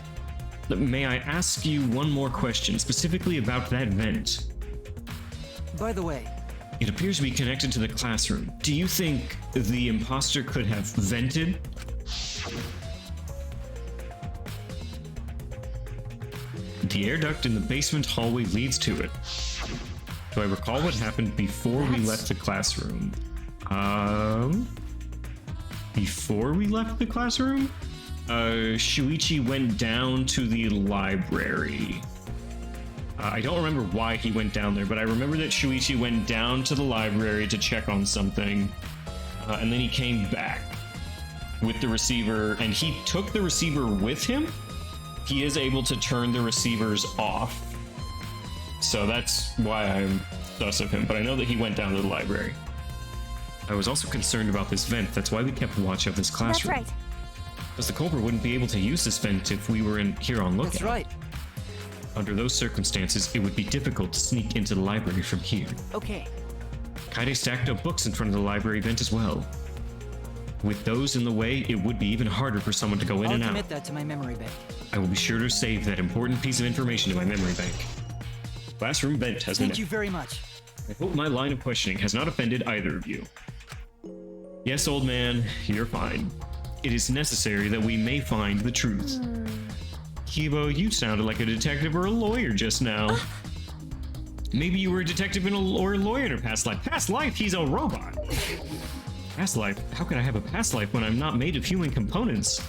May I ask you one more question, specifically about that vent? By the way, It appears to be connected to the classroom. Do you think the imposter could have vented? The air duct in the basement hallway leads to it. Do I recall what happened before we left the classroom? Before we left the classroom? Shuichi went down to the library. I don't remember why he went down there, but I remember that Shuichi went down to the library to check on something, and then he came back with the receiver, and he took the receiver with him. He is able to turn the receivers off. So that's why I'm sus of him, but I know that he went down to the library. I was also concerned about this vent. That's why we kept watch of this classroom. That's right. Because the culprit wouldn't be able to use this vent if we were in here on lookout. that's right. Under those circumstances, it would be difficult to sneak into the library from here. Okay. Kaide stacked up books in front of the library vent as well. With those in the way, it would be even harder for someone to go in I'll and commit out. that to my memory bank. I will be sure to save that important piece of information in my memory bank. Classroom vent has been... Thank you very much. I hope my line of questioning has not offended either of you. Yes, old man, you're fine. It is necessary that we may find the truth. Kibo, you sounded like a detective or a lawyer just now. Maybe you were a detective or a lawyer in a past life. Past life, he's a robot. Past life? How could I have a past life when I'm not made of human components?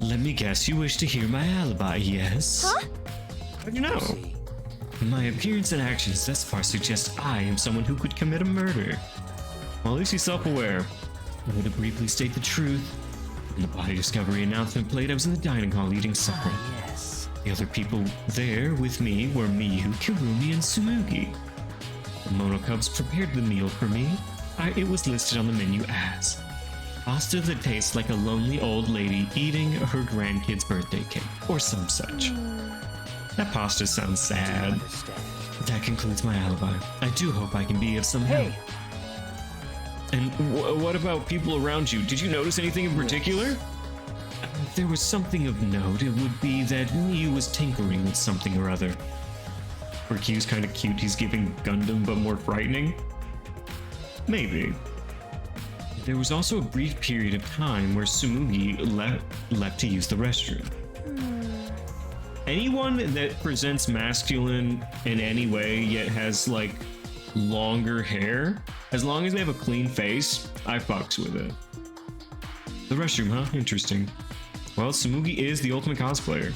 Let me guess, you wish to hear my alibi, yes? Huh? How'd you know? My appearance and actions thus far suggest I am someone who could commit a murder. Well, at least he's self-aware. I'm going to briefly state the truth. When the body discovery announcement played, I was in the dining hall eating supper. Yes. The other people there with me were Miyu, Kirumi, and Tsumugi. The Monokubs prepared the meal for me. It was listed on the menu as pasta that tastes like a lonely old lady eating her grandkid's birthday cake, or some such. That pasta sounds sad. Understand. That concludes my alibi. I do hope I can be of some help. Hey, And what about people around you? Did you notice anything in particular? If there was something of note, it would be that Miyu was tinkering with something or other. Ryu's kind of cute, he's giving Gundam but more frightening? Maybe. There was also a brief period of time where Tsumugi left to use the restroom. Anyone that presents masculine in any way yet has like longer hair. As long as they have a clean face, I fucks with it. The restroom, huh? Interesting. Well, Tsumugi is the ultimate cosplayer.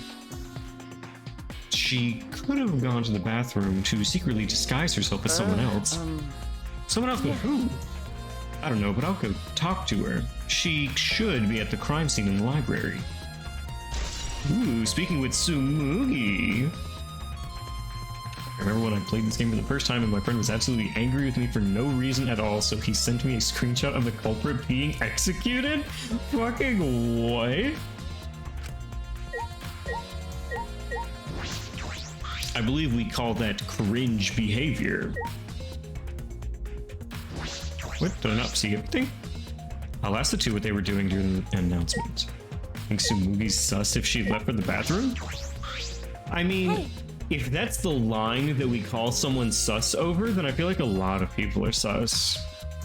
She could have gone to the bathroom to secretly disguise herself as someone else. Someone else, but who? I don't know, but I'll go talk to her. She should be at the crime scene in the library. Ooh, speaking with Tsumugi. I remember when I played this game for the first time and my friend was absolutely angry with me for no reason at all, so he sent me a screenshot of the culprit being executed? Fucking what? I believe we call that cringe behavior. What? Did I not see everything? I'll ask the two what they were doing during the announcement. Think Tsumugi's sus if she left for the bathroom? I mean, if that's the line that we call someone sus over, then I feel like a lot of people are sus.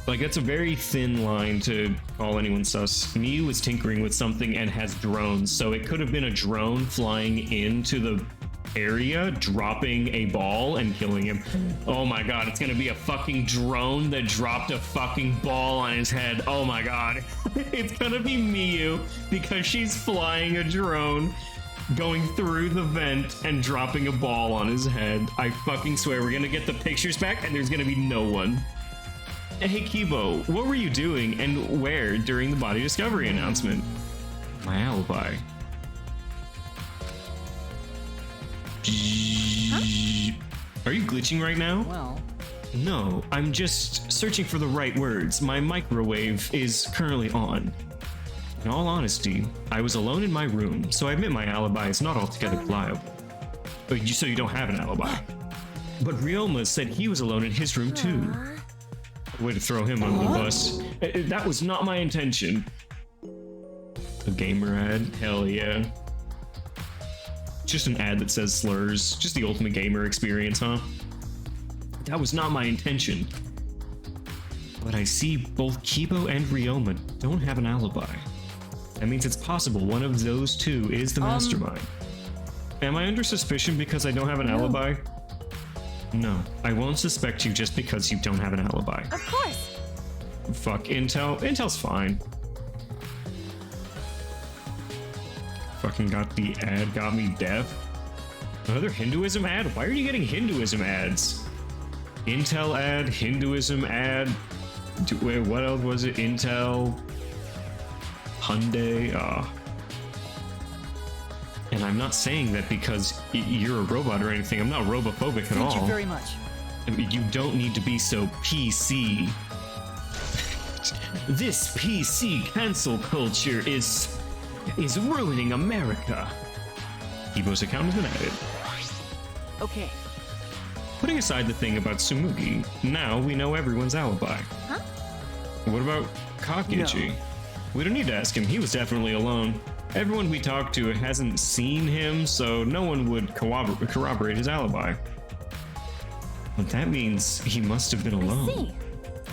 Like, that's a very thin line to call anyone sus. Miu was tinkering with something and has drones, so it could have been a drone flying into the area, dropping a ball and killing him. Oh my god, it's gonna be a fucking drone that dropped a fucking ball on his head. Oh my god. It's gonna be Miu because she's flying a drone, going through the vent and dropping a ball on his head. I fucking swear we're gonna get the pictures back and there's gonna be no one. Hey Kibo, what were you doing and where during the body discovery announcement? My alibi. Huh? Are you glitching right now? Well, no, I'm just searching for the right words. My microwave is currently on. In all honesty, I was alone in my room, so I admit my alibi is not altogether reliable. So you don't have an alibi. But Ryoma said he was alone in his room too. Way to throw him under the bus. That was not my intention. A gamer ad? Hell yeah. Just an ad that says slurs. Just the ultimate gamer experience, huh? That was not my intention. But I see both Kibo and Ryoma don't have an alibi. That means it's possible one of those two is the mastermind. Am I under suspicion because I don't have an alibi? No, I won't suspect you just because you don't have an alibi. Of course. Fuck Intel. Intel's fine. Fucking got the ad, got me deaf. Another Hinduism ad? Why are you getting Hinduism ads? Intel ad, Hinduism ad. Wait, what else was it? Intel, Hyundai. And I'm not saying that because you're a robot or anything. I'm not robophobic at all. Thank you very much. I mean, you don't need to be so PC. This PC cancel culture is ruining America. Kibo's account has been added. Okay. Putting aside the thing about Tsumugi, now we know everyone's alibi. Huh? What about Kakichi? No. We don't need to ask him, he was definitely alone. Everyone we talked to hasn't seen him, so no one would corroborate his alibi. But that means he must have been alone. I see.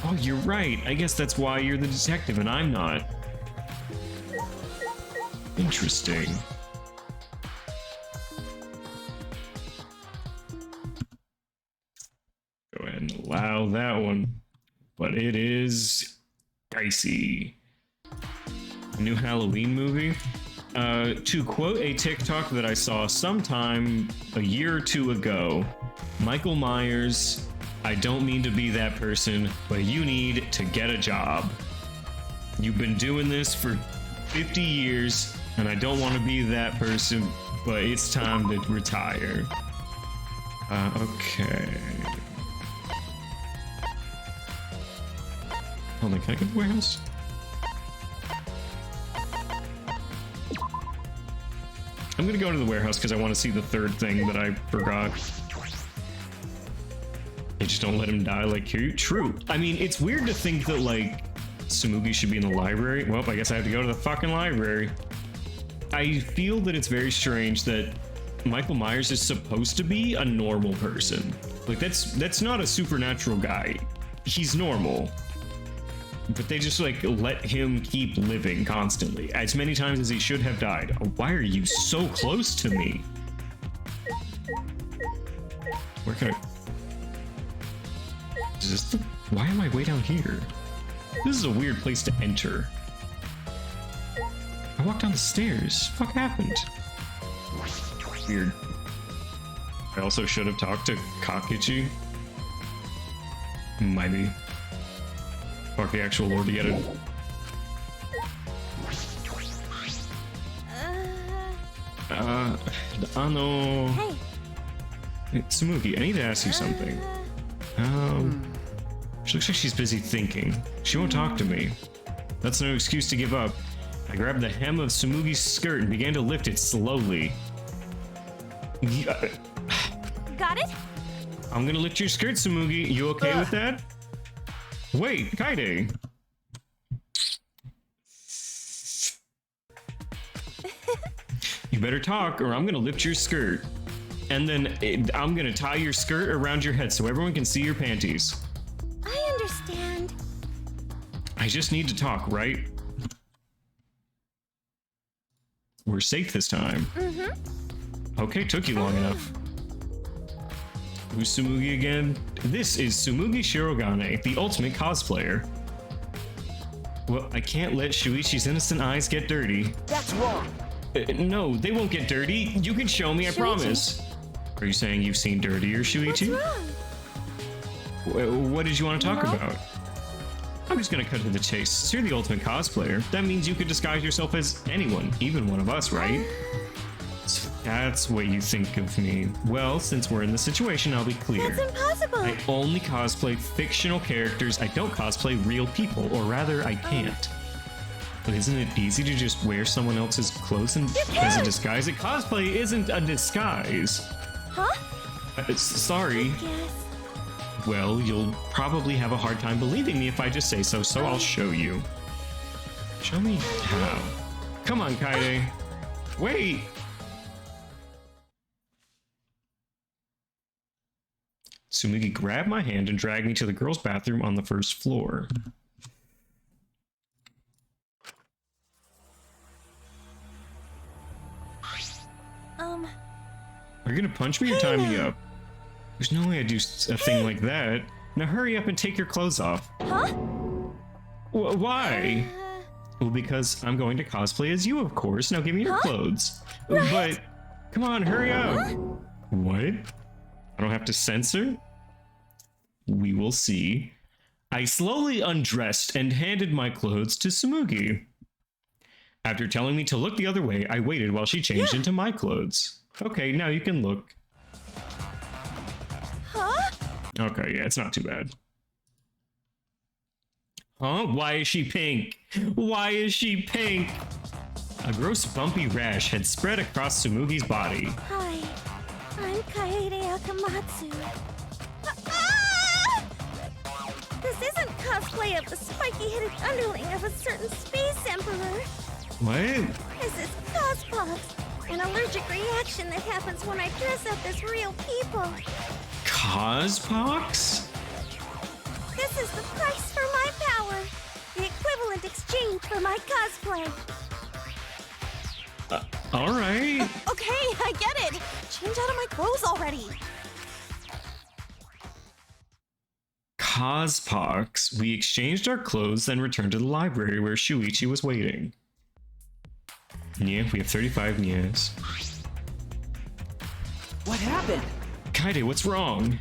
Oh, you're right. I guess that's why you're the detective and I'm not. Interesting. Go ahead and allow that one. But it is dicey. A new Halloween movie? To quote a TikTok that I saw sometime a year or two ago, Michael Myers, I don't mean to be that person, but you need to get a job. You've been doing this for 50 years, and I don't want to be that person, but it's time to retire. Okay. Hold on, can I get the warehouse? I'm gonna go into the warehouse because I want to see the third thing that I forgot. They just don't let him die like Kiryu. True. I mean, it's weird to think that, like, Tsumugi should be in the library. Well, I guess I have to go to the fucking library. I feel that it's very strange that Michael Myers is supposed to be a normal person. Like, that's not a supernatural guy. He's normal. But they just, like, let him keep living constantly, as many times as he should have died. Why are you so close to me? Where can I... Why am I way down here? This is a weird place to enter. I walked down the stairs. Fuck happened? Weird. I also should have talked to Kakichi. Might be. Fuck the actual lore to get it. Hey. Tsumugi, I need to ask you something. She looks like she's busy thinking. She won't talk to me. That's no excuse to give up. I grabbed the hem of Tsumugi's skirt and began to lift it slowly. Got it? I'm gonna lift your skirt, Tsumugi. You okay with that? Wait, Kaide. You better talk or I'm gonna lift your skirt. And then I'm gonna tie your skirt around your head so everyone can see your panties. I understand. I just need to talk, right? We're safe this time. Okay, took you long enough. Who's Tsumugi again? This is Tsumugi Shirogane, the ultimate cosplayer. Well, I can't let Shuichi's innocent eyes get dirty. That's wrong. No, they won't get dirty. You can show me, I promise. Are you saying you've seen dirtier, Shuichi? What's wrong? What did you want to talk about? I'm just gonna cut to the chase. Since you're the ultimate cosplayer, that means you could disguise yourself as anyone, even one of us, right? So that's what you think of me. Well, since we're in this situation, I'll be clear. That's impossible. I only cosplay fictional characters. I don't cosplay real people, or rather, I can't. But isn't it easy to just wear someone else's clothes and as a disguise? Cosplay isn't a disguise. Huh? Sorry. Yes. Well, you'll probably have a hard time believing me if I just say so, so I'll show you. Show me how. Come on, Kaide. Wait! Tsumugi grabbed my hand and dragged me to the girls' bathroom on the first floor. Are you gonna punch me or tie me up? There's no way I'd do a thing like that. Now hurry up and take your clothes off. Huh? Why? Well, because I'm going to cosplay as you, of course. Now give me your clothes. But, come on, hurry up. What? I don't have to censor? We will see. I slowly undressed and handed my clothes to Tsumugi. After telling me to look the other way, I waited while she changed into my clothes. Okay, now you can look. Huh? Okay, yeah, it's not too bad. Huh? Why is she pink? Why is she pink? A gross bumpy rash had spread across Tsumugi's body. Hi, I'm Kaede Akamatsu. This isn't cosplay of the spiky-headed underling of a certain space emperor. What? This is cospox, an allergic reaction that happens when I dress up as real people. Cospox? This is the price for my power, the equivalent exchange for my cosplay. All right. Okay, I get it. Change out of my clothes already. Cospox. We exchanged our clothes, then returned to the library where Shuichi was waiting. Yeah, we have 35 Nias. What happened? Kaide, what's wrong?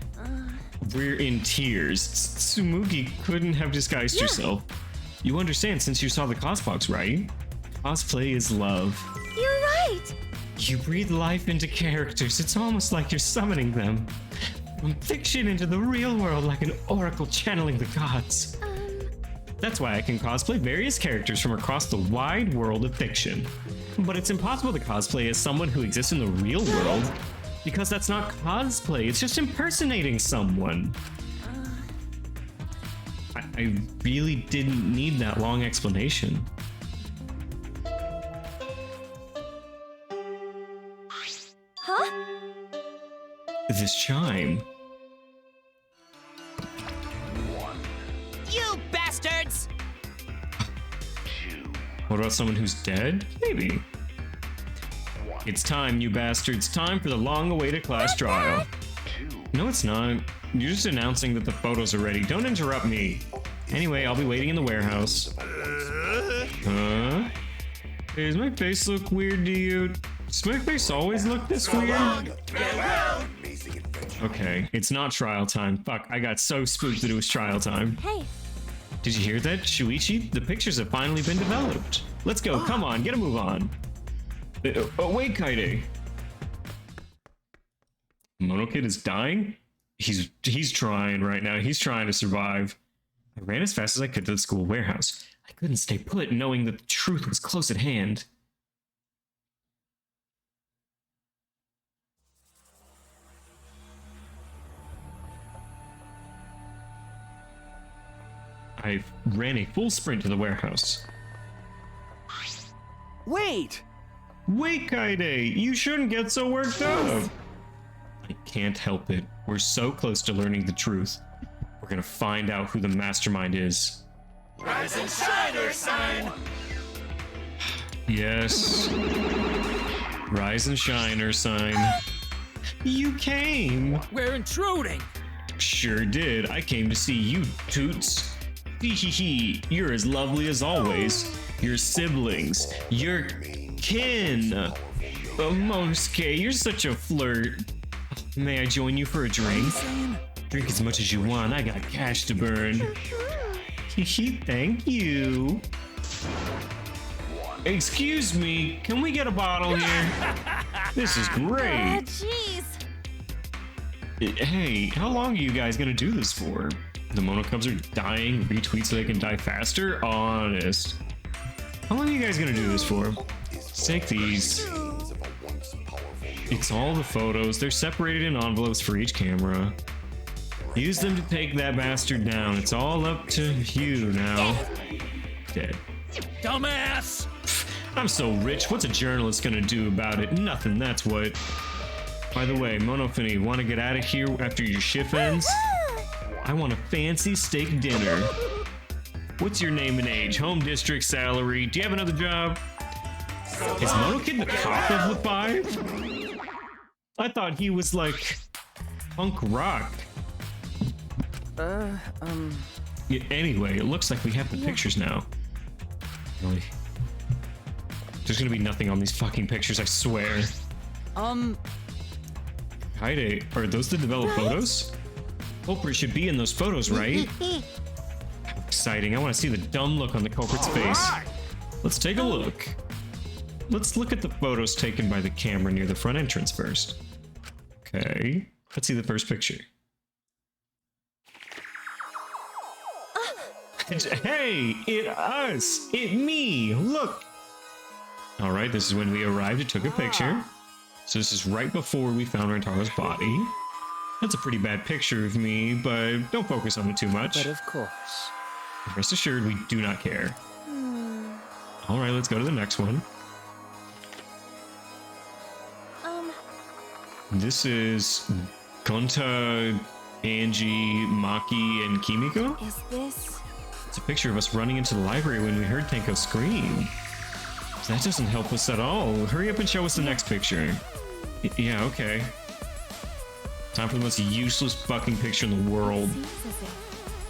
We're in tears. Tsumugi couldn't have disguised yourself. You understand since you saw the Cospox, right? Cosplay is love. You're right. You breathe life into characters. It's almost like you're summoning them. From fiction into the real world like an oracle channeling the gods. That's why I can cosplay various characters from across the wide world of fiction. But it's impossible to cosplay as someone who exists in the real world, because that's not cosplay, it's just impersonating someone. I really didn't need that long explanation. Huh? This chime. You bastards! What about someone who's dead? Maybe. It's time, you bastards. Time for the long-awaited class trial. No, it's not. You're just announcing that the photos are ready. Don't interrupt me. Anyway, I'll be waiting in the warehouse. Huh? Hey, does my face look weird to you? Does my face always look this weird? Okay, it's not trial time. Fuck, I got so spooked that it was trial time. Hey, Did you hear that, Shuichi? The pictures have finally been developed. Let's go, come on, get a move on. Oh, wait, Kaide. Monokid is dying? He's trying right now. He's trying to survive. I ran as fast as I could to the school warehouse. I couldn't stay put knowing that the truth was close at hand. I ran a full sprint to the warehouse. Wait! Wait, Kaide! You shouldn't get so worked up! I can't help it. We're so close to learning the truth. We're gonna find out who the mastermind is. Rise and shine, Ursine! Yes. Rise and shine, Ursine. You came! We're intruding! Sure did. I came to see you, Toots. Hee. You're as lovely as always. Your siblings. Your kin. Mosuke, you're such a flirt. May I join you for a drink? Drink as much as you want. I got cash to burn. Thank you. Excuse me, can we get a bottle here? This is great. jeez. Hey, how long are you guys gonna do this for? The monocubs are dying. Retweet so they can die faster? Honest. How long are you guys gonna do this for? Let's take these. It's all the photos. They're separated in envelopes for each camera. Use them to take that bastard down. It's all up to you now. Dead. Dumbass! I'm so rich. What's a journalist gonna do about it? Nothing, that's what. By the way, Monofini, want to get out of here after your shift ends? I want a fancy steak dinner. What's your name and age? Home district, salary? Do you have another job? Is Monokid the cop of the five? I thought he was like punk rock. Yeah, anyway, it looks like we have the pictures now. Really? There's gonna be nothing on these fucking pictures, I swear. Kaide, are those the developed photos? Culprit should be in those photos, right? Exciting. I want to see the dumb look on the culprit's face. Let's take a look. Let's look at the photos taken by the camera near the front entrance first. Okay. Let's see the first picture. Hey, it us. It me. Look. All right, this is when we arrived and took a picture. So this is right before we found Rentaro's body. That's a pretty bad picture of me, but don't focus on it too much. But of course. Rest assured, we do not care. All right, let's go to the next one. This is Gonta, Angie, Maki, and Kimiko? Is this? It's a picture of us running into the library when we heard Tenko scream. That doesn't help us at all. Hurry up and show us the next picture. Yeah, okay. Time for the most useless fucking picture in the world.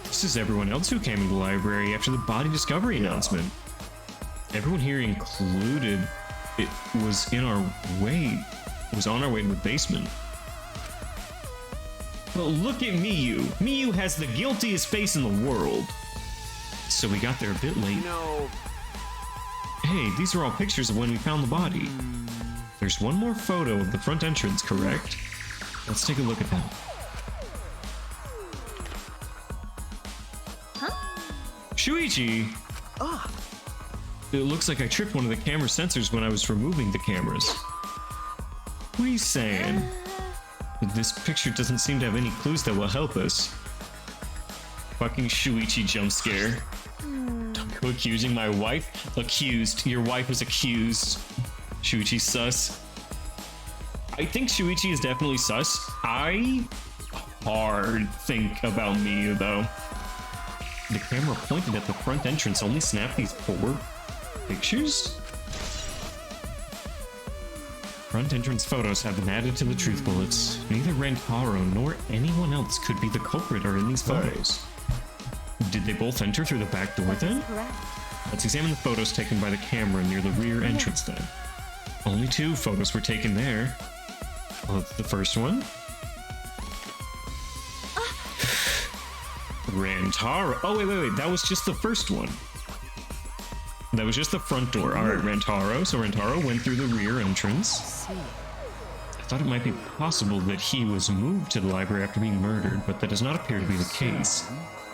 This is everyone else who came into the library after the body discovery announcement. Everyone here included, it was in our way. It was on our way to the basement. But look at Miyu. Miyu has the guiltiest face in the world. So we got there a bit late. No. Hey, these are all pictures of when we found the body. There's one more photo of the front entrance, correct? Let's take a look at that. Shuichi! Ah. It looks like I tripped one of the camera sensors when I was removing the cameras. What are you saying? This picture doesn't seem to have any clues that will help us. Fucking Shuichi jump scare. Tanko accusing my wife? Accused. Your wife was accused. Shuichi sus. I think Shuichi is definitely sus. I hard think about Miyu though. The camera pointed at the front entrance only snapped these 4 pictures? front entrance photos have been added to the truth bullets. Neither Rentaro nor anyone else could be the culprit are in these photos. Did they both enter through the back door then? Correct. Let's examine the photos taken by the camera near the rear entrance then. Only 2 photos were taken there. Well, the first one. Rentaro. Oh, wait. That was just the first one. That was just the front door. Alright, Rentaro. So Rentaro went through the rear entrance. I thought it might be possible that he was moved to the library after being murdered, but that does not appear to be the case.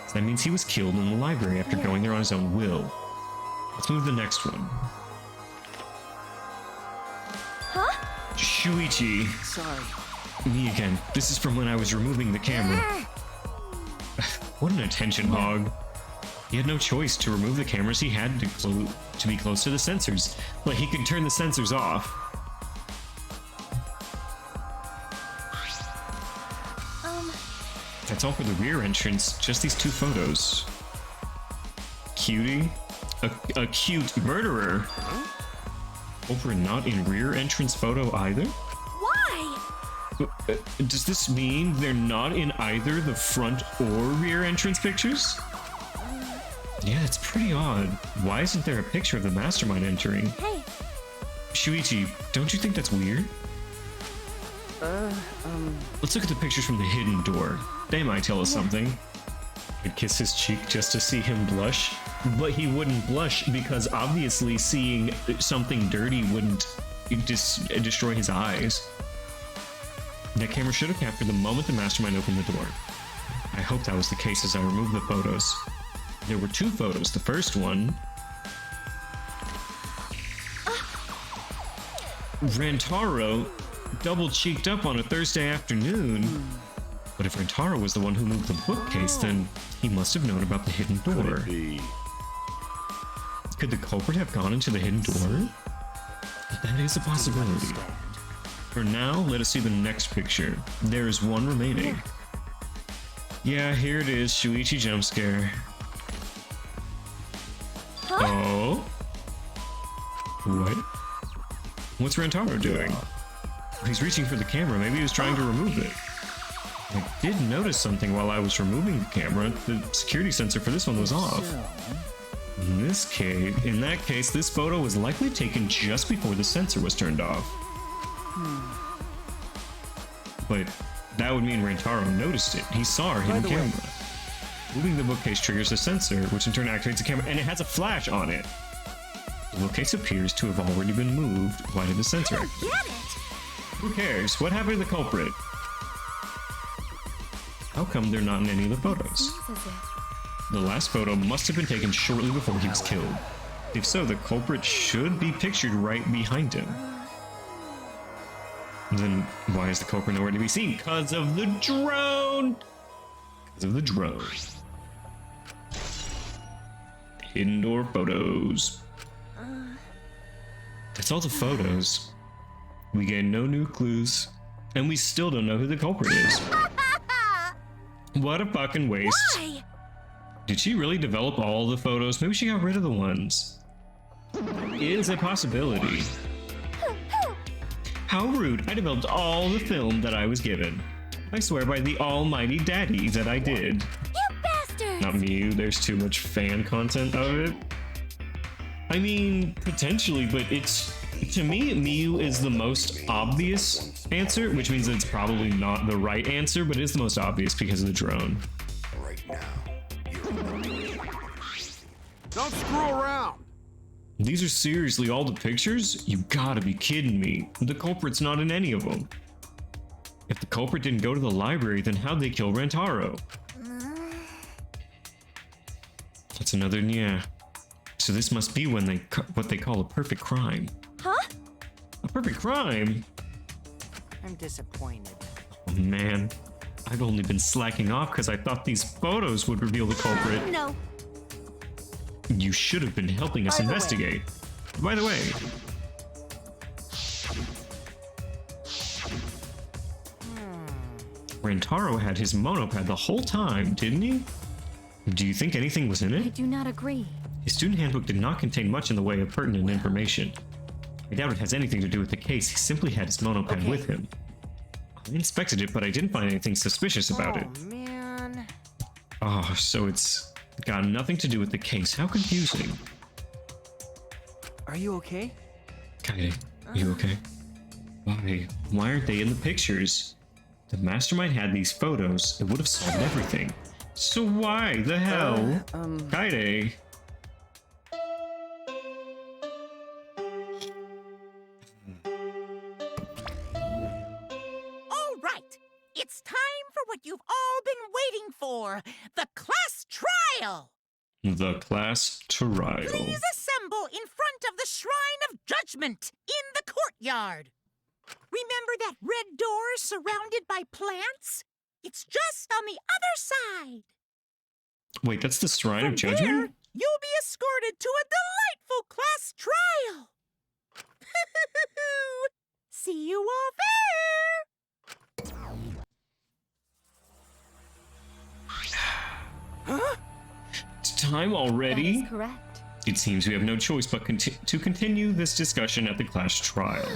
So that means he was killed in the library after going there on his own will. Let's move to the next one. Huh? Shuichi. Sorry. Me again. This is from when I was removing the camera. What an attention hog. He had no choice to remove the cameras. He had to be close to the sensors, but he could turn the sensors off. That's all for the rear entrance. Just these 2 photos. Cutie? A cute murderer? Over not in rear entrance photo either? Why? Does this mean they're not in either the front or rear entrance pictures? Yeah, it's pretty odd. Why isn't there a picture of the mastermind entering? Hey. Shuichi, don't you think that's weird? Let's look at the pictures from the hidden door. They might tell us something. I'd kiss his cheek just to see him blush, but he wouldn't blush because obviously seeing something dirty wouldn't destroy his eyes. That camera should have captured the moment the mastermind opened the door. I hope that was the case as I removed the photos. There were 2 photos. The first one... Rentaro double-cheeked up on a Thursday afternoon. But if Rentaro was the one who moved the bookcase, then he must have known about the hidden door. Could the culprit have gone into the hidden door? That is a possibility. For now, let us see the next picture. There is 1 remaining. Yeah, here it is, Shuichi jump scare. Oh? What? What's Rentaro doing? He's reaching for the camera. Maybe he was trying to remove it. I did notice something while I was removing the camera. The security sensor for this one was off. In that case, this photo was likely taken just before the sensor was turned off. But that would mean Rentaro noticed it. He saw our hidden camera. Moving the bookcase triggers a sensor, which in turn activates the camera, and it has a flash on it. The bookcase appears to have already been moved. Why did the sensor activate? Get it? Who cares? What happened to the culprit? How come they're not in any of the photos? The last photo must have been taken shortly before he was killed. If so, the culprit should be pictured right behind him. Then why is the culprit nowhere to be seen? Because of the drone! Because of the drone. Hidden door photos. That's all the photos. We gain no new clues, and we still don't know who the culprit is. What a fucking waste. Why? Did she really develop all the photos? Maybe she got rid of the ones. Is a possibility. How rude. I developed all the film that I was given. I swear by the almighty daddy that I did. You bastard! Not Miu, there's too much fan content of it. I mean, potentially, but it's... To me, Miu is the most obvious answer, which means it's probably not the right answer, but it is the most obvious because of the drone. Right now, don't screw around! These are seriously all the pictures? You gotta be kidding me. The culprit's not in any of them. If the culprit didn't go to the library, then how'd they kill Rentaro? That's another yeah. So this must be when what they call a perfect crime. Huh? A perfect crime? I'm disappointed. Oh man, I've only been slacking off because I thought these photos would reveal the culprit. No. You should have been helping us investigate. By the way, Rentaro had his monopad the whole time, didn't he? Do you think anything was in I it? do not agree. His student handbook did not contain much in the way of pertinent information. I doubt it has anything to do with the case. He simply had his monopen Okay. with him. I inspected it, but I didn't find anything suspicious about it. Oh, man. Oh, so it's got nothing to do with the case. How confusing. Are you okay? Kaede, you okay? Why? Why aren't they in the pictures? The mastermind had these photos. It would have solved everything. So why the hell? Kaede. All right. It's time for what you've all been waiting for. The class trial. The class trial. Please assemble in front of the Shrine of Judgment in the courtyard. Remember that red door surrounded by plants? It's just on the other side. Wait, that's the Shrine From of Judgment? there, you'll be escorted to a delightful class trial. See you all there. Huh? It's time That already? is correct. It seems we have no choice but to continue this discussion at the class trial.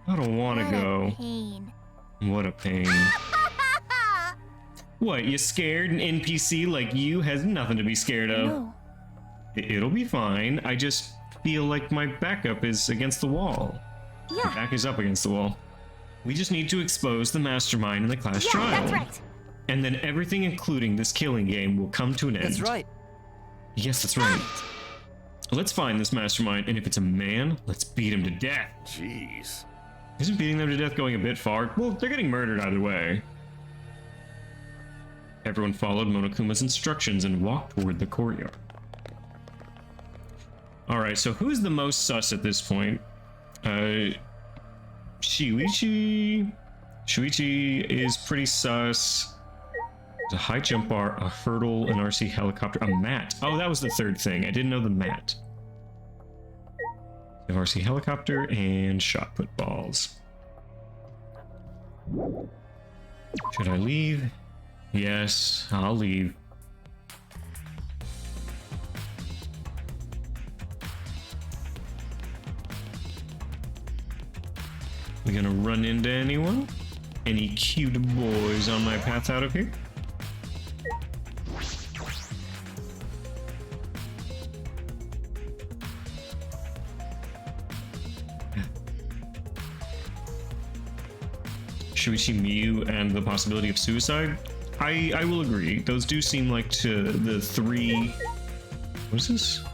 I don't want to go. Pain. What a pain. What, you scared? An NPC like you has nothing to be scared of. No. It'll be fine. I just feel like my backup is against the wall. My Yeah. back is up against the wall. We just need to expose the mastermind in the class Yeah, trial. that's right. And then everything, including this killing game, will come to an end. That's right. Yes, that's right. Let's find this mastermind, and if it's a man, let's beat him to death. Jeez. Isn't beating them to death going a bit far? Well, they're getting murdered either way. Everyone followed Monokuma's instructions and walked toward the courtyard. Alright, so who's the most sus at this point? Shuichi. Shuichi is pretty sus. There's a high jump bar, a hurdle, an RC helicopter, a mat. Oh, that was the third thing. I didn't know the mat. We have RC helicopter and shot put balls. Should I leave? Yes, I'll leave. We gonna run into anyone? Any cute boys on my path out of here? Shuichi Miyu and the possibility of suicide? I will agree. Those do seem like to the three... What is this?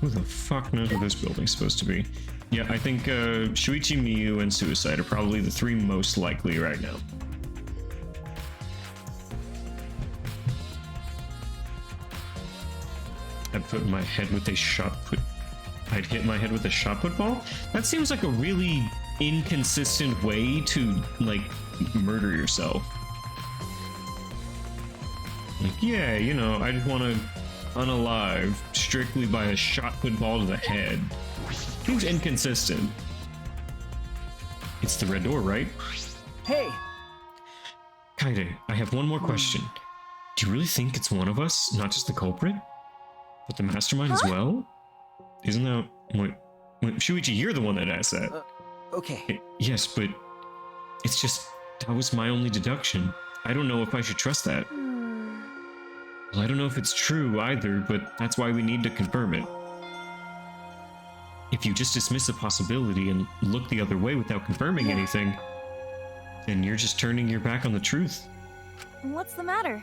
Who the fuck knows what this building's supposed to be? Yeah, I think Shuichi Miyu and suicide are probably the three most likely right now. I'd put my head with a shot put. I'd hit my head with a shot put ball? That seems like a really inconsistent way to, like, murder yourself. Like, yeah, you know, I just want to unalive strictly by a shot put ball to the head. Seems inconsistent. It's the red door, right? Hey, Kaede, I have one more question. Do you really think it's one of us, not just the culprit? But the mastermind as well? Isn't that... Wait, Shuichi, you're the one that asked that. okay. Yes, but it's just... That was my only deduction. I don't know if I should trust that. Well, I don't know if it's true either, but that's why we need to confirm it. If you just dismiss a possibility and look the other way without confirming anything, then you're just turning your back on the truth. What's the matter?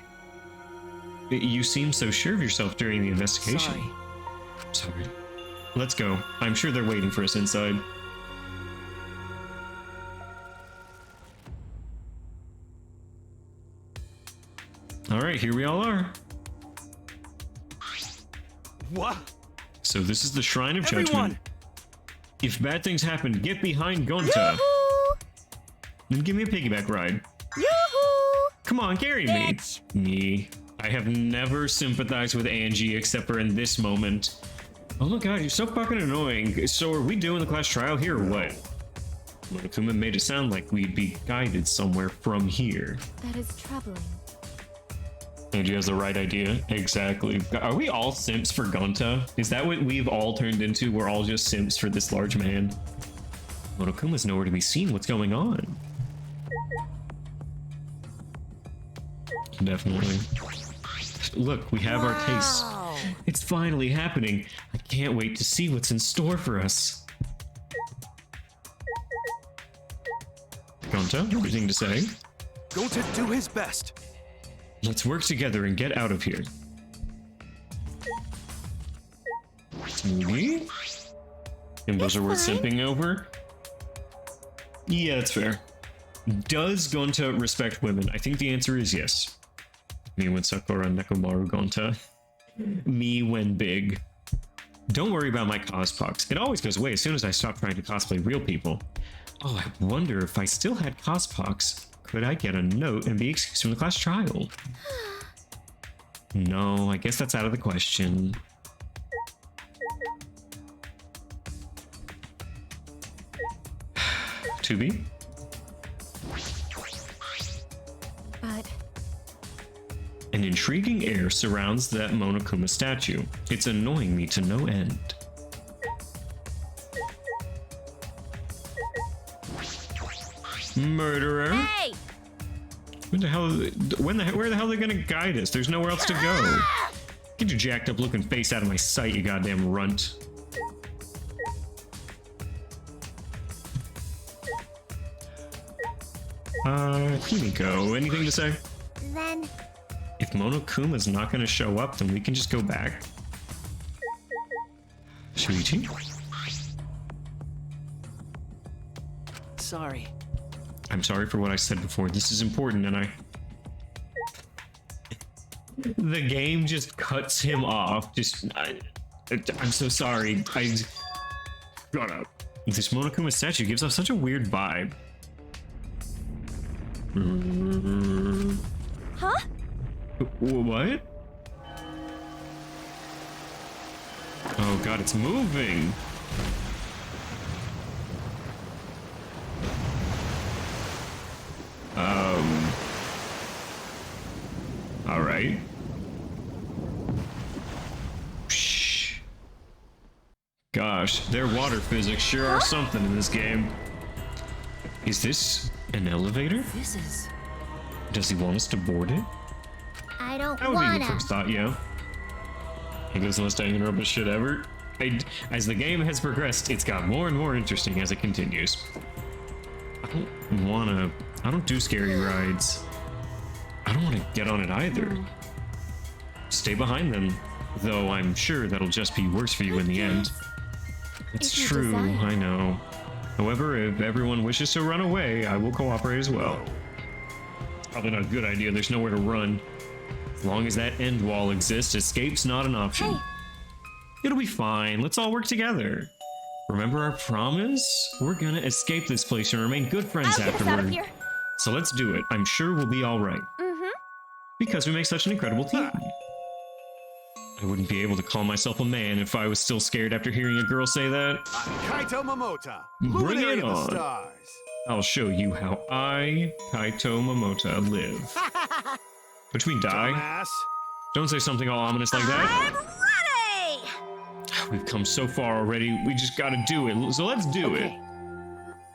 You seem so sure of yourself during the investigation. Sorry. Sorry. Let's go. I'm sure they're waiting for us inside. Alright, here we all are. What? So this is the Shrine of Everyone! Judgment. If bad things happen, get behind Gonta. Yoo-hoo! Then give me a piggyback ride. Yoo-hoo! Come on, carry me. Bitch. Me. I have never sympathized with Angie except for in this moment. Oh my god, you're so fucking annoying. So are we doing the class trial here or what? Monokuma made it sound like we'd be guided somewhere from here. That is troubling. Angie has the right idea. Exactly. Are we all simps for Gonta? Is that what we've all turned into? We're all just simps for this large man? Monokuma's nowhere to be seen. What's going on? Definitely. Look, we have our taste. It's finally happening. I can't wait to see what's in store for us. Gonta, anything to say? Gonta do his best. Let's work together and get out of here. Smoothie? And those are worth simping over? Yeah, that's fair. Does Gonta respect women? I think the answer is yes. Me when Sakura Nekomaru Gonta. Me when big. Don't worry about my cospox. It always goes away as soon as I stop trying to cosplay real people. Oh, I wonder if I still had cospox. Could I get a note and be excused from the class trial? No, I guess that's out of the question. Tubi? But An intriguing air surrounds that Monokuma statue. It's annoying me to no end. Murderer? Hey! Where the hell are they gonna guide us? There's nowhere else to go. Get your jacked up looking face out of my sight, you goddamn runt. Kimiko, anything to say? Then If Monokuma's not gonna show up, then we can just go back. Shuichi? Sorry. I'm sorry for what I said before. This is important, and the game just cuts him off. I'm so sorry. Shut up. This Monokuma statue gives off such a weird vibe. huh? What? Oh god, it's moving. All right. Shh. Gosh, their water physics sure are something in this game. Is this an elevator? This is... Does he want us to board it? I don't That would be the wanna. first thought, yeah. He goes the most Danganronpa shit ever. As the game has progressed, it's got more and more interesting as it continues. I don't do scary rides. I don't want to get on it either. Stay behind them, though I'm sure that'll just be worse for you in the end. It's If you true, desire. I know. However, if everyone wishes to run away, I will cooperate as well. Probably not a good idea, there's nowhere to run. As long as that end wall exists, escape's not an option. Hey. It'll be fine, let's all work together. Remember our promise? We're gonna escape this place and remain good friends I'll get us out of afterward. here. So let's do it. I'm sure we'll be alright. Mm-hmm. Because we make such an incredible team. I wouldn't be able to call myself a man if I was still scared after hearing a girl say that. Kaito Momota, Bring luminary it of the on. stars. I'll show you how I, Kaito Momota, live. Which we die? Dumbass. Don't say something all ominous like that. I'm ready! We've come so far already, we just gotta do it. So let's do it.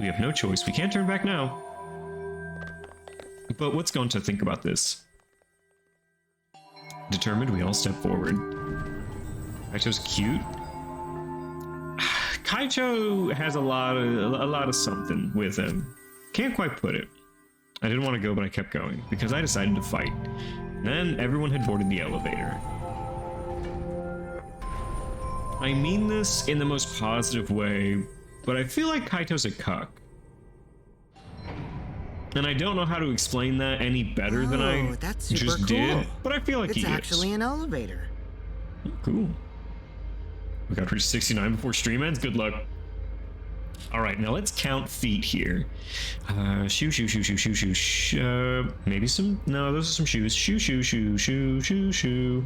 We have no choice. We can't turn back now. But what's going to think about this? Determined, we all step forward. Kaito's cute. Kaito has a lot of something with him. Can't quite put it. I didn't want to go, but I kept going because I decided to fight. Then everyone had boarded the elevator. I mean this in the most positive way, but I feel like Kaito's a cuck. And I don't know how to explain that any better than I that's super just cool. did, but I feel like It's he actually is. an elevator. Cool. We gotta reach 69 before stream ends? Good luck. Alright, now let's count feet here. Shoe, shoe, shoe, shoe, shoe, shoe, maybe some, no, those are some shoes. Shoe, shoe, shoe, shoe, shoe, shoe.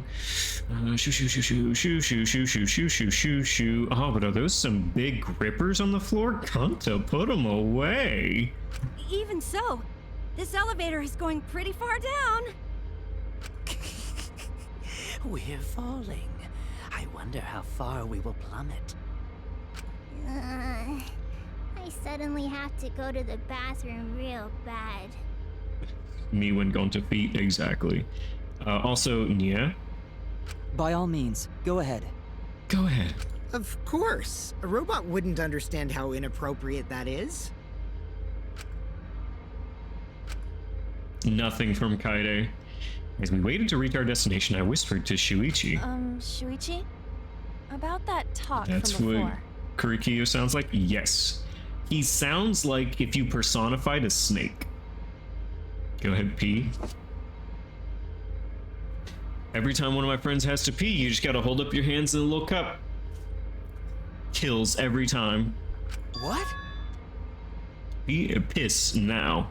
Shoe, shoe, shoe, shoe, shoe, shoe, shoe, shoe, shoe, shoe, shoe, shoe. Oh, but are those some big grippers on the floor? Kanto, put them away. Even so, this elevator is going pretty far down. We're falling. I wonder how far we will plummet. I suddenly have to go to the bathroom real bad. Me when going to feet, exactly. Also, Nia, By all means, go ahead. go ahead. Of course. A robot wouldn't understand how inappropriate that is. Nothing from Kaede. As we waited to reach our destination, I whispered to Shuichi. Shuichi? About that talk That's from what before. Kurikyo sounds like? Yes. He sounds like if you personified a snake. Go ahead, pee. Every time one of my friends has to pee, you just gotta hold up your hands in a little cup. Kills every time. What? Piss now.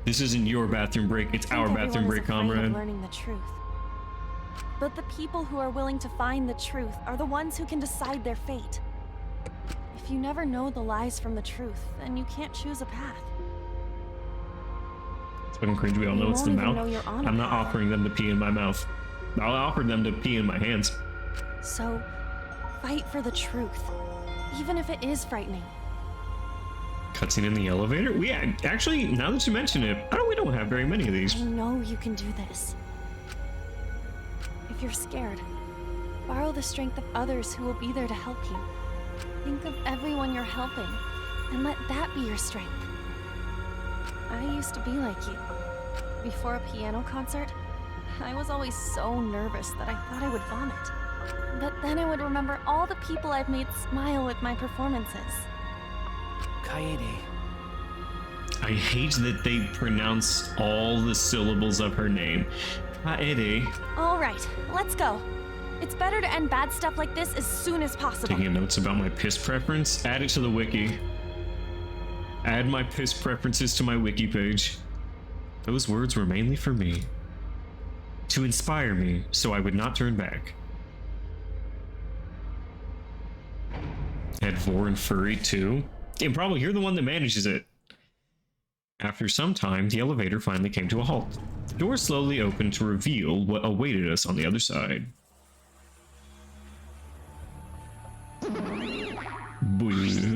This isn't your bathroom break, it's our I think bathroom everyone break, is afraid of comrade. learning the truth. But the people who are willing to find the truth are the ones who can decide their fate. If you never know the lies from the truth, then you can't choose a path. It's fucking cringe, we all know You it's the won't even mouth. know you're on a I'm not path. offering them to pee in my mouth. I'll offer them to pee in my hands. So, fight for the truth, even if it is frightening. Cutscene in the elevator? Actually, now that you mention it, we don't have very many of these. I know you can do this. If you're scared, borrow the strength of others who will be there to help you. Think of everyone you're helping, and let that be your strength. I used to be like you. Before a piano concert, I was always so nervous that I thought I would vomit. But then I would remember all the people I've made smile with my performances. Kaede. I hate that they pronounce all the syllables of her name. Kaede. All right, let's go. It's better to end bad stuff like this as soon as possible. Taking notes about my piss preference, add it to the wiki. Add my piss preferences to my wiki page. Those words were mainly for me. To inspire me, so I would not turn back. Had Vor and Furry too? And probably you're the one that manages it. After some time, the elevator finally came to a halt. The door slowly opened to reveal what awaited us on the other side.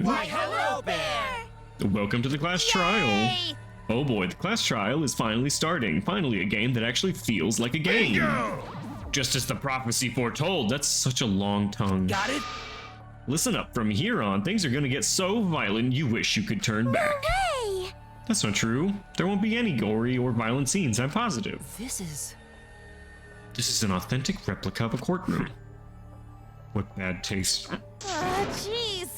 Why, hello there! Welcome to the class trial. Oh boy, the class trial is finally starting. Finally, a game that actually feels like a game. Bingo! Just as the prophecy foretold. That's such a long tongue. Got it? Listen up, from here on, things are gonna get so violent you wish you could turn back. Hey! That's not true. There won't be any gory or violent scenes, I'm positive. This is This is an authentic replica of a courtroom. What bad taste. Jeez.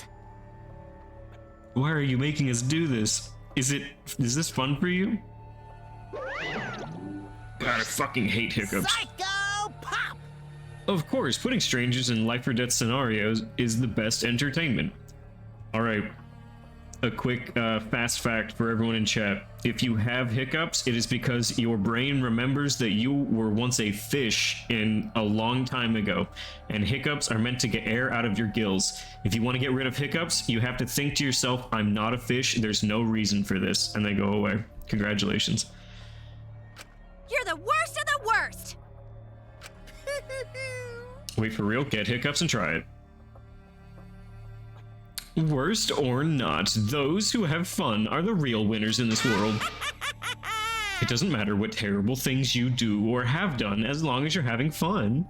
Why are you making us do this? Is this fun for you? God, I fucking hate hiccups. Psycho Pop! Of course, putting strangers in life or death scenarios is the best entertainment. Alright, a quick fast fact for everyone in chat. If you have hiccups, it is because your brain remembers that you were once a fish in a long time ago, and hiccups are meant to get air out of your gills. If you want to get rid of hiccups, you have to think to yourself, I'm not a fish, there's no reason for this, and they go away. Congratulations. You're the worst of the worst! Wait, for real? Get hiccups and try it. Worst or not, those who have fun are the real winners in this world. It doesn't matter what terrible things you do or have done as long as you're having fun.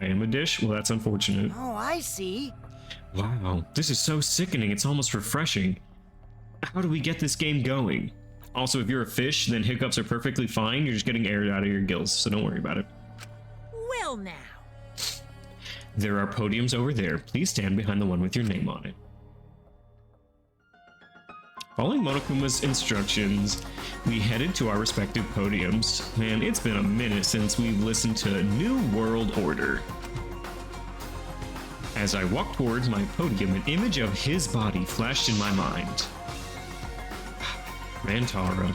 I am a dish? Well, that's unfortunate. Oh, I see. Wow, this is so sickening, it's almost refreshing. How do we get this game going? Also, if you're a fish, then hiccups are perfectly fine. You're just getting air out of your gills, so don't worry about it. Well, now. There are podiums over there. Please stand behind the one with your name on it. Following Monokuma's instructions, we headed to our respective podiums. Man, it's been a minute since we've listened to New World Order. As I walked towards my podium, an image of his body flashed in my mind. Rantaro.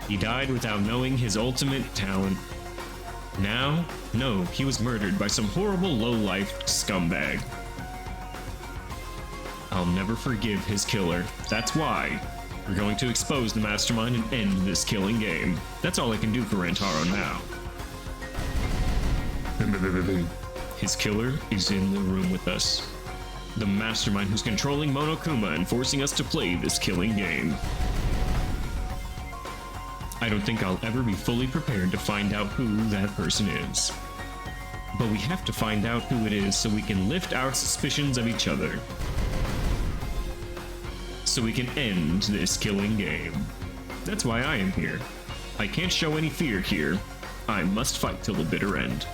He died without knowing his ultimate talent. Now, no, he was murdered by some horrible low-life scumbag. I'll never forgive his killer. That's why We're going to expose the mastermind and end this killing game. That's all I can do for Rantaro now. His killer is in the room with us. The mastermind who's controlling Monokuma and forcing us to play this killing game. I don't think I'll ever be fully prepared to find out who that person is. But we have to find out who it is so we can lift our suspicions of each other. So we can end this killing game. That's why I am here. I can't show any fear here. I must fight till the bitter end.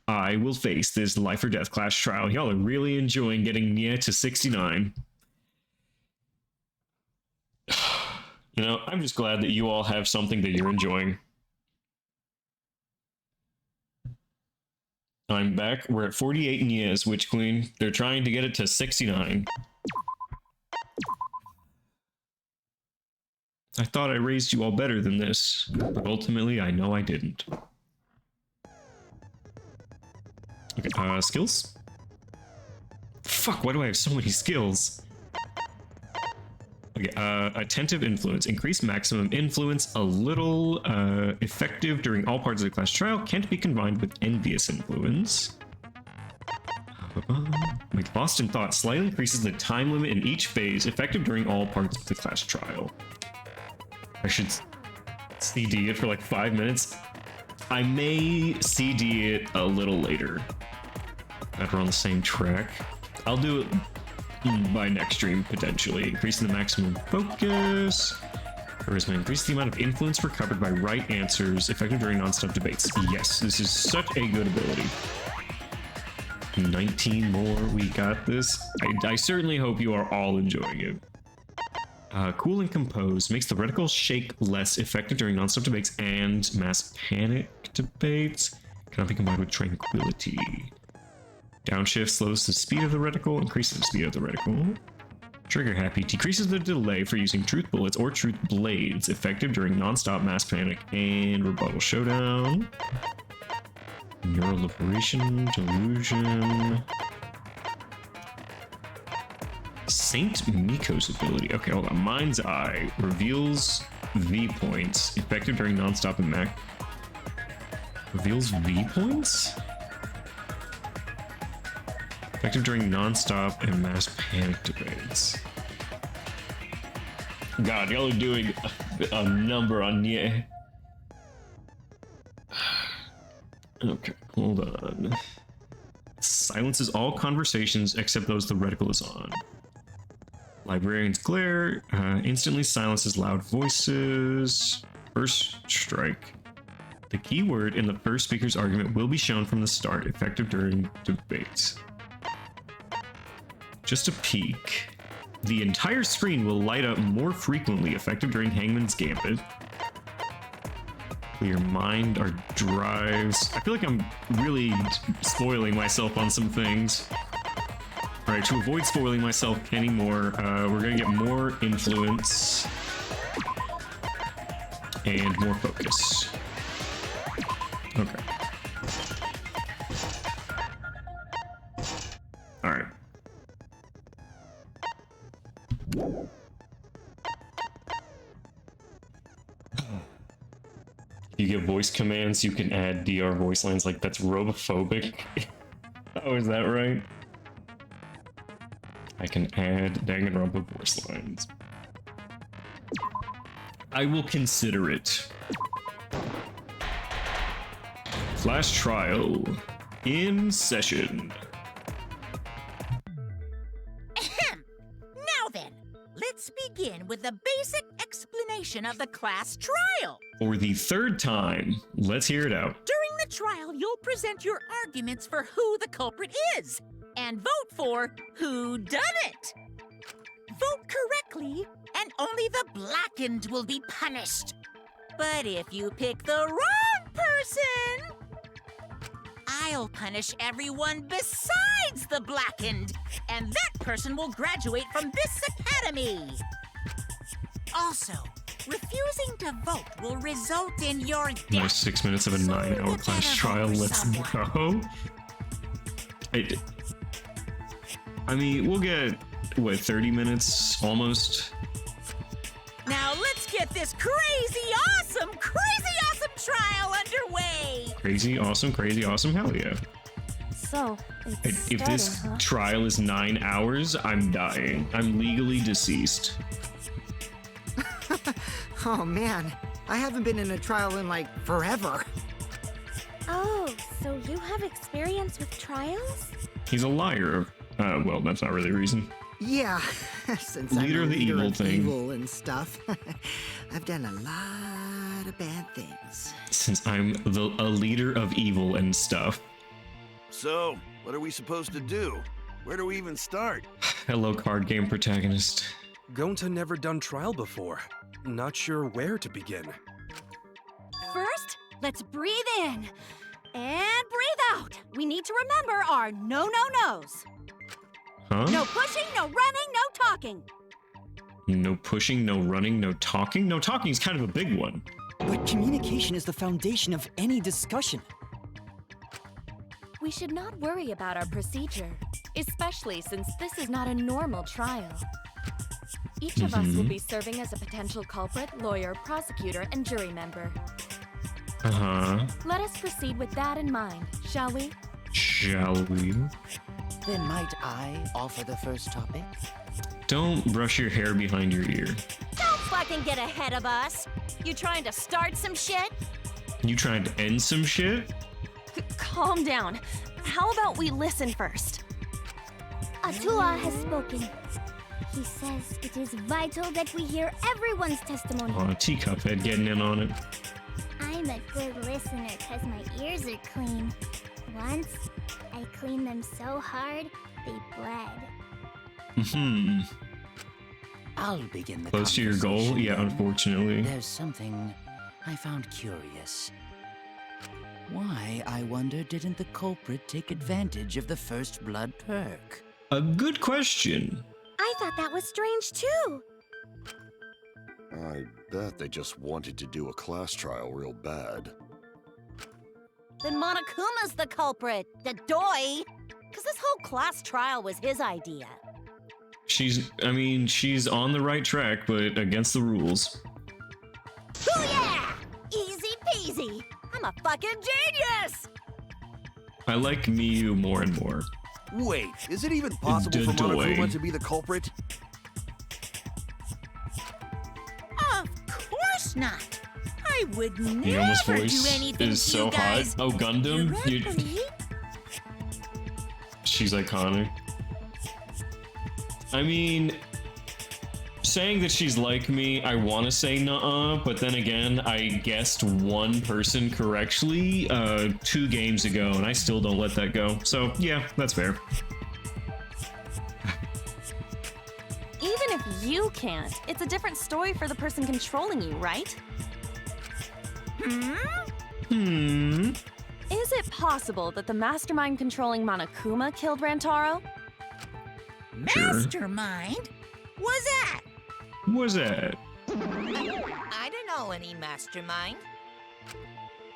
I will face this life or death class trial. Y'all are really enjoying getting Nia to 69. You know, I'm just glad that you all have something that you're enjoying. I'm back. We're at 48 Nia's Witch Queen. They're trying to get it to 69. I thought I raised you all better than this, but ultimately I know I didn't. Okay, skills? Fuck, why do I have so many skills? Okay, attentive influence. Increase maximum influence a little, effective during all parts of the class trial. Can't be combined with envious influence. Like Lost in Thought slightly increases the time limit in each phase, effective during all parts of the class trial. I should CD it for like 5 minutes. I may CD it a little later. That we're on the same track. I'll do it by next stream, potentially. Increasing the maximum focus. Charisma. Increase the amount of influence recovered by right answers, effective during non-stop debates. Yes, this is such a good ability. 19 more. We got this. I certainly hope you are all enjoying it. Cool and Compose makes the reticle shake less, effective during non-stop debates and mass panic debates. Cannot be combined with Tranquility. Downshift slows the speed of the reticle, increases the speed of the reticle. Trigger Happy decreases the delay for using Truth Bullets or Truth Blades, effective during non-stop mass panic and rebuttal showdown. Neural Liberation, Delusion. Saint Miko's ability. Okay, hold on. Mind's Eye reveals V points, effective during non-stop and max. Reveals V points? Effective during non-stop and mass panic debates. God, y'all are doing a number on Nia. Okay, hold on. Silences all conversations except those the reticle is on. Librarian's Glare instantly silences loud voices. First Strike. The keyword in the first speaker's argument will be shown from the start, effective during debates. Just a peek. The entire screen will light up more frequently, effective during Hangman's Gambit. Clear mind or drives. I feel like I'm really spoiling myself on some things. Alright, to avoid spoiling myself anymore, we're gonna get more influence and more focus. Okay. Alright. You get voice commands, you can add DR voice lines, like that's robophobic. Oh, is that right? I can add Danganronpa voice lines. I will consider it. Flash trial in session. Ahem. Now then, let's begin with the basic explanation of the class trial. For the third time, let's hear it out. During the trial, you'll present your arguments for who the culprit is, and vote for who done it. Vote correctly, and only the blackened will be punished. But if you pick the wrong person, I'll punish everyone besides the blackened, and that person will graduate from this academy. Also, refusing to vote will result in your death. More 6 minutes of a 9-hour class trial. Let's go. I mean, we'll what, 30 minutes almost? Now let's get this crazy awesome trial underway! Crazy awesome, hell yeah. So, it's If this starting, huh? trial is 9 hours, I'm dying. I'm legally deceased. Oh man, I haven't been in a trial in like forever. Oh, so you have experience with trials? He's a liar. Well, that's not really a reason. Yeah, since Leader I'm of a the leader evil of thing. evil and stuff, I've done a lot of bad things. Since I'm a leader of evil and stuff. So, what are we supposed to do? Where do we even start? Hello, card game protagonist. Gonta never done trial before. Not sure where to begin. First, let's breathe in. And breathe out. We need to remember our no-no-nos. Huh? No pushing, no running, no talking. No pushing, no running, no talking? No talking is kind of a big one. But communication is the foundation of any discussion. We should not worry about our procedure, especially since this is not a normal trial. Each of us will be serving as a potential culprit, lawyer, prosecutor, and jury member. Uh-huh. Let us proceed with that in mind, shall we? Shall we? Then might I offer the first topic? Don't brush your hair behind your ear. Don't fucking get ahead of us. You trying to start some shit? You trying to end some shit? Calm down. How about we listen first? Atua has spoken. He says it is vital that we hear everyone's testimony. Aw, teacup head getting in on it. I'm a good listener because my ears are clean. Once, I cleaned them so hard, they bled. I'll begin the Close to your goal? conversation Yeah, then. unfortunately. There's something I found curious. Why, I wonder, didn't the culprit take advantage of the first blood perk? A good question. I thought that was strange too. I bet they just wanted to do a class trial real bad. Then Monokuma's the culprit, the doy. Because this whole class trial was his idea. She's on the right track, but against the rules. Oh yeah! Easy peasy. I'm a fucking genius! I like Miyu more and more. Wait, is it even possible for Doy. Monokuma to be the culprit? Of course not. I would Yoma's never do voice anything is to so you guys. hot. Oh, Gundam? directly. She's iconic. I mean, saying that she's like me, I want to say nuh-uh, but then again, I guessed one person correctly 2 games ago, and I still don't let that go. So, yeah, that's fair. Even if you can't, it's a different story for the person controlling you, right? Is it possible that the mastermind controlling Monokuma killed Rantaro? Mastermind? Was that? What's that? I don't know any mastermind.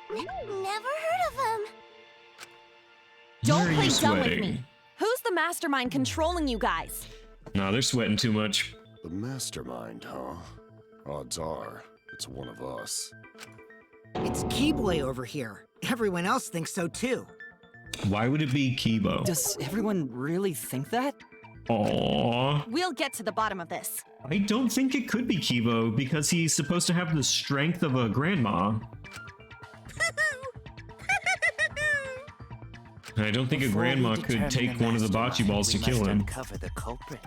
Never heard of him. Don't Why are play you dumb with sweating? me. Who's the mastermind controlling you guys? Nah, they're sweating too much. The mastermind, huh? Odds are, it's one of us. It's Keyboy over here. Everyone else thinks so too. Why would it be Kibo? Does everyone really think that? Aww. We'll get to the bottom of this. I don't think it could be Kibo because he's supposed to have the strength of a grandma. I don't think Before a we grandma determine could take one of the bocce mastermind, balls to we kill must him. uncover the culprit.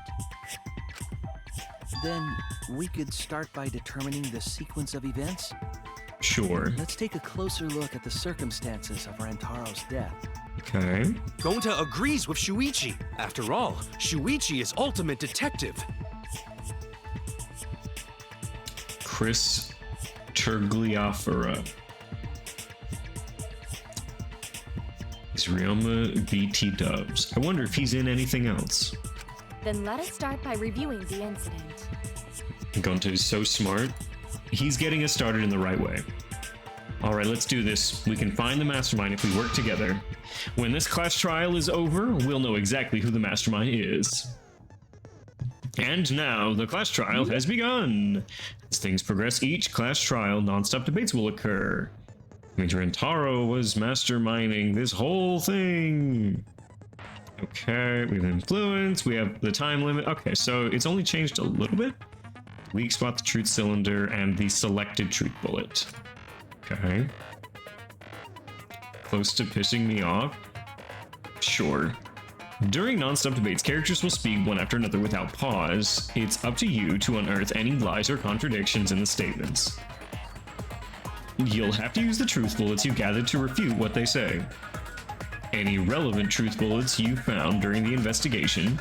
Then we could start by determining the sequence of events. Sure. Let's take a closer look at the circumstances of Rantaro's death. Okay. Gonta agrees with Shuichi. After all, Shuichi is ultimate detective. Chris Tergliafera. Is Ryoma BT Dubs. I wonder if he's in anything else. Then let us start by reviewing the incident. Gonta is so smart. He's getting us started in the right way. Alright, let's do this. We can find the mastermind if we work together. When this class trial is over, we'll know exactly who the mastermind is. And now the class trial has begun. As things progress, each class trial, non-stop debates will occur. Major Rentaro was masterminding this whole thing. Okay, we have influence, we have the time limit. Okay, so it's only changed a little bit. Weak spot, the truth cylinder, and the selected truth bullet. Okay. Close to pissing me off? Sure. During non-stop debates, characters will speak one after another without pause. It's up to you to unearth any lies or contradictions in the statements. You'll have to use the truth bullets you gathered to refute what they say. Any relevant truth bullets you found during the investigation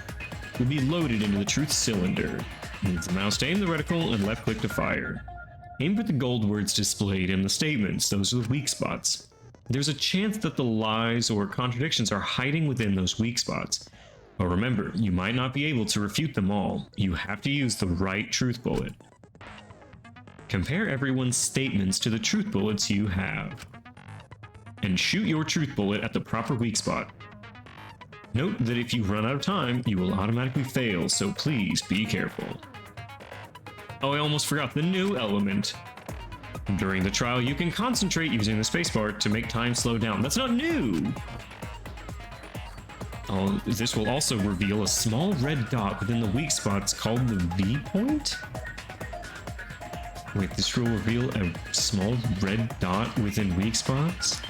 will be loaded into the truth cylinder. Use the mouse to aim the reticle and left click to fire. Aim for the gold words displayed in the statements. Those are the weak spots. There's a chance that the lies or contradictions are hiding within those weak spots. But remember, you might not be able to refute them all. You have to use the right truth bullet. Compare everyone's statements to the truth bullets you have. And shoot your truth bullet at the proper weak spot. Note that if you run out of time, you will automatically fail, so please be careful. Oh, I almost forgot the new element. During the trial, you can concentrate using the spacebar to make time slow down. That's not new! Oh, this will also reveal a small red dot within the weak spots called the V point? Wait, this will reveal a small red dot within weak spots?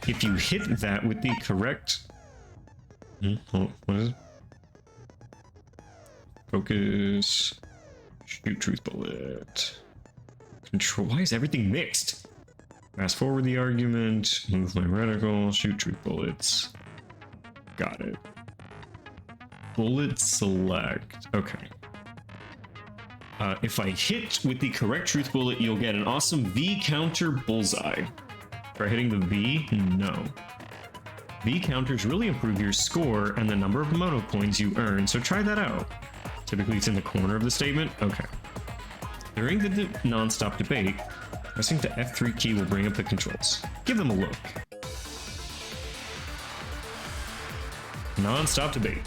If you hit that with the correct... what is it? Focus. Shoot truth bullet. Control. Why is everything mixed? Fast forward the argument. Move my reticle. Shoot truth bullets. Got it. Bullet select. Okay. If I hit with the correct truth bullet, you'll get an awesome V counter bullseye. Try hitting the V? No. V counters really improve your score and the number of mono coins you earn, so try that out. Typically it's in the corner of the statement? Okay. During the non-stop debate, pressing the F3 key will bring up the controls. Give them a look. Non-stop debate.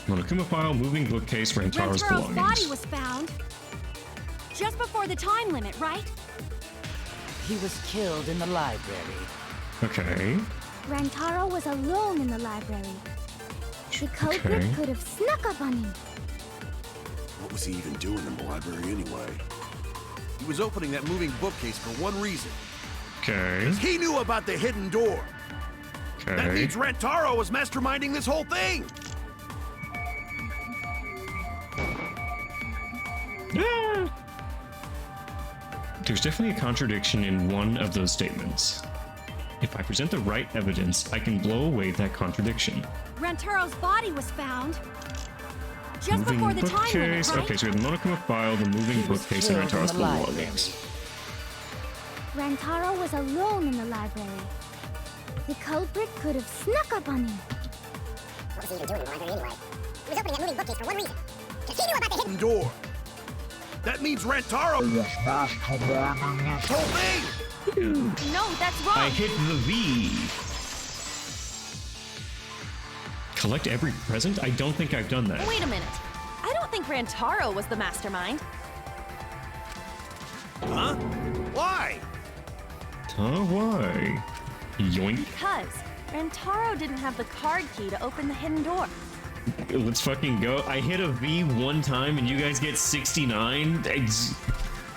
Monokuma file, moving bookcase, Rentaro's belongings. Body was found just before the time limit, right? He was killed in the library. Okay. Rentaro was alone in the library. The culprit could have snuck up on him. What was he even doing in the library anyway? He was opening that moving bookcase for one reason. Okay. He knew about the hidden door. Okay. That means Rentaro was masterminding this whole thing. Ah! There's definitely a contradiction in one of those statements. If I present the right evidence, I can blow away that contradiction. Rentaro's body was found just moving before the time limit, right? Okay, so we have the Monokuma file, the moving bookcase, and Rentaro's belongings. Rentaro was alone in the library. The culprit could have snuck up on him. What was he even doing in the library anyway? He was opening that moving bookcase for one reason. Because he knew about the hidden door. That means Rentaro was masterminding this whole thing. No, that's wrong. I hit the V. Collect every present? I don't think I've done that. Wait a minute. I don't think Rentaro was the mastermind. Huh? Why? Why? Yoink. Because Rentaro didn't have the card key to open the hidden door. Let's fucking go. I hit a V one time and you guys get 69?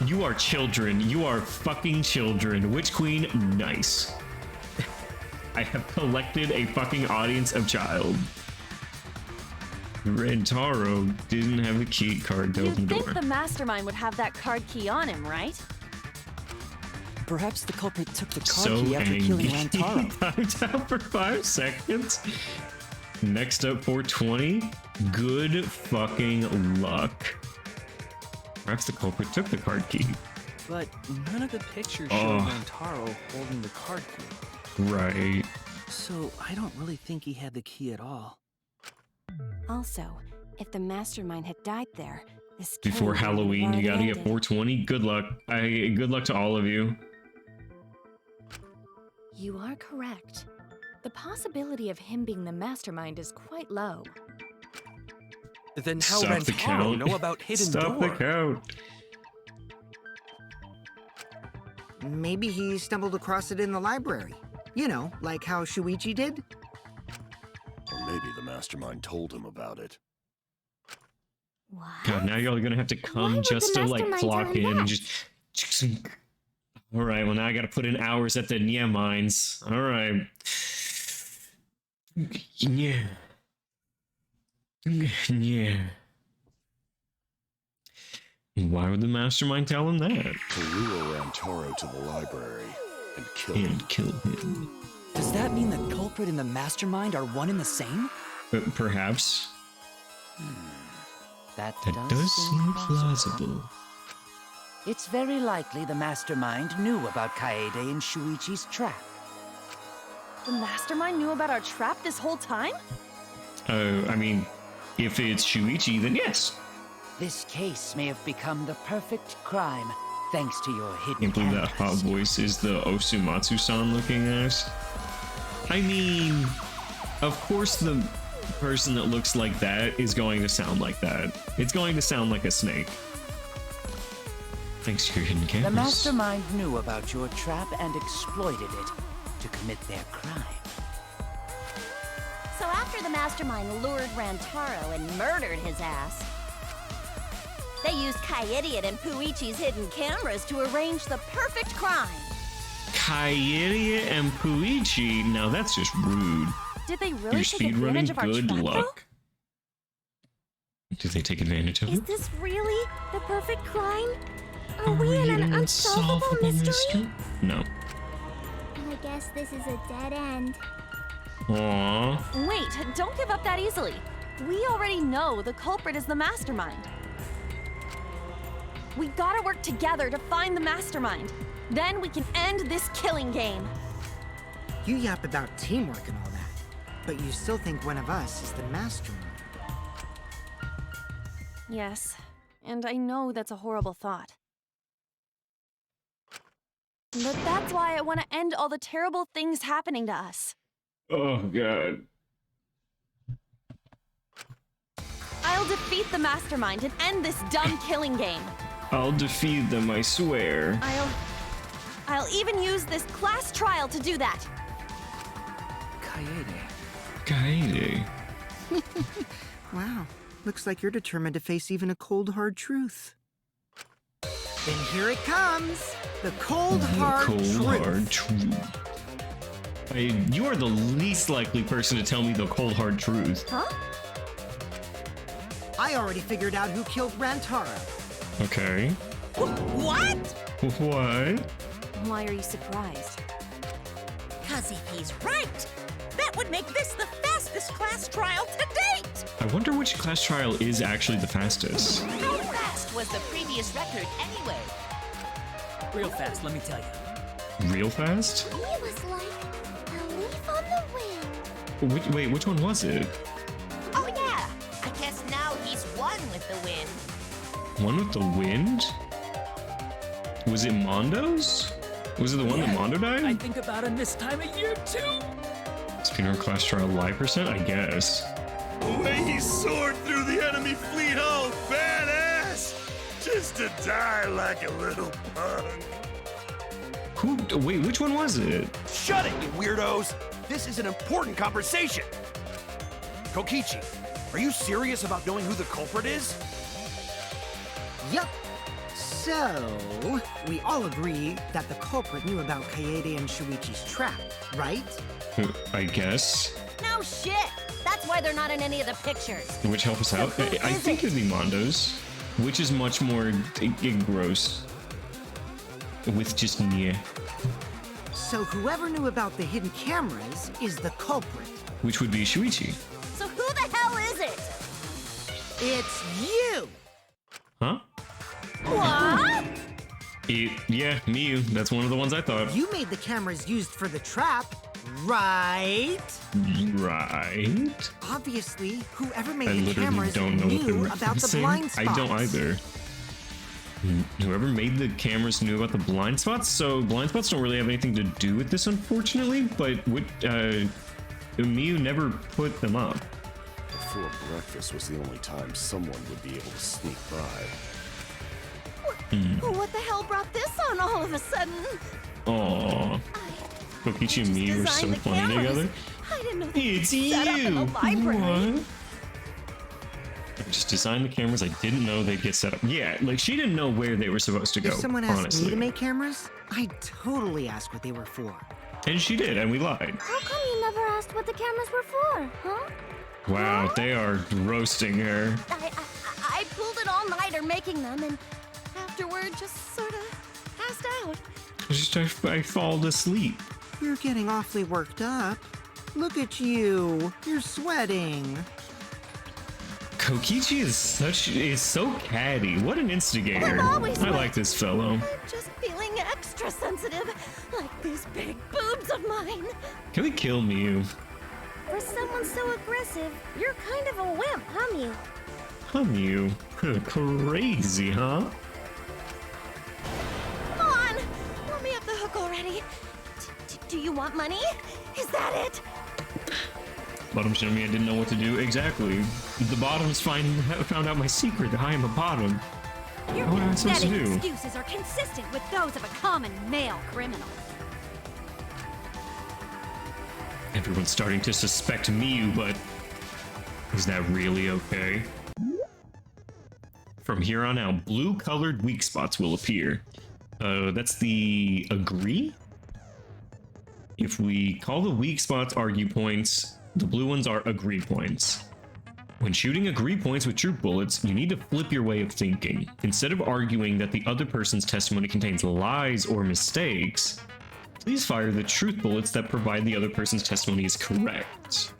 You are children. You are fucking children. Witch Queen, nice. I have collected a fucking audience of child. Rentaro didn't have the key card to open the door. You'd think the mastermind would have that card key on him, right? Perhaps the culprit took the card So key after killing Rentaro. Timed out for 5 seconds. Next up, 420. Good fucking luck. Perhaps the culprit took the card key. But none of the pictures show Rentaro holding the card key. Right. So I don't really think he had the key at all. Also, if the mastermind had died there, this Before cave Halloween, you gotta get ended. 420. Good luck. Good luck to all of you. You are correct. The possibility of him being the mastermind is quite low. Then how Stop the Rentaro count. know about hidden Stop door? the count. Maybe he stumbled across it in the library. You know, like how Shuichi did? Or maybe the mastermind told him about it. What? God, now y'all are gonna have to Why come would just the to like mastermind clock tell him in and that? just. All right, well now I gotta put in hours at the Nia mines. All right. Yeah. Yeah. Why would the mastermind tell him that? To lure Rantaro to the library and kill him. And kill him. Does that mean the culprit and the mastermind are one and the same? Perhaps. That That does seem plausible. It's very likely the mastermind knew about Kaede and Shuichi's trap. The mastermind knew about our trap this whole time? I mean, if it's Shuichi, then yes. This case may have become the perfect crime, thanks to your hidden Can't believe that cameras. hot voice is the Osumatsu-san looking ass. I mean, of course the person that looks like that is going to sound like that. It's going to sound like a snake. Thanks to your hidden The cameras. mastermind knew about your trap and exploited it to commit their crime. So after the mastermind lured Rantaro and murdered his ass, they used Kaede and Puichi's hidden cameras to arrange the perfect crime. Kaede and Puichi? Now that's just rude. Did they really You're take advantage of our speedrunning? Good trap, luck. Did they take advantage of Is it? this really the perfect crime? Are we in an unsolvable mystery? No. And I guess this is a dead end. Aww. Wait, don't give up that easily. We already know the culprit is the mastermind. We gotta work together to find the mastermind. Then we can end this killing game. You yap about teamwork and all that, but you still think one of us is the mastermind. Yes, and I know that's a horrible thought. But that's why I want to end all the terrible things happening to us. Oh, God. I'll defeat the mastermind and end this dumb killing game. I'll defeat them, I swear. I'll even use this class trial to do that. Kaede. Wow, looks like you're determined to face even a cold, hard truth. Then here it comes! The cold, hard truth. You are the least likely person to tell me the cold, hard truth. Huh? I already figured out who killed Rantaro. Okay. What? What? Why are you surprised? 'Cause if he's right, that would make this the fastest class trial to date! I wonder which class trial is actually the fastest. How fast was the previous record anyway? Real fast, let me tell you. Real fast? He was like a leaf on the wind. Wait, which one was it? Oh yeah, I guess now he's one with the wind. One with the wind? Was it Mondo's? Was it the one that Mondo died? I think about him this time of year too. Speedrun class trial live percent? I guess. The way he soared through the enemy fleet, all badass! Just to die like a little punk. Wait, which one was it? Shut it, you weirdos! This is an important conversation! Kokichi, are you serious about knowing who the culprit is? Yup. So, we all agree that the culprit knew about Kaede and Shuichi's trap, right? I guess. No shit! That's why they're not in any of the pictures. Which help us out? I think it'd be Mondo's, which is much more gross. With just Nia. So whoever knew about the hidden cameras is the culprit. Which would be Shuichi. So who the hell is it? It's you! Huh? What? Yeah, Miyu. That's one of the ones I thought. You made the cameras used for the trap, right? Right. Obviously, whoever made I the literally cameras don't know what they're knew about the referencing. blind spots. I don't either. Whoever made the cameras knew about the blind spots, so blind spots don't really have anything to do with this, unfortunately, but Miyu never put them up. before breakfast was the only time someone would be able to sneak by. What the hell brought this on all of a sudden? Aww. Kokichi and me were so funny together. I didn't know It's you! set up in the library. What? I just designed the cameras. I didn't know they'd get set up. Yeah, like she didn't know where they were supposed to go. If someone asked honestly. me to make cameras, I'd totally ask what they were for. And she did, and we lied. How come you never asked what the cameras were for, huh? Wow, they are roasting her. I pulled an all-nighter making them, and afterward just sort of passed out. I fall asleep. You're getting awfully worked up. Look at you. You're sweating. Kokichi is so catty. What an instigator. I'm always I like this fellow. I'm just feeling extra sensitive, like these big boobs of mine. Can we kill Mew? For someone so aggressive, you're kind of a wimp, huh, Mew? Huh, Mew? Crazy, huh? Come on, let me off the hook already. Do you want money? Is that it? Bottom showed me I didn't know what to do. Exactly. The bottoms found out my secret that I am a bottom. Your What am I supposed to pathetic do? excuses are consistent with those of a common male criminal. Everyone's starting to suspect Mew, but is that really okay? From here on out, blue-colored weak spots will appear. That's the agree? If we call the weak spots argue points, the blue ones are agree points. When shooting agree points with truth bullets, you need to flip your way of thinking. Instead of arguing that the other person's testimony contains lies or mistakes, please fire the truth bullets that provide the other person's testimony is correct.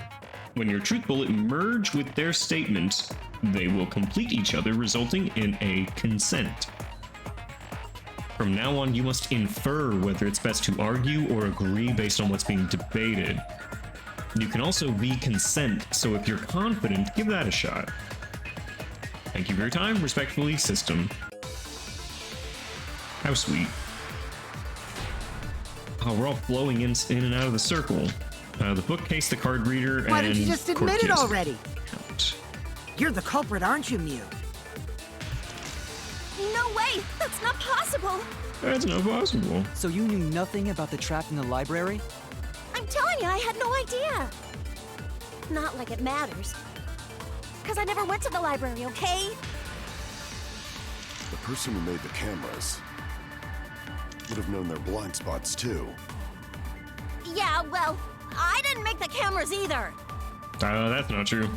When your truth bullet merge with their statement, they will complete each other, resulting in a consent. From now on, you must infer whether it's best to argue or agree based on what's being debated. You can also be consent, so if you're confident, give that a shot. Thank you for your time. Respectfully, System. How sweet. Oh, we're all flowing in and out of the circle. The bookcase, the card reader, and Why didn't you just admit it Corkios. already? You're the culprit, aren't you, Mew? No way! That's not possible! That's not possible. So you knew nothing about the trap in the library? I'm telling you, I had no idea. Not like it matters. Because I never went to the library, okay? The person who made the cameras would have known their blind spots too. Yeah, well, I didn't make the cameras either. That's not true.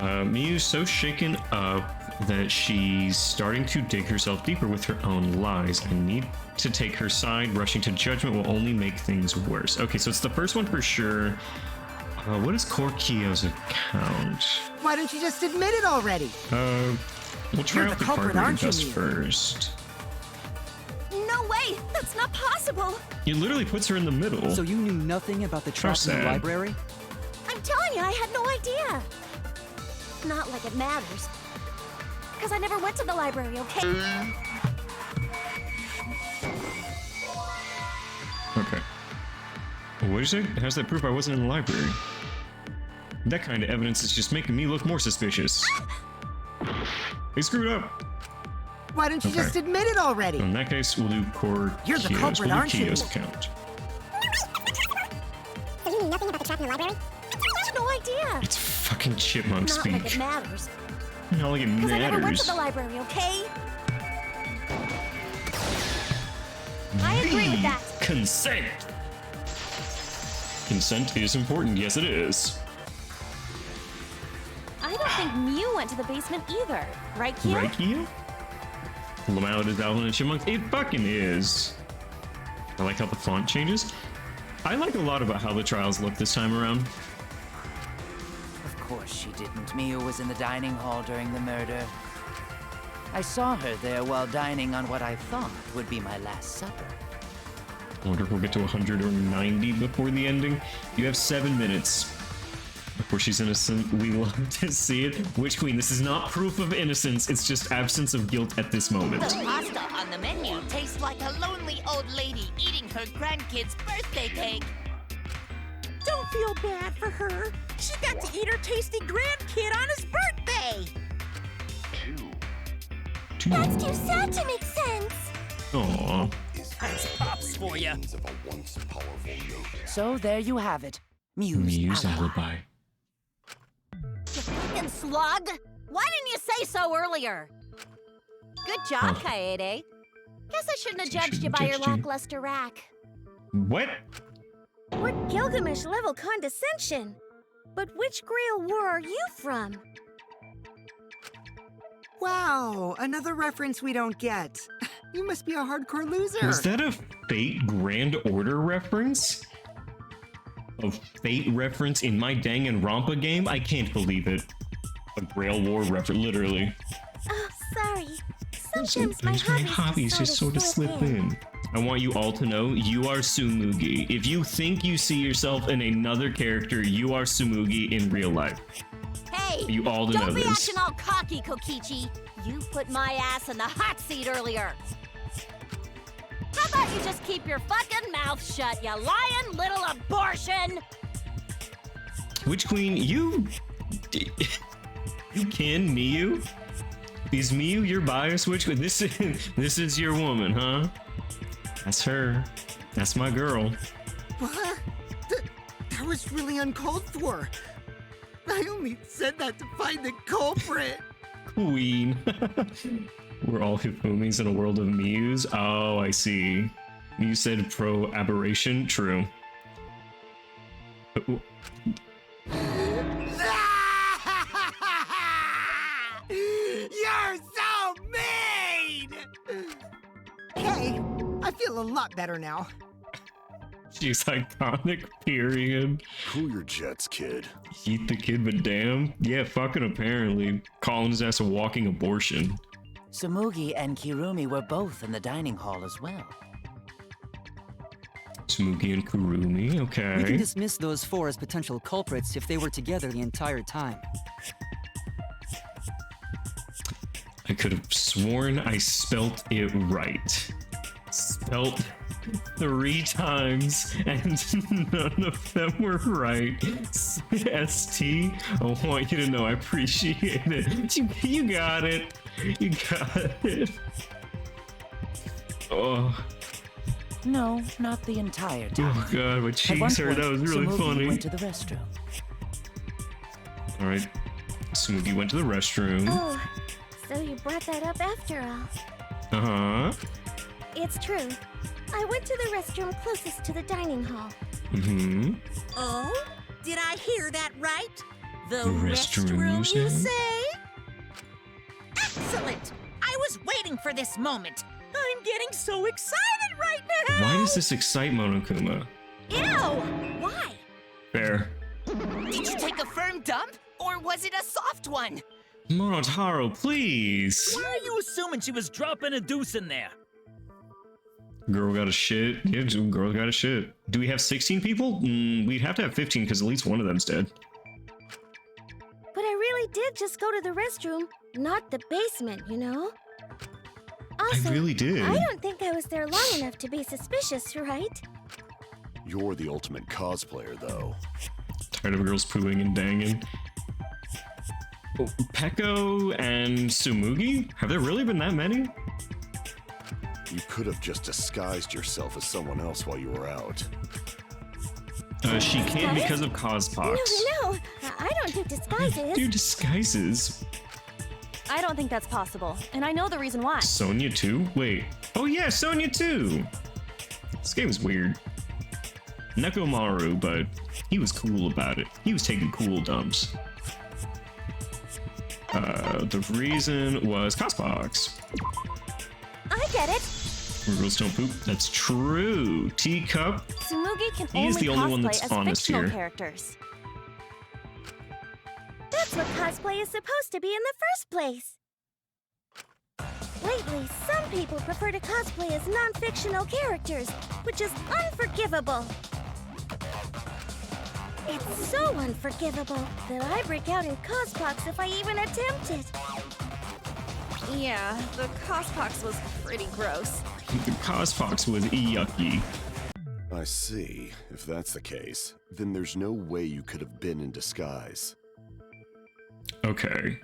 Mew's so shaken up that she's starting to dig herself deeper with her own lies. I need to take her side. Rushing to judgment will only make things worse. Okay, so it's the first one for sure. What is Corkios' account? Why don't you just admit it already? We'll try You're out the the card culprit, reading aren't you, test Mew? first. No way! That's not possible! It literally puts her in the middle. So you knew nothing about the trap in sad. the library? I'm telling you, I had no idea. Not like it matters. Because I never went to the library, okay? Okay. What did you say? How's that proof I wasn't in the library? That kind of evidence is just making me look more suspicious. They screwed up. Why don't you just admit it already? In that case, we'll do Corkios. You're the culprit, We'll do aren't you? Kio's account. So you knew nothing about the trap in the library? No idea. It's fucking chipmunk Not speak. like it matters. Not like it Because I never went to matters. the library, okay? I agree with that. Consent. Consent is important. Yes, it is. I don't think Mew went to the basement either. Right, Kyo? Right, Kio? Lamau is Alvin and Chipmunk. It fucking is. I like how the font changes. I like a lot about how the trials look this time around. Of course she didn't. Mew was in the dining hall during the murder. I saw her there while dining on what I thought would be my last supper. I wonder if we'll get to 100 or 90 before the ending. You have 7 minutes before she's innocent. We love to see it. Witch Queen, this is not proof of innocence. It's just absence of guilt at this moment. The pasta on the menu tastes like a lonely old lady eating her grandkid's birthday cake. Don't feel bad for her. She got to eat her tasty grandkid on his birthday! That's too sad to make sense! Aww. That's pops for you. So there you have it. Mew's alibi. You fucking slug! Why didn't you say so earlier? Good job, Kaede. Guess I shouldn't have judged you by your lackluster rack. What? What Gilgamesh-level condescension? But which Grail war are you from? Wow, another reference we don't get. You must be a hardcore loser. Was that a Fate Grand Order reference? A Fate reference in my Danganronpa game? I can't believe it. A Grail War reference, literally. Oh, sorry. Sometimes my hobbies just sort of slip in. I want you all to know you are Tsumugi. If you think you see yourself in another character, you are Tsumugi in real life. Hey, you all to know don't be this. acting all cocky, Kokichi. You put my ass in the hot seat earlier. How about you just keep your fucking mouth shut, you lying little abortion? Witch Queen, you can Miyu? Is Miyu your bias, Witch Queen? This is your woman, huh? That's her. That's my girl. What? That was really uncalled for. I only said that to find the culprit. Queen. We're all Hifumis in a world of Miyus. Oh, I see. You said pro-aberration? True. You're so mean! Hey, I feel a lot better now. She's iconic, period. Cool your jets, kid. Eat the kid, but damn. Yeah, fucking apparently. Calling his ass a walking abortion. Tsumugi and Kirumi were both in the dining hall as well. Tsumugi and Kurumi, okay. We can dismiss those four as potential culprits if they were together the entire time. I could have sworn I spelt it right. Spelt 3 times, and none of them were right. ST, I want you to know I appreciate it. You got it. You got it. Oh. No, not the entire time. Oh god, my cheeks hurt. That was really funny. Went to the restroom. Alright. Tsumugi went to the restroom. Oh, so you brought that up after all. Uh-huh. It's true. I went to the restroom closest to the dining hall. Mm-hmm. Oh? Did I hear that right? The restroom, you say? Excellent! I was waiting for this moment. I'm getting so excited right now! Why does this excite Monokuma? Ew! Why? Fair. Did you take a firm dump? Or was it a soft one? Monotaro, please! Why are you assuming she was dropping a deuce in there? Girl got a shit. Yeah, girl got a shit. Do we have 16 people? We'd have to have 15 because at least one of them's dead. But I really did just go to the restroom, not the basement, you know? Also, I really did. I don't think I was there long enough to be suspicious, right? You're the ultimate cosplayer, though. Tired of girls pooing and danging. Oh, Peko and Tsumugi? Have there really been that many? You could have just disguised yourself as someone else while you were out. She can't because of Cospox. No, I don't do disguises. Do disguises? I don't think that's possible, and I know the reason why. Sonya too? Wait. Oh yeah, Sonya too! This game is weird. Nekomaru, but he was cool about it. He was taking cool dumps. The reason was Cospox. I get it. Girls don't poop. That's true. Teacup. Tsumugi can He is only the only one cosplay that's as honest fictional here. characters. That's what cosplay is supposed to be in the first place. Lately, some people prefer to cosplay as non-fictional characters, which is unforgivable. It's so unforgivable that I break out in cospox if I even attempt it. Yeah, the cospox was pretty gross. The Cospox was yucky. I see. If that's the case, then there's no way you could have been in disguise. Okay.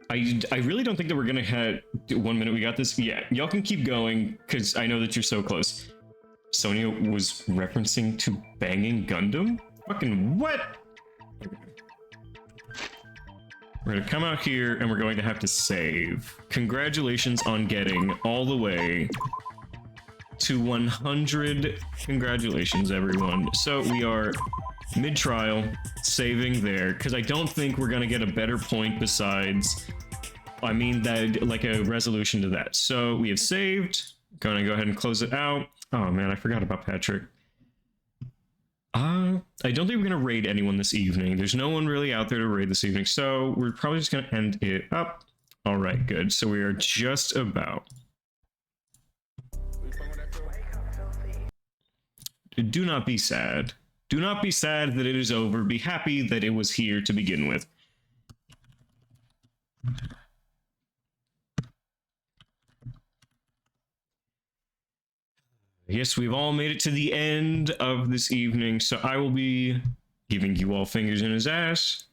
I really don't think that we're gonna have 1 minute. We got this. Yeah, y'all can keep going because I know that you're so close. Sonia was referencing to banging Gundam? Fucking what? We're gonna come out here and we're going to have to save. Congratulations on getting all the way to 100. Congratulations, everyone. So we are mid-trial, saving there, because I don't think we're gonna get a better point besides, I mean, that like a resolution to that. So we have saved. Gonna go ahead and close it out. Oh man, I forgot about Patrick. I don't think we're gonna raid anyone this evening. There's no one really out there to raid this evening, so we're probably just gonna end it up. All right, good. So we are just about. Do not be sad. Do not be sad that it is over. Be happy that it was here to begin with. Yes, we've all made it to the end of this evening, so I will be giving you all fingers in his ass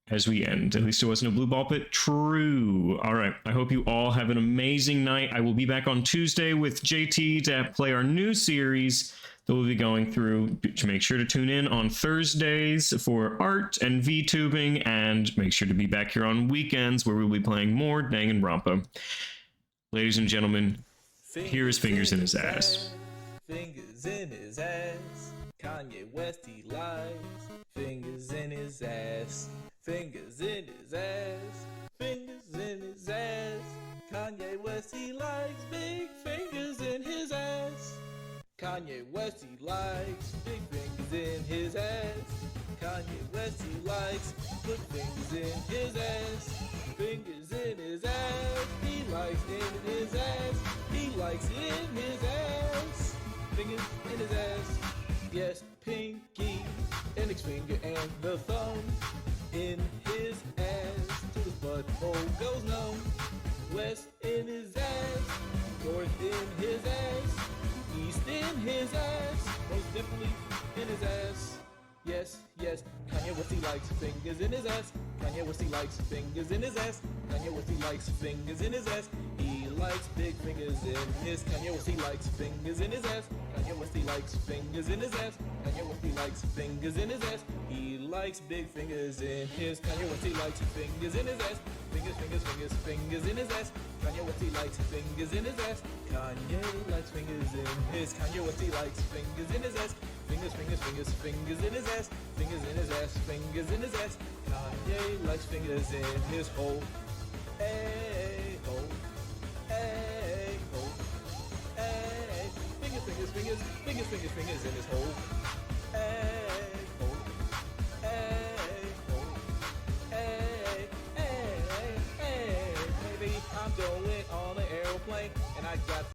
as we end. At least it wasn't a blue ball pit. True. All right. I hope you all have an amazing night. I will be back on Tuesday with JT to play our new series that we'll be going through. Make sure to tune in on Thursdays for art and VTubing, and make sure to be back here on weekends where we'll be playing more Danganronpa. Ladies and gentlemen, here is fingers in his ass. Fingers in his ass. Kanye West, he lies. Fingers in his ass. Fingers in his ass. Fingers in his ass. Kanye West, he likes big fingers in his ass. Kanye West, he likes big fingers in his ass. Kanye West, he likes good fingers in his ass. Fingers in his ass. He likes in his ass. He likes in his ass. Fingers in his ass. Yes, pinky, index finger and the thumb in his ass. To his butthole goes numb. West in his ass. North in his ass. East in his ass. Most definitely in his ass. Yes, yes, Kanye West, he likes fingers in his ass. Kanye West, he likes fingers in his ass. Kanye West, he likes fingers in his ass. He likes big fingers in his. Kanye West, he likes fingers in his ass. Kanye West, he likes fingers in his ass. Kanye West, he likes fingers in his ass. He likes big fingers in his. Kanye West, he likes fingers in his ass. Fingers, fingers, fingers, fingers in his ass. Kanye West, he likes fingers in his ass. Kanye likes fingers in his. Kanye West, he likes fingers in his ass. Fingers, fingers, fingers, fingers in his ass. Fingers in his ass, fingers in his ass. Kanye likes fingers in his hole. Hey, hole. Hey, hole. Hey. Fingers, fingers, fingers, fingers, fingers, fingers in his hole. Hey, hole. Hey, hole. Hey, hey, hey, hey. Maybe I'm going on an airplane and I got